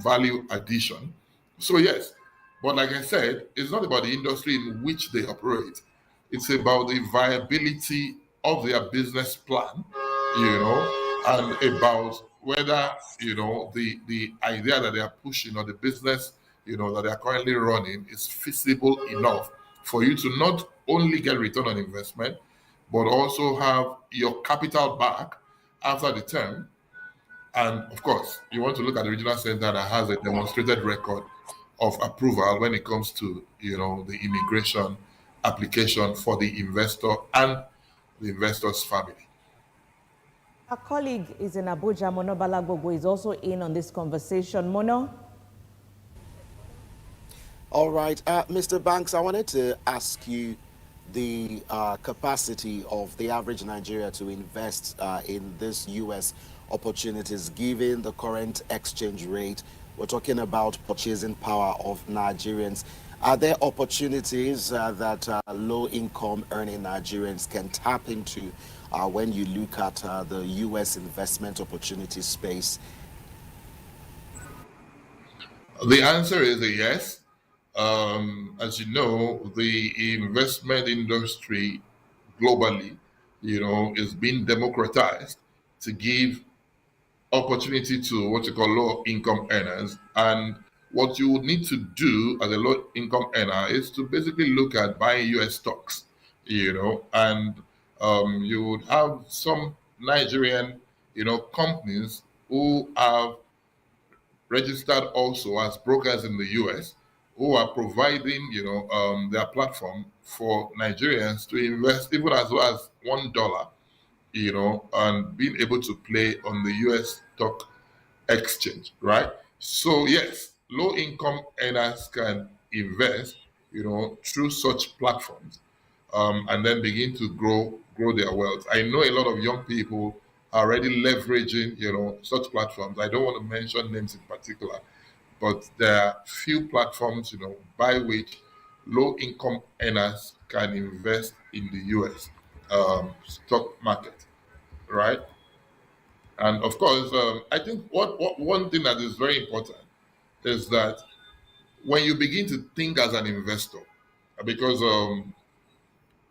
value addition. So yes, but like I said, it's not about the industry in which they operate. It's about the viability of their business plan, and about whether, the idea that they are pushing or the business, that they are currently running is feasible enough for you to not only get return on investment, but also have your capital back after the term. And of course, you want to look at the regional center that has a demonstrated record of approval when it comes to, the immigration application for the investor and the investor's family. Our colleague is in Abuja, Mono Balagogo, is also in on this conversation. Mono? All right, Mr. Banks, I wanted to ask you the capacity of the average Nigeria to invest in this U.S. opportunities, given the current exchange rate. We're talking about purchasing power of Nigerians. Are there opportunities that low-income earning Nigerians can tap into when you look at the U.S. investment opportunity space? The answer is a yes. As you know, the investment industry globally, is being democratized to give opportunity to what you call low income earners. And what you would need to do as a low income earner is to basically look at buying US stocks, and you would have some Nigerian, companies who have registered also as brokers in the US who are providing, their platform for Nigerians to invest even as low as $1, and being able to play on the US stock exchange, right? So yes, low income earners can invest, through such platforms, and then begin to grow their wealth. I know a lot of young people are already leveraging, such platforms. I don't want to mention names in particular, but there are few platforms, by which low income earners can invest in the US stock market, right? And of course, I think what one thing that is very important is that when you begin to think as an investor, because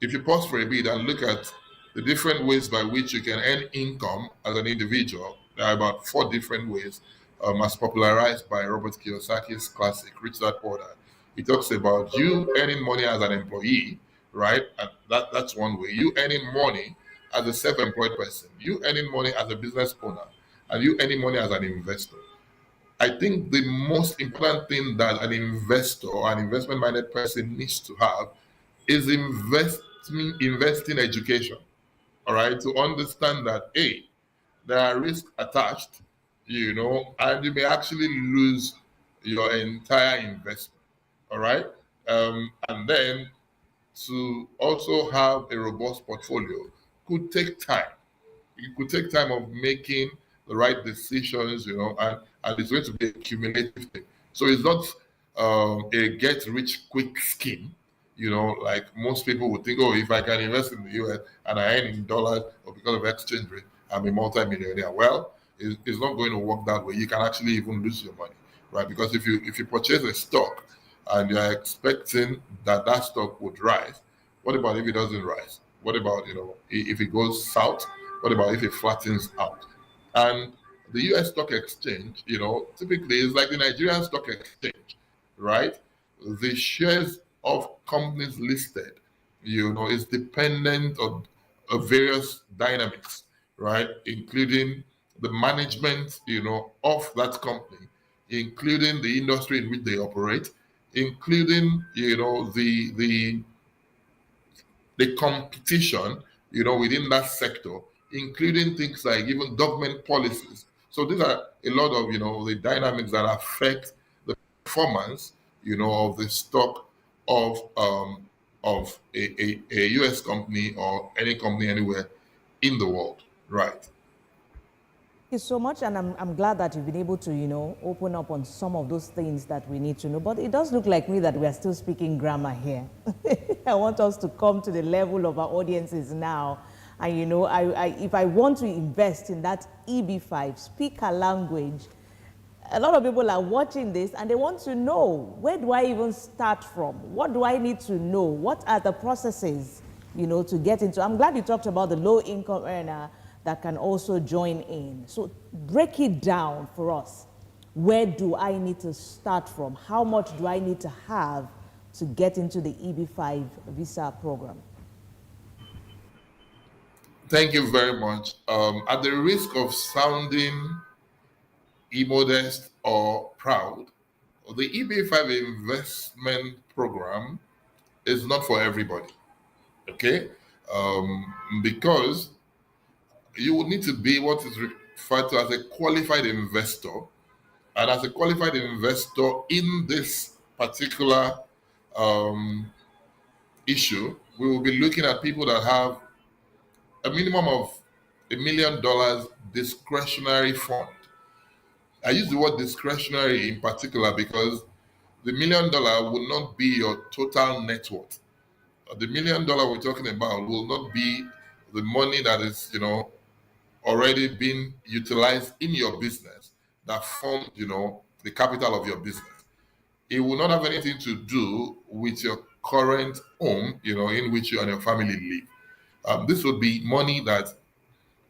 if you pause for a bit and look at the different ways by which you can earn income as an individual, there are about 4 different ways, as popularized by Robert Kiyosaki's classic Rich Dad Poor Dad. He talks about you earning money as an employee, right? And that's one way. You earning money as a self-employed person, you earning money as a business owner, and you earning money as an investor. I think the most important thing that an investor or an investment-minded person needs to have is investing education, all right? To understand that, A, there are risks attached, and you may actually lose your entire investment, all right? And then to also have a robust portfolio could take time. It could take time of making the right decisions, and it's going to be a cumulative thing. So it's not a get-rich-quick scheme, like most people would think, oh, if I can invest in the US and I earn in dollars or because of exchange rate, I'm a multi-millionaire. Well, it's not going to work that way. You can actually even lose your money, right? Because if you purchase a stock and you're expecting that stock would rise, what about if it doesn't rise? What about, if it goes south? What about if it flattens out? And the US stock exchange, typically is like the Nigerian stock exchange, right? The shares of companies listed, is dependent on various dynamics, right? Including the management, of that company, including the industry in which they operate, including, the competition, within that sector, including things like even government policies. So these are a lot of, the dynamics that affect the performance, of the stock of a US company or any company anywhere in the world, right? Thank you so much, and I'm glad that you've been able to, open up on some of those things that we need to know. But it does look like me that we are still speaking grammar here. I want us to come to the level of our audiences now. And, if I want to invest in that EB5, speak a language, a lot of people are watching this and they want to know, where do I even start from? What do I need to know? What are the processes, to get into? I'm glad you talked about the low-income earner that can also join in. So break it down for us. Where do I need to start from? How much do I need to have to get into the EB5 visa program? Thank you very much. At the risk of sounding immodest or proud, the EB5 investment program is not for everybody, okay? Because you will need to be what is referred to as a qualified investor. And as a qualified investor in this particular issue, we will be looking at people that have a minimum of $1 million discretionary fund. I use the word discretionary in particular because the $1 million will not be your total net worth. The $1 million we're talking about will not be the money that is, already being utilized in your business that forms, the capital of your business. It will not have anything to do with your current home, in which you and your family live. This would be money that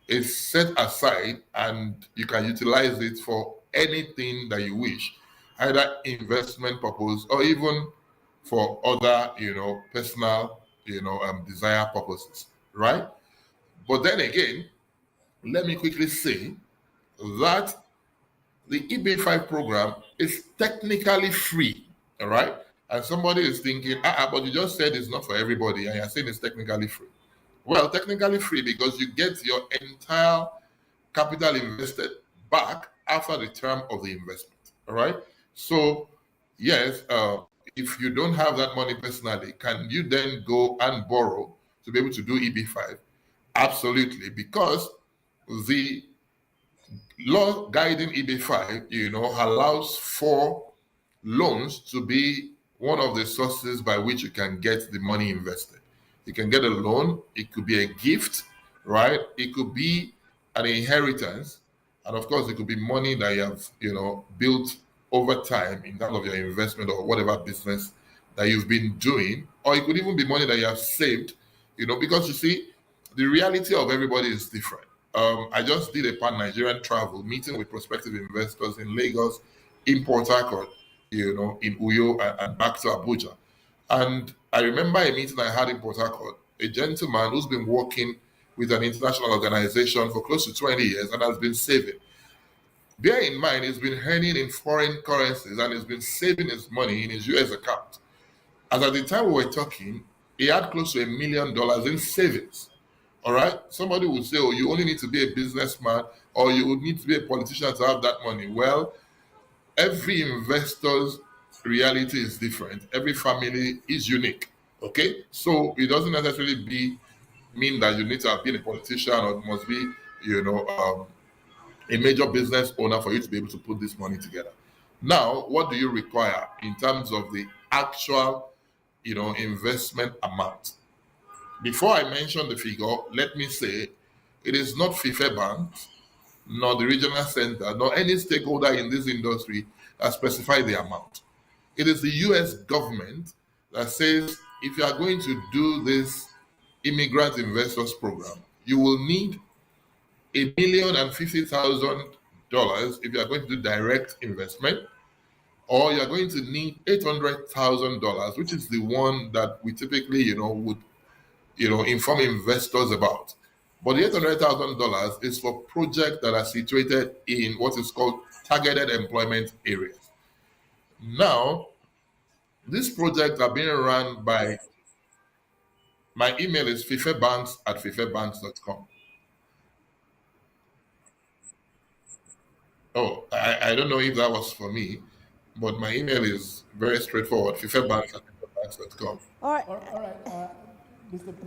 is set aside and you can utilize it for anything that you wish, either investment purpose or even for other, personal, desire purposes, right? But then again, let me quickly say that the EB5 program is technically free, all right? And somebody is thinking, but you just said it's not for everybody, and you're saying it's technically free. Well, technically free because you get your entire capital invested back after the term of the investment, all right? So, yes, if you don't have that money personally, can you then go and borrow to be able to do EB5? Absolutely, because the law guiding EB5, allows for loans to be one of the sources by which you can get the money invested. You can get a loan, it could be a gift, right? It could be an inheritance, and of course, it could be money that you have, built over time in terms of your investment or whatever business that you've been doing, or it could even be money that you have saved, because you see, the reality of everybody is different. I just did a pan-Nigerian travel meeting with prospective investors in Lagos, in Port Harcourt, in Uyo, and back to Abuja. And I remember a meeting I had in Port Harcourt, a gentleman who's been working with an international organization for close to 20 years and has been saving. Bear in mind, he's been earning in foreign currencies and he's been saving his money in his US account. As at the time we were talking, he had close to $1 million in savings. All right? Somebody would say, you only need to be a businessman or you would need to be a politician to have that money. Well, every investor's reality is different. Every family is unique. Okay? So it doesn't necessarily mean that you need to have been a politician or must be, a major business owner for you to be able to put this money together. Now, what do you require in terms of the actual, investment amount? Before I mention the figure, let me say it is not FIFE Bank, nor the regional center, nor any stakeholder in this industry that specify the amount. It is the US government that says if you are going to do this immigrant investors program, you will need $1,050,000 if you are going to do direct investment, or you are going to need $800,000, which is the one that we typically, would, inform investors about. But the $800,000 is for projects that are situated in what is called targeted employment areas. Now, these projects are being run by, my email is fifebanks@fifebanks.com. Oh, I don't know if that was for me, but my email is very straightforward, fifebanks@fifebanks.com. All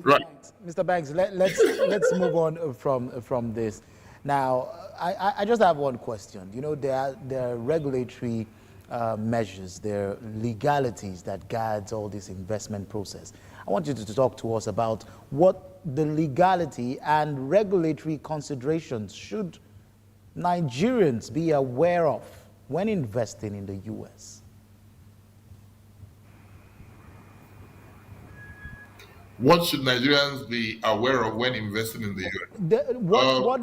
right. Mr. Banks, let's move on from this. Now, I just have one question. There are regulatory measures, there are legalities that guides all this investment process. I want you to talk to us about what the legality and regulatory considerations should Nigerians be aware of when investing in the U.S. What should Nigerians be aware of when investing in the U.S.?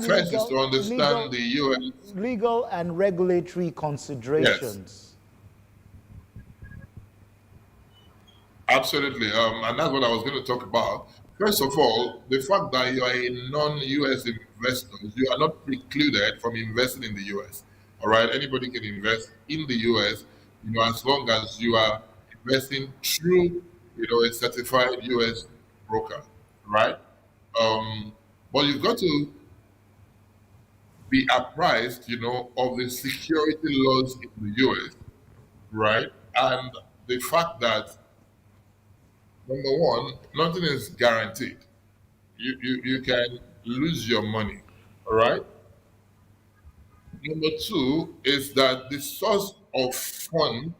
First is to understand the U.S. legal and regulatory considerations. Yes. Absolutely, and that's what I was going to talk about. First of all, the fact that you are a non-U.S. investor, you are not precluded from investing in the U.S. All right, anybody can invest in the U.S. As long as you are investing through, a certified U.S. broker, right? But you've got to be apprised, of the security laws in the U.S., right? And the fact that, number one, nothing is guaranteed. You can lose your money, all right? Number two is that the source of fund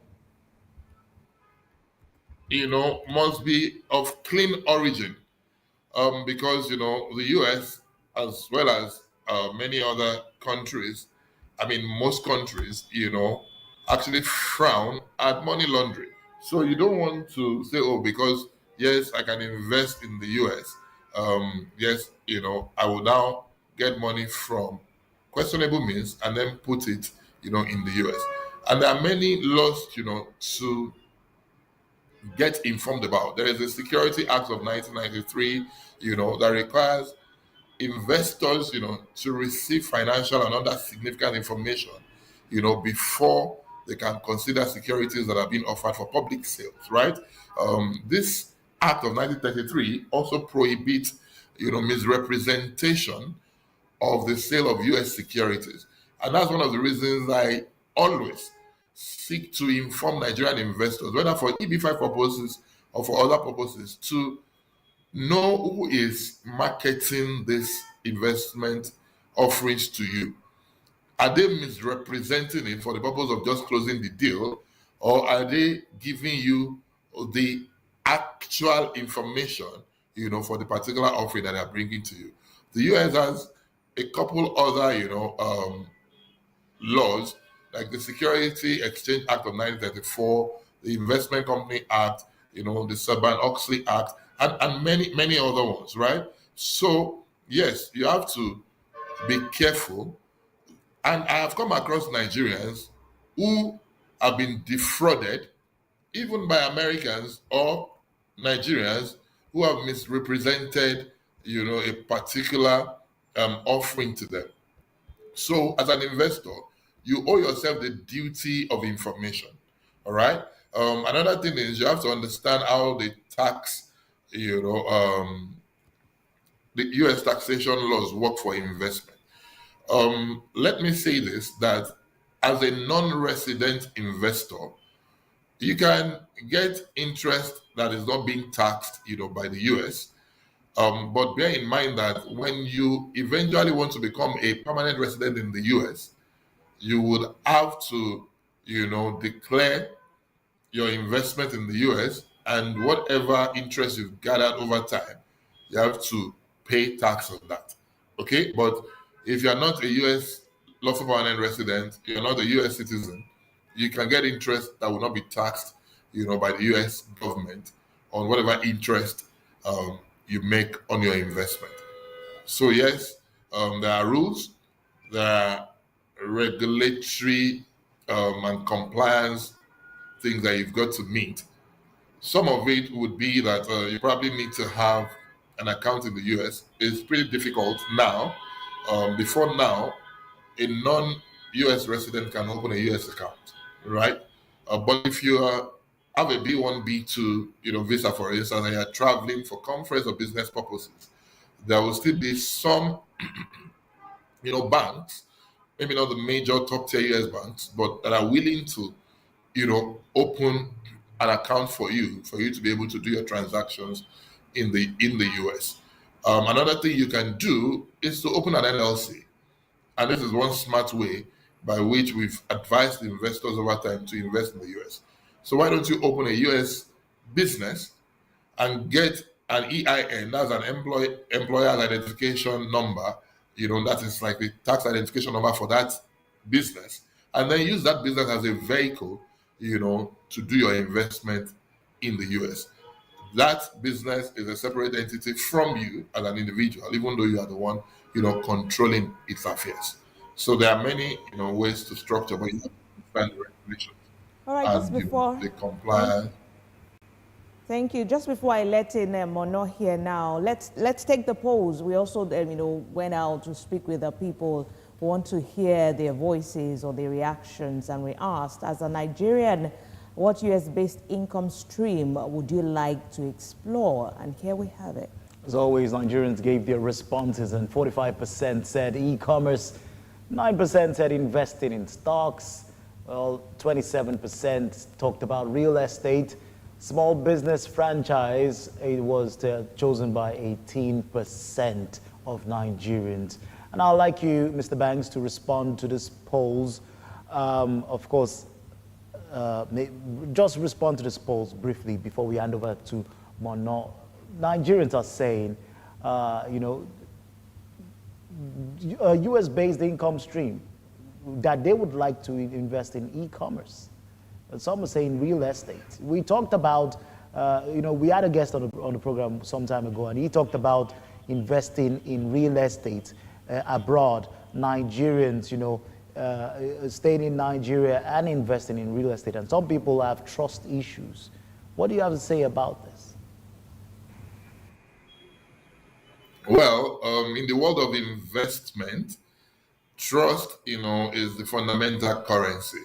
must be of clean origin, because the U.S. as well as many other countries, I mean most countries, actually frown at money laundering. So you don't want to say, oh, because yes, I can invest in the U.S. Yes, I will now get money from questionable means and then put it, in the U.S. And there are many laws, to get informed about. There is a Security Act of 1993, that requires investors, to receive financial and other significant information, before they can consider securities that are being offered for public sales, right? This Act of 1933 also prohibits, misrepresentation of the sale of U.S. securities. And that's one of the reasons I always seek to inform Nigerian investors, whether for EB5 purposes or for other purposes, to know who is marketing this investment offerings to you. Are they misrepresenting it for the purpose of just closing the deal, or are they giving you the actual information, for the particular offering that they are bringing to you? The US has a couple other, laws, like the Security Exchange Act of 1934, the Investment Company Act, the Sarbanes-Oxley Act, and many, many other ones, right? So, yes, you have to be careful. And I have come across Nigerians who have been defrauded, even by Americans or Nigerians who have misrepresented, a particular offering to them. So, as an investor, you owe yourself the duty of information. All right. Another thing is you have to understand how the tax, the U.S. taxation laws work for investment. Let me say this, that as a non-resident investor, you can get interest that is not being taxed, by the U.S. But bear in mind that when you eventually want to become a permanent resident in the U.S., you would have to, declare your investment in the U.S., and whatever interest you've gathered over time, you have to pay tax on that. Okay? But if you're not a U.S. lawful permanent resident, you're not a U.S. citizen, you can get interest that will not be taxed, by the U.S. government on whatever interest you make on your investment. So yes, there are rules, there are regulatory and compliance things that you've got to meet. Some of it would be that you probably need to have an account in the US. It's pretty difficult now. Before now, a non-US resident can open a US account, right? But if you have a B1, B2, visa, for instance, and you're traveling for conference or business purposes, there will still be some, banks, maybe not the major top tier US banks, but that are willing to, open an account for you to be able to do your transactions in the US. Another thing you can do is to open an LLC. And this is one smart way by which we've advised investors over time to invest in the US. So why don't you open a US business and get an EIN, that's an employer identification number, that is like the tax identification number for that business, and then use that business as a vehicle, to do your investment in the US. That business is a separate entity from you as an individual, even though you are the one, controlling its affairs. So there are many, ways to structure, but you have to understand the regulations. All right, just before the compliance. Thank you. Just before I let in Mono here now, let's take the polls. We also, went out to speak with the people who want to hear their voices or their reactions, and we asked, as a Nigerian, what US-based income stream would you like to explore? And here we have it. As always, Nigerians gave their responses, and 45% said e-commerce, 9% said investing in stocks, well, 27% talked about real estate, small business franchise. It was chosen by 18% of Nigerians. And I'd like you, Mr. Banks, to respond to these polls. Of course, just respond to this polls briefly before we hand over to Mono. Nigerians are saying, a US-based income stream, that they would like to invest in e-commerce. Some are saying real estate. We talked about, we had a guest on the program some time ago, and he talked about investing in real estate abroad. Nigerians, staying in Nigeria and investing in real estate. And some people have trust issues. What do you have to say about this? Well, in the world of investment, trust, is the fundamental currency.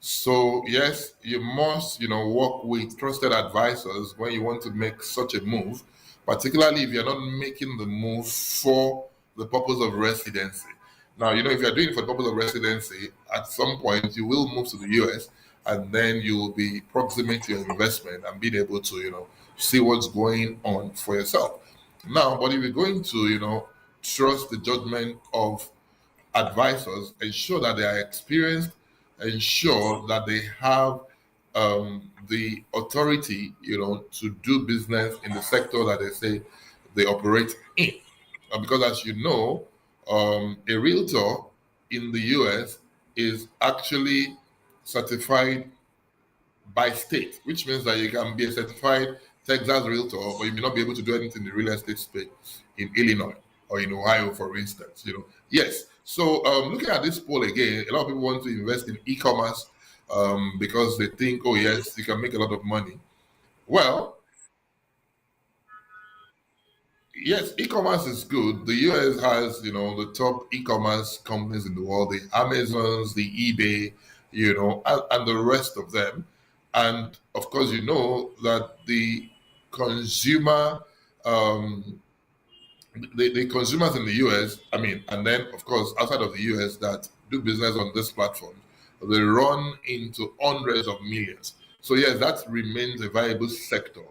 So yes, you must, work with trusted advisors when you want to make such a move, particularly if you're not making the move for the purpose of residency. Now, if you're doing it for the purpose of residency, at some point you will move to the US, and then you will be proximate to your investment and being able to, see what's going on for yourself. Now, but if you're going to, trust the judgment of advisors, ensure that they are experienced, ensure that they have the authority, to do business in the sector that they say they operate in. Because as you know, a realtor in the US is actually certified by state, which means that you can be a certified Texas realtor, but you may not be able to do anything in the real estate space in Illinois or in Ohio, for instance. Yes. So looking at this poll again, a lot of people want to invest in e-commerce because they think, oh yes, you can make a lot of money. Well, yes, e-commerce is good. The US has, the top e-commerce companies in the world, the Amazons, the eBay, and the rest of them. And of course, you know that the consumer, the consumers in the US, and then of course outside of the US that do business on this platform, they run into hundreds of millions. So yes, that remains a viable sector.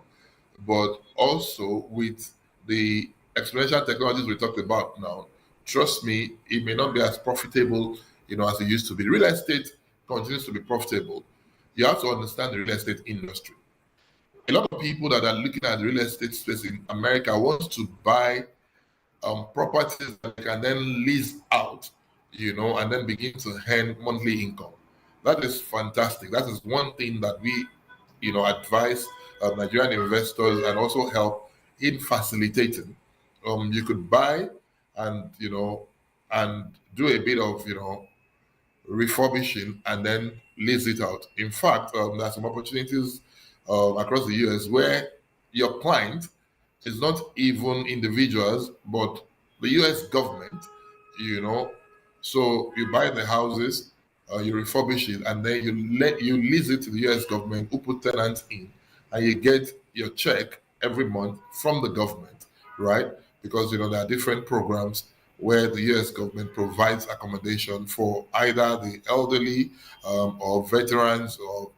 But also with the exponential technologies we talked about now, trust me, it may not be as profitable, as it used to be. Real estate continues to be profitable. You have to understand the real estate industry. A lot of people that are looking at the real estate space in America wants to buy properties that they can then lease out, and then begin to earn monthly income. That is fantastic. That is one thing that we, advise Nigerian investors and also help in facilitating. You could buy and, and do a bit of, refurbishing and then lease it out. In fact, there are some opportunities across the US where your client is not even individuals, but the US government, so you buy the houses, you refurbish it, and then you lease it to the US government who put tenants in, and you get your check every month from the government, right? Because, there are different programs where the US government provides accommodation for either the elderly or veterans or,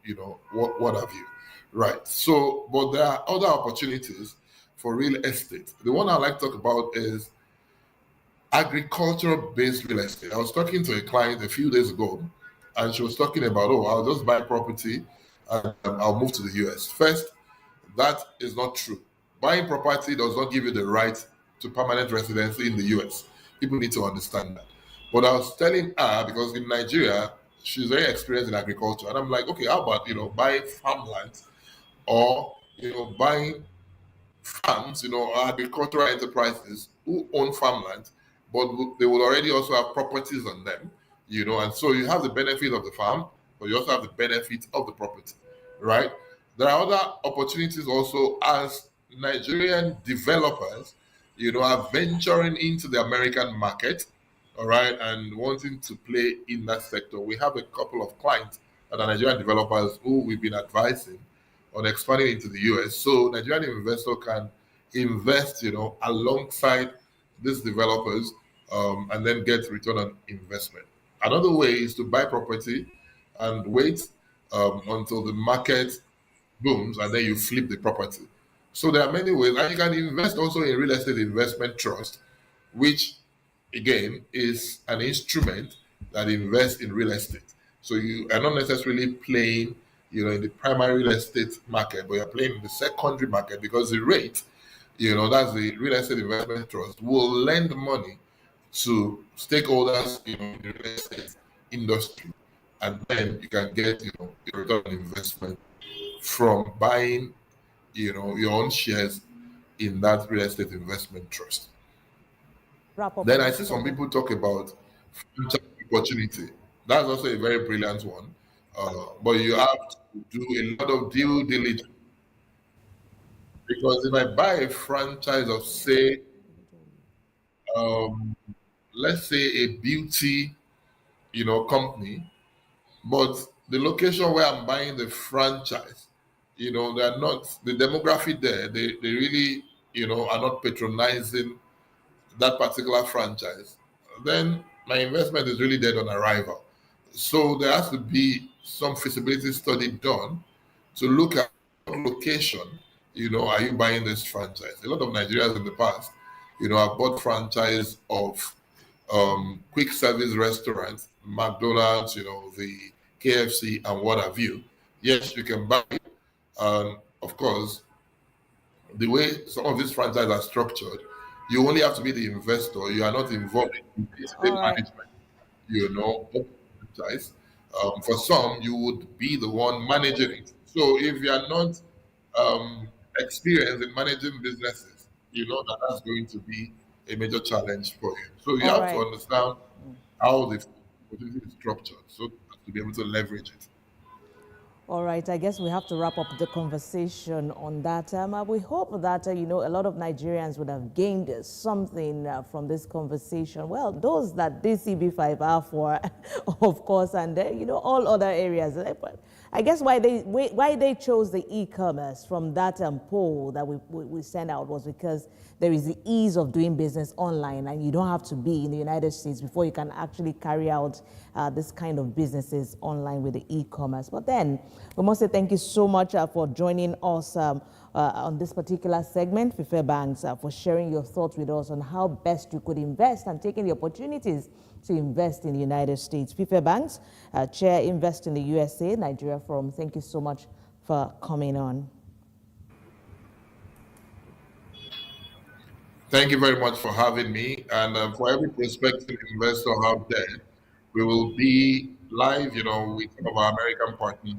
what have you, right? So, but there are other opportunities for real estate. The one I like to talk about is agricultural-based real estate. I was talking to a client a few days ago, and she was talking about, I'll just buy property and I'll move to the US. First, that is not true. Buying property does not give you the right to permanent residency in the US. People need to understand that. But I was telling her, because in Nigeria, she's very experienced in agriculture. And I'm like, okay, how about, buying farmland or, buying farms, agricultural enterprises who own farmland, but they will already also have properties on them, and so you have the benefit of the farm, but you also have the benefit of the property, right? There are other opportunities also as Nigerian developers, are venturing into the American market, all right, and wanting to play in that sector. We have a couple of clients that are Nigerian developers who we've been advising on expanding into the US. So Nigerian investor can invest, alongside these developers and then get return on investment. Another way is to buy property and wait until the market booms and then you flip the property. So there are many ways, and you can invest also in real estate investment trust, which again is an instrument that invests in real estate. So you are not necessarily playing in the primary real estate market, but you're playing in the secondary market because the rate, that's the real estate investment trust, will lend money to stakeholders, in the real estate industry, and then you can get, your return on investment from buying, your own shares in that real estate investment trust. Then I see some people talk about franchise opportunity. That's also a very brilliant one, but you have to do a lot of due diligence, because if I buy a franchise of, say, let's say a beauty, company, but the location where I'm buying the franchise, they're not, the demographic there, they really, are not patronizing that particular franchise, then my investment is really dead on arrival. So there has to be some feasibility study done to look at what location, are you buying this franchise? A lot of Nigerians in the past, have bought franchise of quick service restaurants, McDonald's, the KFC and what have you. Yes, you can buy it. And of course, the way some of these franchises are structured, you only have to be the investor. You are not involved in the estate management, franchise. For some, you would be the one managing it. So if you are not experienced in managing businesses, that's going to be a major challenge for you. So you have to understand how the opportunity is structured so to be able to leverage it. All right, I guess we have to wrap up the conversation on that. We hope that, a lot of Nigerians would have gained something from this conversation. Well, those that this EB5 are for, of course, and, all other areas. I guess why they chose the e-commerce from that poll that we sent out was because there is the ease of doing business online, and you don't have to be in the United States before you can actually carry out this kind of businesses online with the e-commerce. But then we must say thank you so much for joining us on this particular segment, Fife Banks, for sharing your thoughts with us on how best you could invest and taking the opportunities to invest in the United States. Fife Banks, Chair Invest in the USA, Nigeria Forum. Thank you so much for coming on. Thank you very much for having me. And for every prospective investor out there, we will be live, with some of our American partners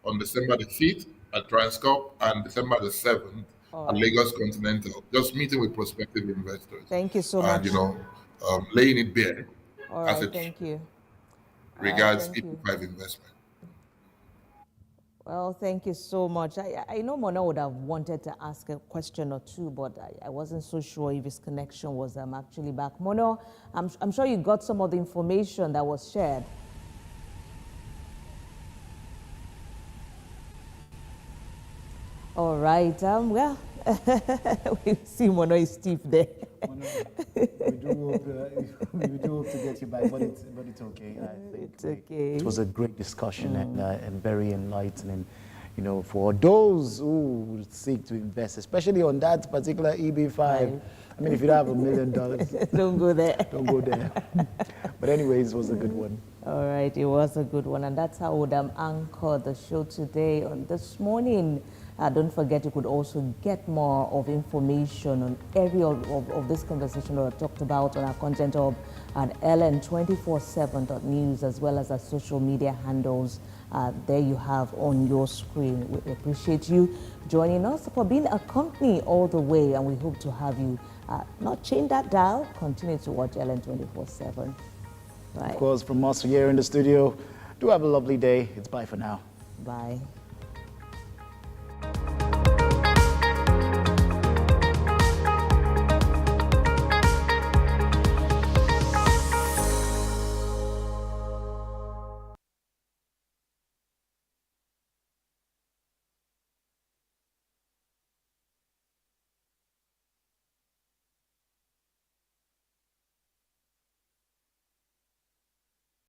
on December the 5th at Transcorp and December the 7th at Lagos Continental, just meeting with prospective investors. Thank you so much. And, laying it bare as it thank you. regards EB5 investment. Well, thank you so much. I know Mono would have wanted to ask a question or two, but I wasn't so sure if his connection was actually back. Mono, I'm sure you got some of the information that was shared. All right. Well, we see Mono is stiff there. We do hope to get you back, but it's okay. I think it's okay. It was a great discussion and very enlightening. For those who seek to invest, especially on that particular EB5. I mean, if you don't have $1 million, don't go there. Don't go there. But anyways, it was a good one. All right, it was a good one, and that's how we would anchor the show today on this morning. Don't forget, you could also get more of information on every of this conversation that I talked about on our content hub at ln247.news, as well as our social media handles. There you have on your screen. We appreciate you joining us, for being a company all the way, and we hope to have you not change that dial. Continue to watch LN247. Right. Of course, from us here in the studio, do have a lovely day. It's bye for now. Bye.